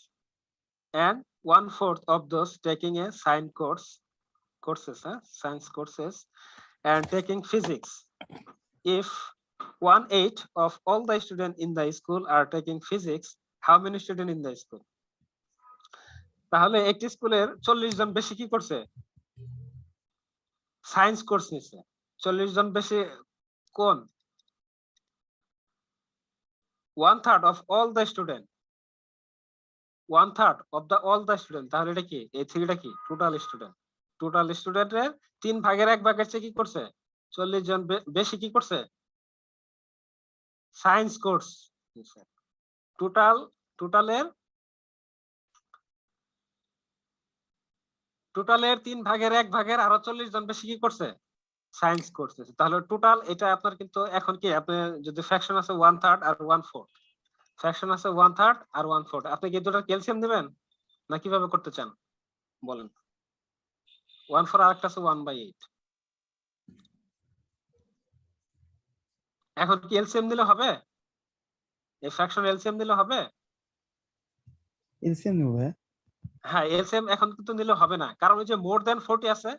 and 1/4 of those taking a science courses and taking physics. If 1/8 of all the students in the school are taking physics, how many students in the school? তাহলে একটি স্কুলের 40 জন বেশি কি করছে science course নিছে 40 জন বেশি কোন 1/3 of all the student 1/3 of the all the student তাহলে এটা কি এই থ্রিটা কি টোটাল স্টুডেন্টের 3 ভাগের 1 ভাগের চেয়ে কি করছে 40 জন বেশি কি করছে সায়েন্স কোর্স নিছে টোটালের 3 ভাগের 1 ভাগের আরো 40 জন বেশি কি করছে সায়েন্স কোর্স নিছে তাহলে টোটাল এটা আপনার কিন্তু এখন কি আপনি যদি ফ্র্যাকশন আছে 1/3 আর 1/4 ফ্র্যাকশন আছে 1/3 আর 1/4 আপনি কি দুটোর ক্যালসিয়াম দিবেন না কিভাবে করতে চান বলেন 1/4 আর একটা আছে 1/8 এখন কি এলসিএম দিলে হবে এই ফ্র্যাকশন এলসিএম দিলে হবে এলসিএম নিব ভাই হ্যাঁ এলসিএম এখন কিন্তু নিলে হবে না কারণ ওই যে মোর দ্যান 40 আছে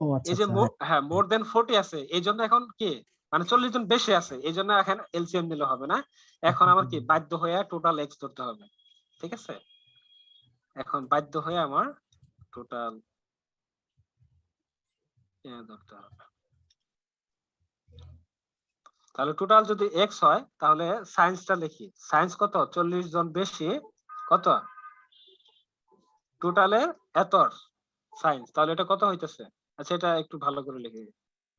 ও আচ্ছা এই যে আচ্ছা হ্যাঁ মোর দ্যান 40 আছে এই জন্য এখন কি মানে 40 জন বেশি আছে এই জন্য এখন এলসিএম নিলে হবে না এখন আমার কি বাধ্য হয়ে টোটাল এক্স ধরতে হবে ঠিক আছে এখন বাধ্য হয়ে আমার টোটাল ধরতে হবে তাহলে টোটাল যদি এক্স হয় তাহলে সায়েন্সটা লিখি সায়েন্স কত 40 জন বেশি কত টোটালে এত সায়েন্স তাহলে এটা কত হইতেছে আচ্ছা এটা একটু ভালো করে লিখে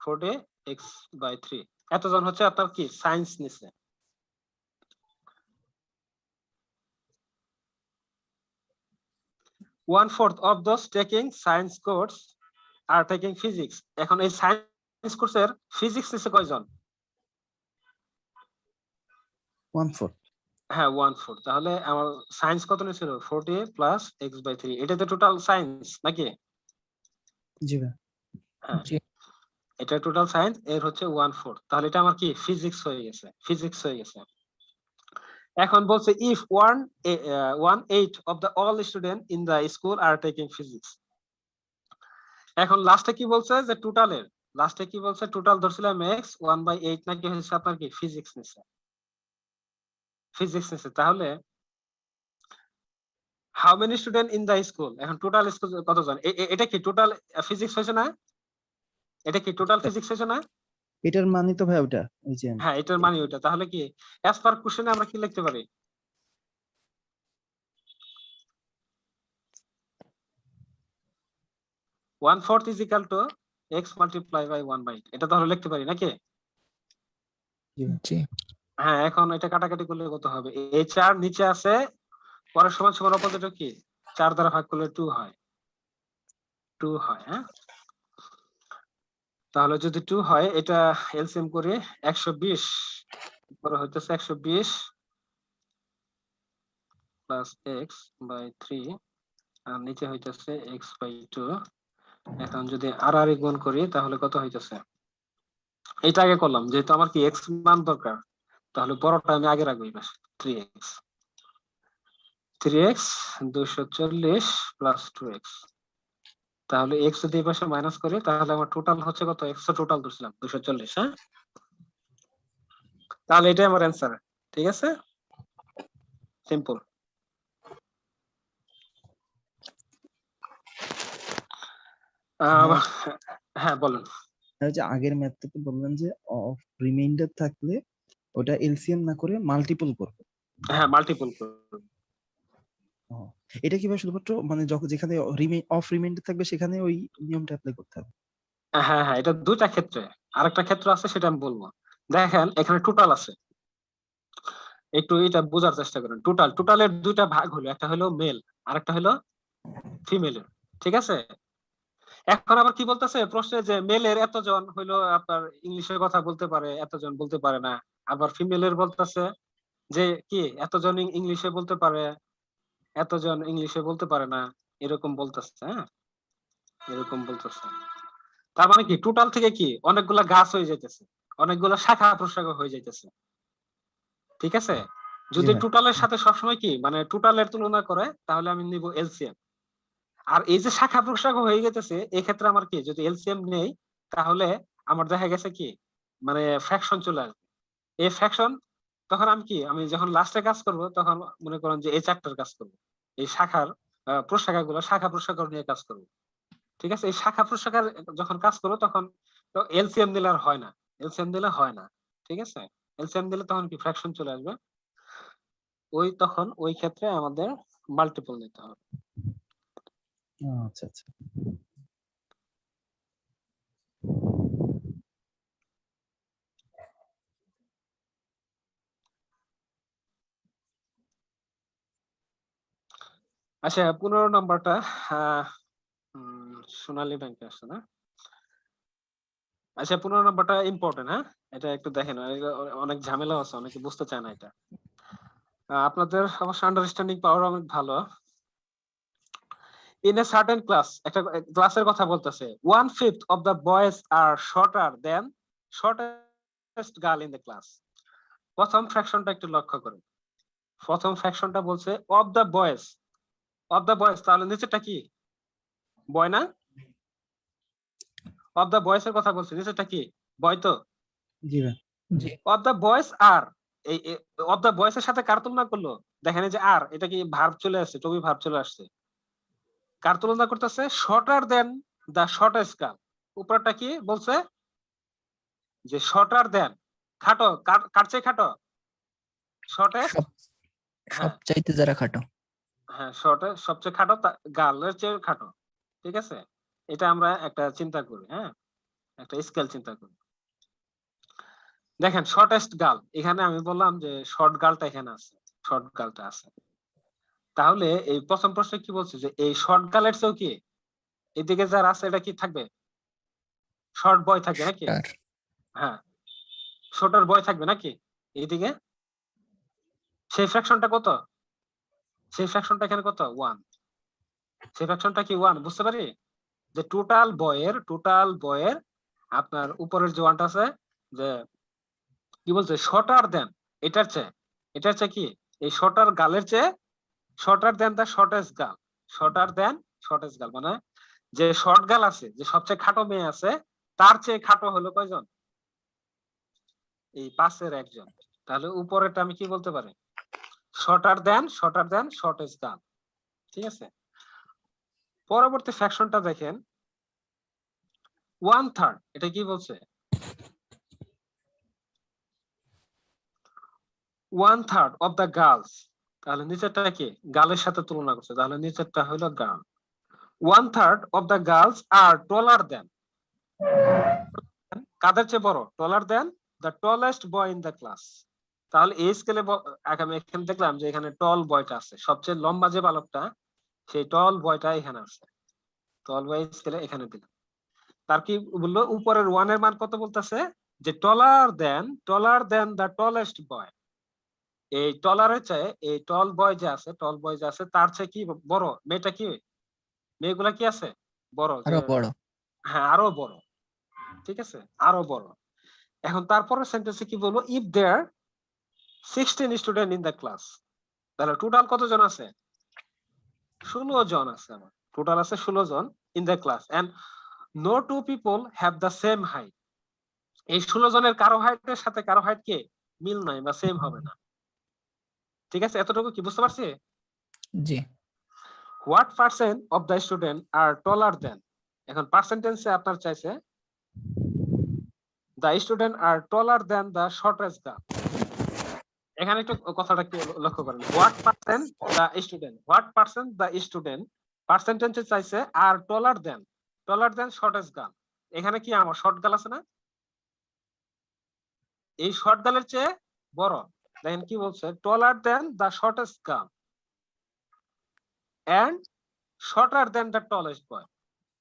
40x/3 এতজন হচ্ছে আপনার কি সায়েন্স নিছে one-fourth of those taking science course are taking physics এখন এই সায়েন্স কোর্সের ফিজিক্স নিছে কয়জন 1/4 হ্যাঁ 1/4 তাহলে আমার সায়েন্স কত নিছিল 40 + x/3 এটা তো টোটাল সায়েন্স নাকি জি ভাই হ্যাঁ জি এটা টোটাল সায়েন্স এর হচ্ছে 1/4 তাহলে এটা আমার কি ফিজিক্স হয়ে গেছে এখন বলছে if 1/8 of the all student in the school are taking physics এখন লাস্টে কি বলছে যে টোটালের লাস্টে কি বলছে টোটাল ধরছিলাম x 1/8 নাকি হচ্ছে আপনার কি ফিজিক্স নিছে তাহলে how many student in the school এখন টোটাল স্কুল কতজন এটা কি টোটাল ফিজিক্স হয়েছে না এটা কি টোটাল ফিজিক্স হয়েছে না এটার মানে তো ভাই ওটা ওই যে হ্যাঁ এটার মানে ওইটা তাহলে কি অ্যাজ পার কোশ্চেনে আমরা কি লিখতে পারি 1/4 is equal to x multiplied by 1/8 এটা তাহলে লিখতে পারি নাকি জি হ্যাঁ এখন এটা কাটাকাটি করলে কত হবে এই 4 নিচে আছে পরের সমান সমান অপোজিট কি 4 দ্বারা ভাগ করলে 2 হয় হ্যাঁ তাহলে যদি 2 হয় এটা এলসিএম করে 120 পরে হইতেছে 120 প্লাস এক্স বাই 3 আর নিচে হইতেছে এক্স বাই 2। এখন যদি আর গুণ করি তাহলে কত হইতেছে, এটা আগে করলাম যেহেতু আমার কি এক্স মান দরকার, তাহলে বড়টা আমি আগে রাখবো এই পাশে 3x 240 প্লাস 2x। তাহলে x যদি এই পাশে মাইনাস করি তাহলে আমার টোটাল হচ্ছে কত, x টোটাল ধরছিলাম 240। হ্যাঁ, তাহলে এটাই আমার অ্যান্সার। ঠিক আছে, সিম্পল। হ্যাঁ বলুন। ওই যে আগের ম্যাথটাতে বললেন যে অফ রিমাইন্ডার থাকলে ওটা এলসিএম না করে মাল্টিপল করবে। হ্যাঁ, মাল্টিপল করুন। এটা কিভাবে শুধুমাত্র মানে যখন যেখানে অফ রিমাইন্ডার থাকবে সেখানে ওই নিয়মটা অ্যাপ্লাই করতে হবে? হ্যাঁ হ্যাঁ, এটা দুইটা ক্ষেত্রে, আরেকটা ক্ষেত্র আছে সেটা আমি বলবো। দেখেন এখানে টোটাল আছে, একটু এটা বোঝার চেষ্টা করেন। টোটালের দুইটা ভাগ হলো, একটা হলো মেল আর একটা হলো ফিমেলের। ঠিক আছে, এখন আবার কি বলতেছে প্রশ্নে যে মেলের এতজন হইলো আপনার ইংলিশে কথা বলতে পারে, এতজন বলতে পারে না। আবার ফিমেলের বলতেছে যে কি এতজন ইংলিশে বলতে পারে, এতজন ইংলিশে বলতে পারে না, এরকম বলতেছে। হ্যাঁ, এরকম বলতেছে। তার মানে কি টোটাল থেকে কি অনেকগুলা গাছ হয়ে যাইতেছে, অনেকগুলা শাখা প্রশাখা হয়ে যাইতেছে। ঠিক আছে, যদি ভাই। টোটালের সাথে সবসময় কি মানে টোটালের তুলনা করে তাহলে আমি নিব এলসিএম। আর এই যে শাখা প্রশাখা হয়ে গেছে এই ক্ষেত্রে আমার কি যদি এলসিএম নেই তাহলে আমার দেখা গেছে কি মানে ফ্র্যাকশন চলে আসবে। এই ফ্র্যাকশন তখন আমি কি আমি যখন লাস্টে কাজ করব তখন মনে করেন যে এই চ্যাপ্টার কাজ করব, এই শাখার প্রশাখাগুলো শাখা প্রশাখা নিয়ে কাজ করব। ঠিক আছে, এই শাখা প্রশাখার যখন কাজ করবো তখন এলসিএম দিলে আর হয় না, এলসিএম দিলে হয় না। ঠিক আছে, এলসিএম দিলে তখন কি ফ্র্যাকশন চলে আসবে, ওই তখন ওই ক্ষেত্রে আমাদের মাল্টিপল নিতে হবে। আচ্ছা আচ্ছা। আচ্ছা 15 নম্বরটা সোনালী ব্যাংকে আসছে না? আচ্ছা 15 নম্বরটা ইম্পর্টেন্ট। হ্যাঁ, এটা একটু দেখেন, অনেক ঝামেলা আছে, অনেকে বুঝতে চায় না এটা। আপনাদের অবশ্য আন্ডারস্ট্যান্ডিং পাওয়ার অনেক ভালো। ইন এ সার্টেন ক্লাস, একটা ক্লাসের কথা বলতেছে, 1/5 of the boys are shorter than shortest girl in the class. প্রথম ফ্র্যাকশনটা একটু লক্ষ্য করুন। প্রথম ফ্র্যাকশনটা বলছে of the boys, of the boys, তাহলে নিচেরটা কি বয় না? অফ দ্য বয়েজ এর কথা বলছে, নিচেরটা কি বয় তো? জি ভাই। জি অফ দ্য বয়েজ আর এই অফ দ্য বয়েজ এর সাথে কার তুলনা করলো? দেখেন এই যে আর, এটা কি ভার্ব চলে আসছে, টু বি ভার্ব চলে আসছে। কার তুলনা করতেছে? শর্টার দেন দা শর্টেস্ট গার্ল। উপরটা কি বলছে যে শর্টার দেন, খাটো, কার চেয়ে খাটো? শর্টেস্ট। সব হ্যাঁ সবচাইতে যারা খাটো। হ্যাঁ, সবচেয়ে খাটো গার্লের চেয়ে খাটো। ঠিক আছে, এটা আমরা একটা চিন্তা করি। হ্যাঁ, একটা স্কেল চিন্তা করি। দেখেন শর্টেস্ট গার্ল, এখানে আমি বললাম যে শর্ট গার্লটা এখানে আছে, শর্ট গার্লটা আছে। তাহলে এই প্রথম প্রশ্নে কি বলছে যে এই শর্ট গার্লের চেয়েও কি এদিকে যারা আছে এটা কি থাকবে? শর্ট বয় থাকবে নাকি? তার হ্যাঁ, শর্টার বয় থাকবে নাকি এইদিকে? সেই ফ্র্যাকশনটা কত? সেই ফ্র্যাকশনটা এখানে কত? 1। সেই ফ্র্যাকশনটা কি 1? বুঝতে পারি যে টোটাল বয়ের আপনার উপরের যে ওয়ানটা আছে যে কি বলছে শর্টার দেন, এটার চেয়ে কি এই শর্টার গার্লের চেয়ে শর্টার দেন দা shortest girl, shorter than shortest girl মানে যে শর্ট গার্ল আছে, যে সবচেয়ে খাটো মেয়ে আছে, তার চেয়ে খাটো হলো কয়জন? এই 5-এর একজন। তাহলে উপরেরটা আমি কি বলতে পারি? Shorter than shortest girl. ঠিক আছে, পরবর্তী ফ্র্যাকশনটা দেখেন 1/3, এটা কি বলছে? 1/3 অফ দ্য গার্লস, তাহলে নিচেরটা কি গার্লের সাথে তুলনা করছে, তাহলে নিচেরটা হলো girl. 1/3 of the girls are taller than, কাদের চেয়ে বড়? Taller than the tallest boy in the class. তাহলে এই স্কেলে আমি এখানে দেখলাম যে এখানে টল বয়টা আছে, সবচেয়ে লম্বা যে বালকটা সেই টল বয়টা এখানে আছে, টল বয় স্কেলে এখানে দিলাম। তার কি বললো উপরের ওয়ানের মান কত বলতেছে যে টলার দেন দ্য টলেস্ট বয়। এই টলারের চেয়ে এই টল বয় যে আছে তার চেয়ে কি বড় মেয়েটা কি মেয়েগুলা কি আছে বড় আরো বড়। হ্যাঁ আরো বড়, ঠিক আছে আরো বড়। এখন তারপরে সেন্টেন্সে কি বলবো if there 16 student in the class, তাহলে টোটাল কতজন আছে 16 জন আছে আমার, টোটাল আছে 16 জন in the class and no two people have the same height. এই 16 জনের কারো হাইটের সাথে কারো হাইট কে মিল নাই বা সেম হবে না, ঠিক আছে এতটুকু কি বুঝতে পারছি? জি। What percent of the student are taller than, এখন পার্সেন্টেন্সে আপনার চাইছে the student are taller than the shortest girl. এখানে একটু কথাটা কি লক্ষ্য করেন, হোয়াট পার্সেন্ট দ্য স্টুডেন্ট পার্সেন্টেন্সে চাইছে are taller than shortest girl. এখানে কি আমার শর্ট গার্ল আছে না, এই শর্ট গার্লের চেয়ে বড়, দেখেন কি বলছে taller than the shortest girl and shorter than the tallest boy.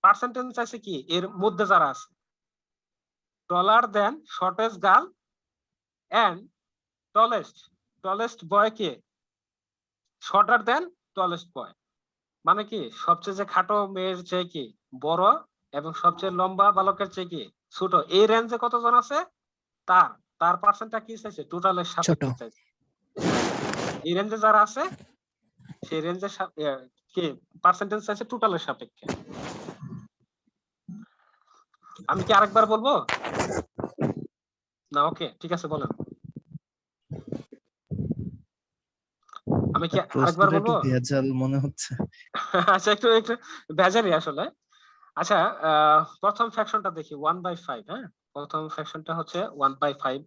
পার্সেন্টেন্স চাইছে কি এর মধ্যে যারা আছে, taller than shortest girl and tallest boy কে শর্টার দেন টলেস্ট বয়, মানে কি সবচেয়ে যে খাটো মেয়ের চেয়ে কি বড় এবং সবচেয়ে লম্বা বালকের চেয়ে কি ছোট, এই রেঞ্জে কতজন আছে তার পার্সেন্টটা কি চাইছে টোটালের সাপেক্ষে চাইছে। এই রেঞ্জে যারা আছে সেই রেঞ্জের কি পার্সেন্টেজ চাইছে টোটালের সাপেক্ষে। আমি কি আরেকবার বলবো না? ওকে ঠিক আছে বলেন। আমি কি আরেকবার প্রশ্নটা একটু বলবো? ভেজাল মনে হচ্ছে। আচ্ছা একটু ভেজালই আসলে। আচ্ছা প্রথম ফ্র্যাকশনটা দেখি 1/5। হ্যাঁ প্রথম ফ্র্যাকশনটা হচ্ছে 1/5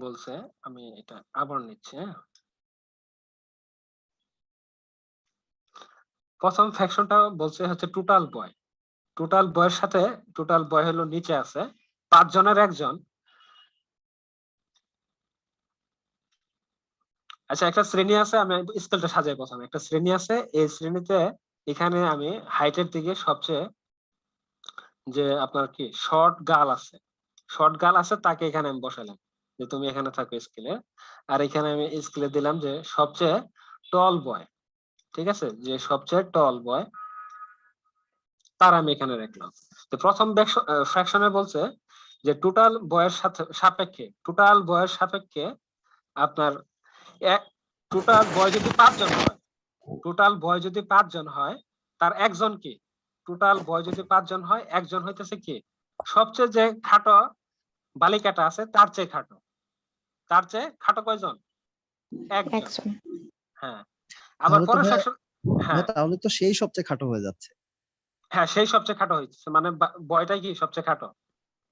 বলছে, আমি এটা আবার নিচ্ছি। হ্যাঁ প্রথম ফ্র্যাকশনটা বলছে হচ্ছে টোটাল বয়ের সাথে টোটাল বয় হলো নিচে আছে 5 জনের একজন। আচ্ছা একটা শ্রেণী আছে, আমি স্কেলটা সাজাই প্রথমে। একটা শ্রেণী আছে, এই শ্রেণীতে এখানে আমি হাইটের দিকে সবচেয়ে যে আপনার কি শর্ট গার্ল আছে তাকে এখানে আমি বসালাম যে তুমি এখানে থাকো স্কেলে, আর এখানে আমি স্কেলে দিলাম যে সবচেয়ে টল বয়, ঠিক আছে যে সবচেয়ে টল বয় তার আমি এখানে রাখলাম। তো প্রথম ফ্র্যাকশনে বলছে যে টোটাল বয়ের সাপেক্ষে আপনার টোটাল বয় যদি 5 জন হয় তার একজন কি টোটাল বয় যদি 5 জন হয় একজন হইতেছে কি সবচেয়ে যে খাটো বালিকাটা আছে তার চেয়ে খাটো কয়জন একজন। হ্যাঁ আবার পরের সেকশন হ্যাঁ তাহলে তো সেই সবচেয়ে খাটো হয়ে যাচ্ছে। হ্যাঁ সেই সবচেয়ে খাটো হইছে, মানে বয়টাই কি সবচেয়ে খাটো,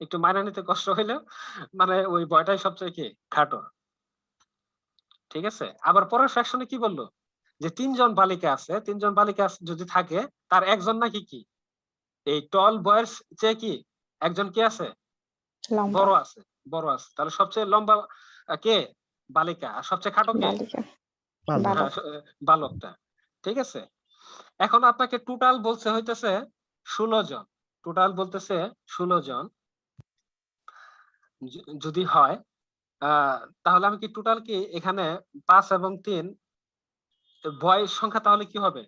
একটু মাইনা নিতে কষ্ট হইলেও মানে ওই বয়টাই সবচেয়ে কি খাটো, ঠিক আছে। আবার পরের সেকশনে কি বললো যে 3 জন বালিকা যদি থাকে তার একজন নাকি কি এই টল বয়ের চেয়ে কি একজন কি আছে বড় আছে, তাহলে সবচেয়ে লম্বা কে বালিকা আর সবচেয়ে খাটো কে বালকটা, ঠিক আছে। এখন আপনাকে টোটাল বলছে হইতেছে 16 জন, যদি হয় তাহলে আমি কি টোটাল কি এখানে 5 এবং 3 বয়ের সংখ্যা তাহলে কি হবে,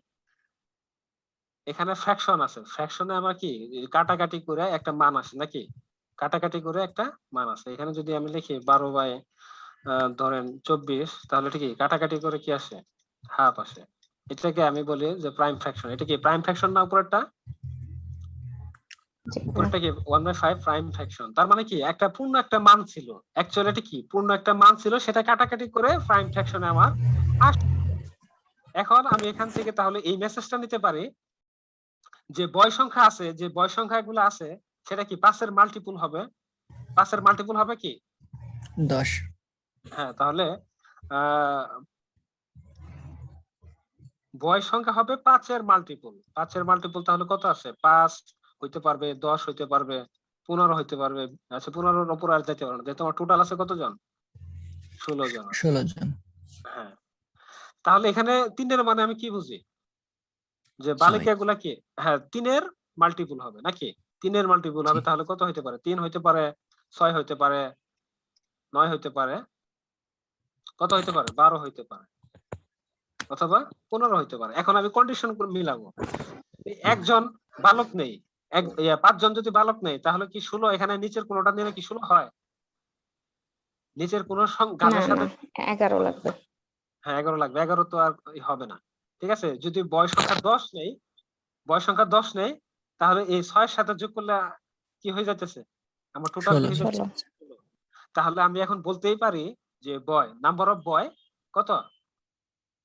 এখানে ফ্র্যাকশন আছে, ফ্র্যাকশনে আমার কি কাটাকাটি করে একটা মান আসে নাকি, এখানে যদি আমি লিখি 12 ধরেন 24 তাহলে ঠিক কাটাকাটি করে কি আসে হাফ আসে, এটাকে আমি বলি যে প্রাইম ফ্র্যাকশন। এটা কি প্রাইম ফ্র্যাকশন না উপরেরটা কি 1/5 প্রাইম ফ্র্যাকশন, তার মানে কি একটা পূর্ণ একটা মান ছিল, অ্যাকচুয়ালি এটা কি পূর্ণ একটা মান ছিল সেটা কাটাকাটি করে প্রাইম ফ্র্যাকশনে আমার আসে। এখন আমি এখান থেকে তাহলে এই মেসেজটা নিতে পারি যে বয় সংখ্যাগুলো আছে সেটা কি 5 এর মাল্টিপল হবে কি 10। হ্যাঁ তাহলে বয় সংখ্যা হবে 5 এর মাল্টিপল তাহলে কত আছে 5 হইতে পারবে 10 হইতে পারবে 15 হইতে পারবে। আচ্ছা 15 এর উপর আর যেতে পারবে না, তোমার টোটাল আছে কতজন 16 জন। হ্যাঁ তাহলে এখানে 3 এর মানে আমি কি বুঝি যে বালিকাগুলা কি হ্যাঁ 3 এর মাল্টিপল হবে নাকি 3 এর মাল্টিপল হবে, জি। তাহলে কত হইতে পারে? 3 হইতে পারে, 6 হইতে পারে, 9 হইতে পারে, কত হইতে পারে? 12 হইতে পারে, অথবা 15 হইতে পারে। এখন আমি কন্ডিশন মিলাবো। একজন বালক নেই, 5 জন যদি বালক নেই, তাহলে কি 16 এখানে নিচের কোনটা নিলে কি 16 হয়? নিচের কোন না গানের না সাথে 11 লাগবে। হ্যাঁ 11 লাগবে, 11 তো আর হবে না। ঠিক আছে, যদি বয় সংখ্যা 10 নেই, বয় সংখ্যা 10 নেই, তাহলে এই 6 এর সাথে যোগ করলে কি হয়ে যাইতেছে? আমার টোটাল কি 16 হয়ে যাচ্ছে? 16 তাহলে আমি এখন বলতেই পারি যে বয়, নাম্বার অফ বয় কত?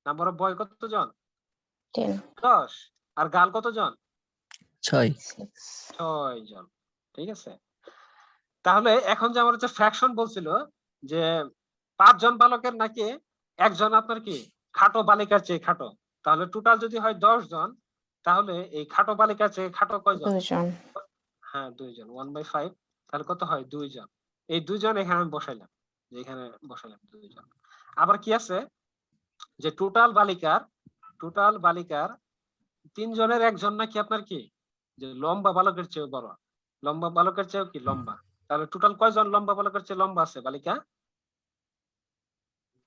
নাম্বার অফ বয় কতজন? 10 10। আর গার্ল কতজন? 6 6 6 জন। ঠিক আছে, তাহলে এখন যে আমার হচ্ছে ফ্র্যাকশন বলছিল যে 5 জন বালকের নাকি একজন আপনার কি খাটো বালিকার চেয়ে খাটো, তাহলে টোটাল যদি হয় 10 জন, তাহলে এই খাটো বালিকার চেয়ে খাটো কয়জন? 2 জন। হ্যাঁ 2 জন, 1/5। তাহলে কত হয়? 2 জন। এই 2 জন এখানে আমি বসাইলাম, যে এখানে বসাইলাম 2 জন। আবার কি আছে যে টোটাল বালিকার 3 জনের একজন নাকি আপনার কি যে লম্বা বালকের চেয়ে বড়, লম্বা বালকের চেয়েও কি লম্বা। তাহলে টোটাল কয়জন লম্বা বালকের চেয়ে লম্বা আছে বালিকা?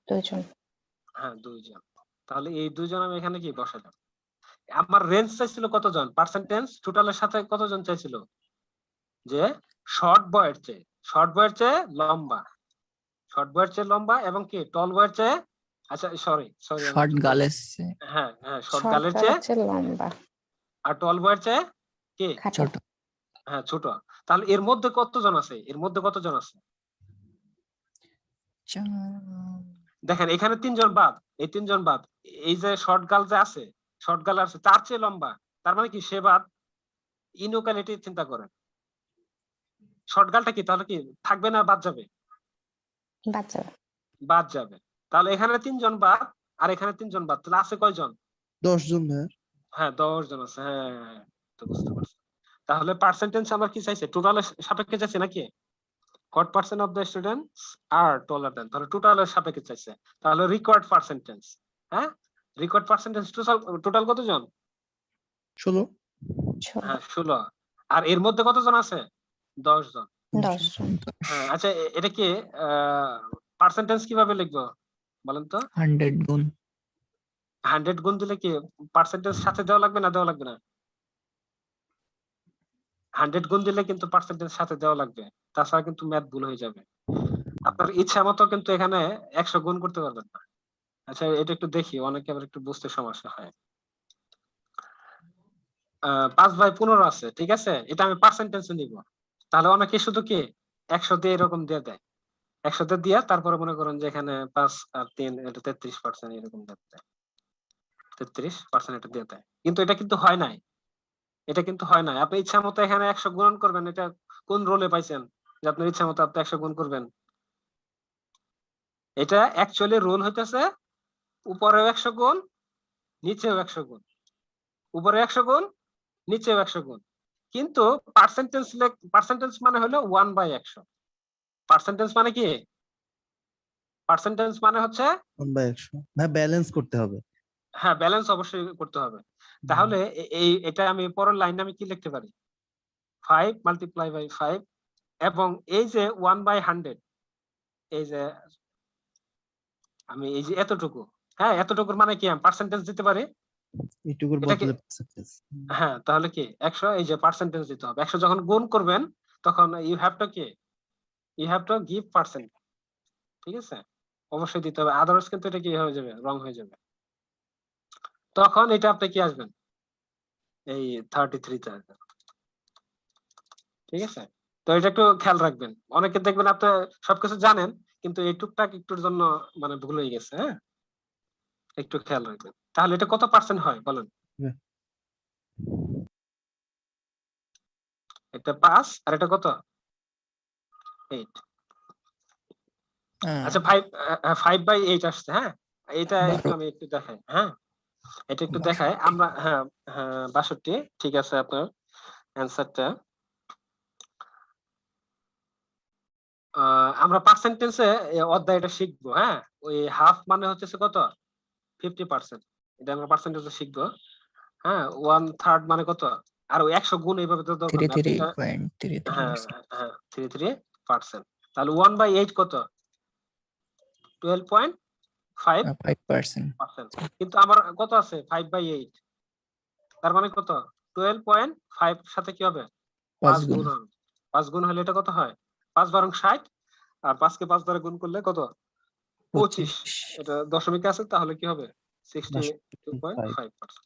2 জন। হ্যাঁ 2 জন। তাহলে এই 2 জন আমি এখানে কি বসালাম। আমার রেঞ্জ চাইছিল কতজন? পার্সেন্টেজ টোটালের সাথে কতজন চাইছিল? যে শর্ট বয়ের চেয়ে লম্বা, শর্ট বয়ের চেয়ে লম্বা এবং কি টল বয়ের চেয়ে, আচ্ছা সরি আমি শর্ট কি বললাম? গার্লস হ্যাঁ শর্ট শর্ট গালের গাল চেয়ে হচ্ছে লম্বা, আর টল বয়ের চেয়ে কি খাটো। ছোট। হ্যাঁ ছোট। তাহলে এর মধ্যে কতজন আছে? এর মধ্যে কতজন আছে? দেখেন এখানে 3 জন বাদ, এই 3 জন বাদ। এই যে শর্ট গার্ল যে আছে, শর্ট গার্ল আছে তার চেয়ে লম্বা, তার মানে কি সে বাদ। ইনইকুয়ালিটি চিন্তা করেন, শর্ট গার্লটা কি তাহলে কি থাকবে না বাদ যাবে? বাচ্চা বাদ যাবে। তাহলে এখানে 3 জন বাদ আর এখানে 3 জন বাদ, তাহলে আছে কয়জন? 10 জন ভাইয়া। হ্যাঁ 10 জন আছে। হ্যাঁ তো বুঝতে পারছি। তাহলে পার্সেন্টেজ আমার কি চাইছে? টোটালের সাপেক্ষে চাইছে নাকি? what percent of the students are taller than, তাহলে টোটালের সাপেক্ষে চাইছে। তাহলে রিকোয়ার্ড পার্সেন্টেজ, হ্যাঁ রিকোয়ার্ড পার্সেন্টেজ টোটাল কতজন? 16। হ্যাঁ 16। আর এর মধ্যে কতজন আছে? 10 জন। 10 জন। হ্যাঁ আচ্ছা এটা কি পার্সেন্টেজ কিভাবে লিখবো বলেন তো? 100 গুণ 100 গুণ দিলে কি পার্সেন্টেজ সাথে দেওয়া লাগবে না দেওয়া লাগবে না? 100 গুণ দিলে কিন্তু পার্সেন্টেজ সাথে দেওয়া লাগবে, তাছাড়া কিন্তু ম্যাথ ভুল হয়ে যাবে। আপনার ইচ্ছা মতো কিন্তু এখানে 100 গুণ করতে পারবেন না। আচ্ছা এটা একটু দেখি, অনেকে আবার একটু বুঝতে সমস্যা হয়। 5/15 আছে, ঠিক আছে, এটা আমি পার্সেন্টেজে নিব। তাহলে অনেকে শুধু কি 100 দিয়ে এরকম দিয়ে দেয়, 100 দিয়ে দিয়া তারপরে মনে করেন যে এখানে 5 আর 3 এটা 33% এরকম দিয়ে দেয়, 33% এটা দিয়ে দেয়। কিন্তু এটা কিন্তু হয় নাই, এটা কিন্তু হয় নাই। আপনি ইচ্ছা মতো এখানে 100 গুণন করবেন, এটা কোন রোলে পাইছেন যে আপনার ইচ্ছা মতো আপনি 100 গুণ করবেন? এটা অ্যাকচুয়ালি রোল হইতেছে উপরেও 100 গুণ, নিচেও 100 গুণ, উপরে 100 গুণ, নিচেও 100 গুণ। কিন্তু পার্সেন্টেজ মানে হলো 1/100। পার্সেন্টেজ মানে কি? পার্সেন্টেজ মানে হচ্ছে 1/100 ভাই, ব্যালেন্স করতে হবে। হ্যাঁ ব্যালেন্স অবশ্যই করতে হবে। তাহলে এটা আমি পরের লাইনে আমি কি লিখতে পারি? 5 মাল্টিপ্লাই বাই 5 এবং এই যে 1/100, এই যে আমি এই যে এতটুকু, হ্যাঁ এতটুকুর মানে কি আমি পার্সেন্টেজ দিতে পারি? এইটুকুর এটা কি বদলে পার্সেন্টেজ। হ্যাঁ তাহলে কি 100, এই যে পার্সেন্টেজ দিতে হবে। 100 যখন গুণ করবেন তখন you have to give percent, ঠিক আছে, অবশ্যই দিতে হবে, আদারওয়াইজ কিন্তু এটা কি হয়ে যাবে, রং হয়ে যাবে। তখন এটা আপনি কি আসবেন এই 33 তে আসবেন, ঠিক আছে। তো এটা একটু খেয়াল রাখবেন, অনেকে দেখবেন আপনি সবকিছু জানেন কিন্তু এই টুকটাক একটুর জন্য মানে ভুল হয়ে গেছে। হ্যাঁ একটু খেয়াল রাখবেন। তাহলে এটা কত পার্সেন্ট হয় বলেন? হ্যাঁ। এটা 5 আর এটা কত? 8। আচ্ছা 5/8 আসছে। হ্যাঁ এটা একটু আমি একটু দেখাই, হ্যাঁ এটা একটু দেখাই আমরা। হ্যাঁ হ্যাঁ 62, ঠিক আছে আপনার অ্যানসারটা। আমরা পার্সেন্টেজে অধ্যায়টা শিখবো। হ্যাঁ ওই হাফ মানে হচ্ছে কত? 50%, এটা আমরা পার্সেন্টেজে শিখবো। হ্যাঁ 1/3 মানে কত? আর ওই 100 গুণ এইভাবে তো দরকার নেই। আপনি এটা 33.33 হ্যাঁ হ্যাঁ 33%। তাহলে 1/8 কত? 12.5%। 5%। কিন্তু আমার কত আছে? 5/8। তার মানে কত? 12.5 সাথে কি হবে? 5 5 গুণ গুণ হবে। 5 গুণ হলে এটা কত হয়? 5 বারং 60, আর 5 কে 5 দ্বারা গুণ করলে কত? 25। 25। এটা দশমিকে আছে, তাহলে কি হবে? 5. 62.5%।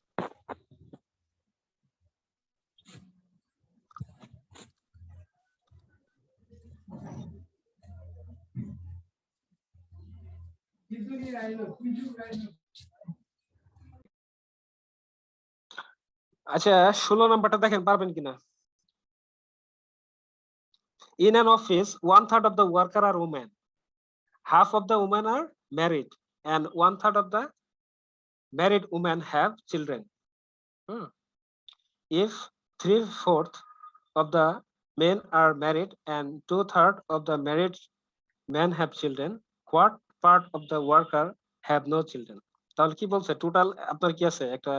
আচ্ছা 16 নাম্বারটা দেখেন পারবেন কিনা। In an office, 1/3 of the worker are women, half of the women are married, and 1/3 of the married women have children. If 3/4 of the men are married and 2/3 of the married men have children, what part of the worker have no children? তাহলে কি বলছে? Total আপনার কি আছে? একটা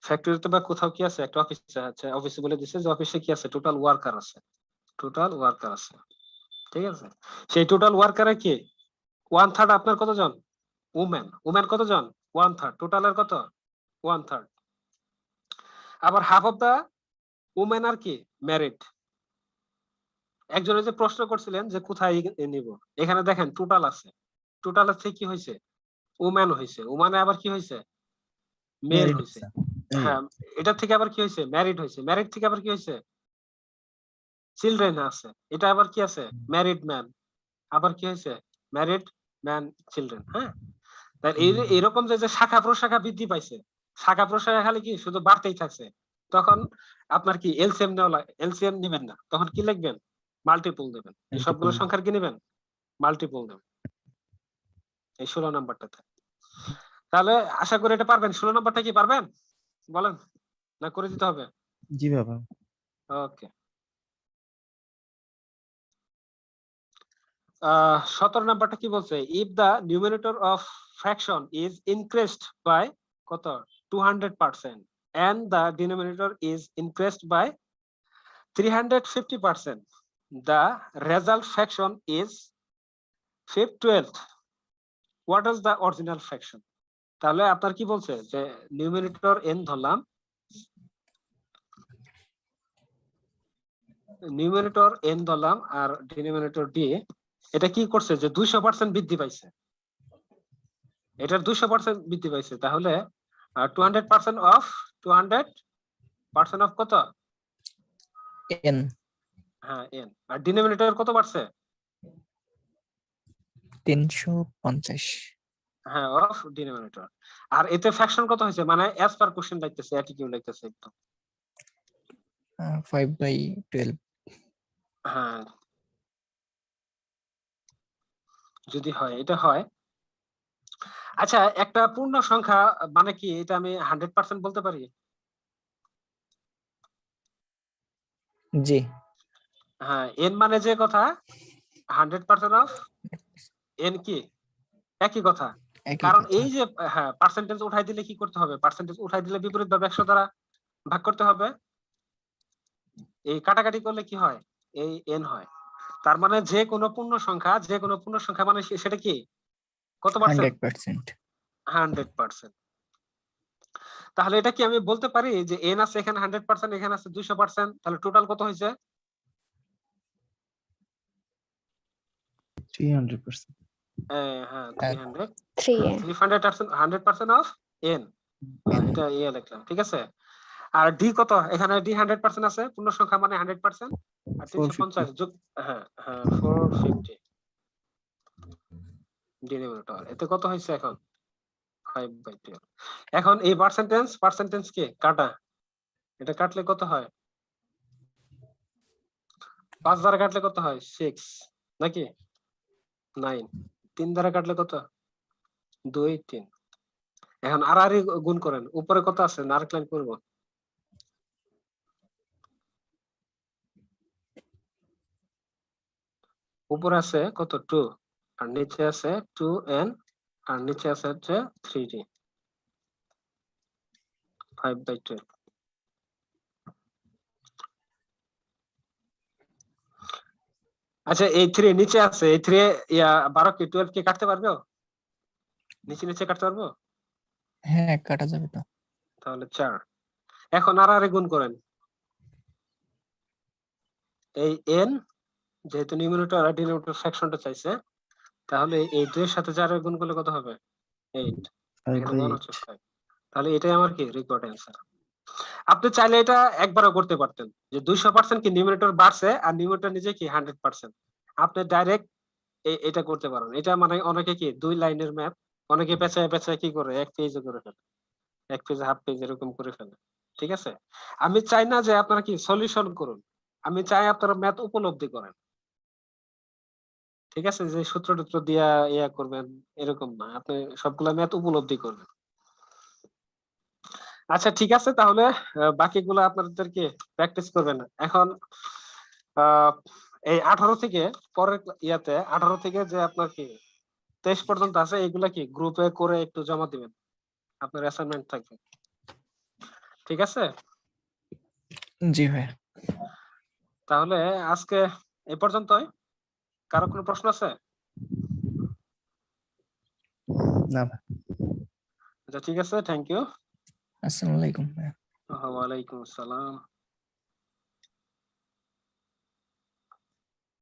ফ্যাক্টরিতে বা কোথাও কি আছে? একটা অফিসে আছে, অফিসে বলে দিছে যে অফিসে কি আছে? টোটাল ওয়ার্কার আছে। টোটাল ওয়ার্কার আছে, ঠিক আছে? সেই টোটাল ওয়ার্কারে কি 1/3 আপনার কতজন? উমেন। উমেন কতজন? 1/3। টোটালের কত? 1/3। আবার হাফ অফ দা উমেন আর কি ম্যারিড। একজনের যে প্রশ্ন করছিলেন যে কোথায় নিব, এখানে দেখেন টোটাল আছে। টোটালের থেকে কি হয়েছে? উমেন হয়েছে। উমানে আবার কি হয়েছে? মেল Married হয়েছে। হইছে। এই হ্যাঁ, এটার থেকে আবার কি হয়েছে? ম্যারিড হয়েছে। ম্যারিড থেকে আবার কি হয়েছে? চিলড্রেন আছে। এটা আবার কি আছে? Married man. আবার কি হয়েছে? Married man children. হ্যাঁ, তাই এরকম যে শাখা প্রশাখা বৃদ্ধি পাইছে, শাখা প্রশাখা খালি কি শুধু বাড়তেই থাকছে, তখন আপনার কি এলসিএম নেওয়া লাগে? এলসিএম নেবেন না, তখন কি লিখবেন? মাল্টিপল দেবেন। এই সবগুলো multiple. সংখ্যার কি নেবেন? মাল্টিপল দেবেন এই 16 নাম্বারটাতে। তাহলে আশা করি এটা পারবেন। 16 নাম্বারটা কি পারবেন? বলেন, না করে দিতে হবে? জি বাবা। ওকে। 17 নাম্বারটা কি বলছে? If the numerator of fraction is increased by কত? 200% and the denominator is increased by 350%, the result fraction is 5/12. What is the original fraction? তাহলে আপনার কি বলছে যে নিউমারেটর n ধরলাম, নিউমারেটর n ধরলাম আর ডিনোমিনেটর d, এটা কি করছে যে 200% বৃদ্ধি পাইছে। এটার 200% বৃদ্ধি পাইছে, তাহলে 200% অফ 200% অফ কত? n হ্যাঁ n। আর ডিনোমিনেটর কত বাড়ছে? 350। হ্যাঁ, অফ ডিনোমিনেটর। আর এতে ফ্র্যাকশন কত হয়েছে? মানে অ্যাজ পার কোশ্চেন লাগতেছে, অ্যাটিটিউড লাগতেছে একদম। 5/12। হ্যাঁ, যদি হয় এটা হয়। আচ্ছা, একটা পূর্ণ সংখ্যা মানে কি এটা আমি 100% বলতে পারি? জি। হ্যাঁ, n মানে যে কথা 100% অফ n কি একই কথা। একই কারণ কথা। এই যে হ্যাঁ পার্সেন্টেজ উঠাই দিলে কি করতে হবে? পার্সেন্টেজ উঠাই দিলে বিপরীত ভাবে 100 দ্বারা ভাগ করতে হবে। এই কাটাকাটি করলে কি হয়? এই n হয়। তার মানে যে কোনো পূর্ণ সংখ্যা মানে সেটা কি কত পার্সেন্ট? 100%। 100%। তাহলে এটা কি আমি বলতে পারি যে n আছে এখানে 100%, এখানে আছে 200%, তাহলে টোটাল কত হয়েছে? 300%. হ্যাঁ 300। 3a 300% of n। এটা লিখলাম, ঠিক আছে। আর d কত? এখানে d 100% আছে, পূর্ণ সংখ্যা মানে 100%, আর 350 যোগ হ্যাঁ হ্যাঁ 450 ডিনোমিনেটর। এতে কত হয়েছে এখন? 5/12। এখন এই পার্সেন্টেজ কে কাটা, এটা কাটলে কত হয়? 5 দ্বারা কাটলে কত হয়? 6 নাকি 9? 3 দ্বারা কাটলে কত? 2 3। এখন আর গুণ করেন, উপরে কত আছে? না আরেক লাইন করবো? উপরে আছে কত? 2, আর নিচে আছে 2n, আর নিচে আছে হচ্ছে 3d। 5/12 আচ্ছা এই 3 নিচে আছে, এই 3 ইয়া 12 কে 12 কে কাটতে পারবে? নিচে নিচে কাটতে পারবো? হ্যাঁ, কাটা যাবে তো। তাহলে 4। এখন আর গুণ করেন। এই n যেহেতু নিউমারেটর আর ডিনোমিনেটর ফ্র্যাকশনটা চাইছে, তাহলে এই 2 এর সাথে 4 গুণ করলে কত হবে? 8। এখানে 1 হচ্ছে 5। তাহলে এটাই আমার কি রিকোয়ার্ড অ্যান্সার। আপনি চাইলে এটা একবারও করতে পারতেন যে 200% কি নিউমারেটর বাড়ছে আর নিউমারেটর নিজে কি 100%। আপনি ডাইরেক্ট এটা করতে পারেন। এটা মানে অনেকে কি 2 লাইনের ম্যাথ, অনেকে পেঁচায় পেঁচায় কি করে 1 পেজে করে ফেলে, 1 পেজ হাফ পেজ এরকম করে ফেলে। ঠিক আছে, আমি চাই না যে আপনারা কি সলিউশন করুন, আমি চাই আপনারা ম্যাথ উপলব্ধি করেন। ঠিক আছে, যে সূত্র টুত্র দিয়া ইয়া করবেন এরকম না, আপনি সবগুলা ম্যাথ উপলব্ধি করবেন। আচ্ছা ঠিক আছে, তাহলে বাকিগুলো আপনাদেরকে প্র্যাকটিস করবেন। এখন এই 18 থেকে পরের ইয়াতে 18 থেকে যে আপনার কি 23 পর্যন্ত আছে, এগুলা কি গ্রুপে করে একটু জমা দিবেন, আপনার অ্যাসাইনমেন্ট থাকবে। ঠিক আছে, জি ভাইয়া। তাহলে আজকে এ পর্যন্তই। কারো কোনো প্রশ্ন আছে? না। আচ্ছা ঠিক আছে, থ্যাংক ইউ। আসসালামু আলাইকুম ভাইয়া। ওয়ালাইকুম আসসালাম।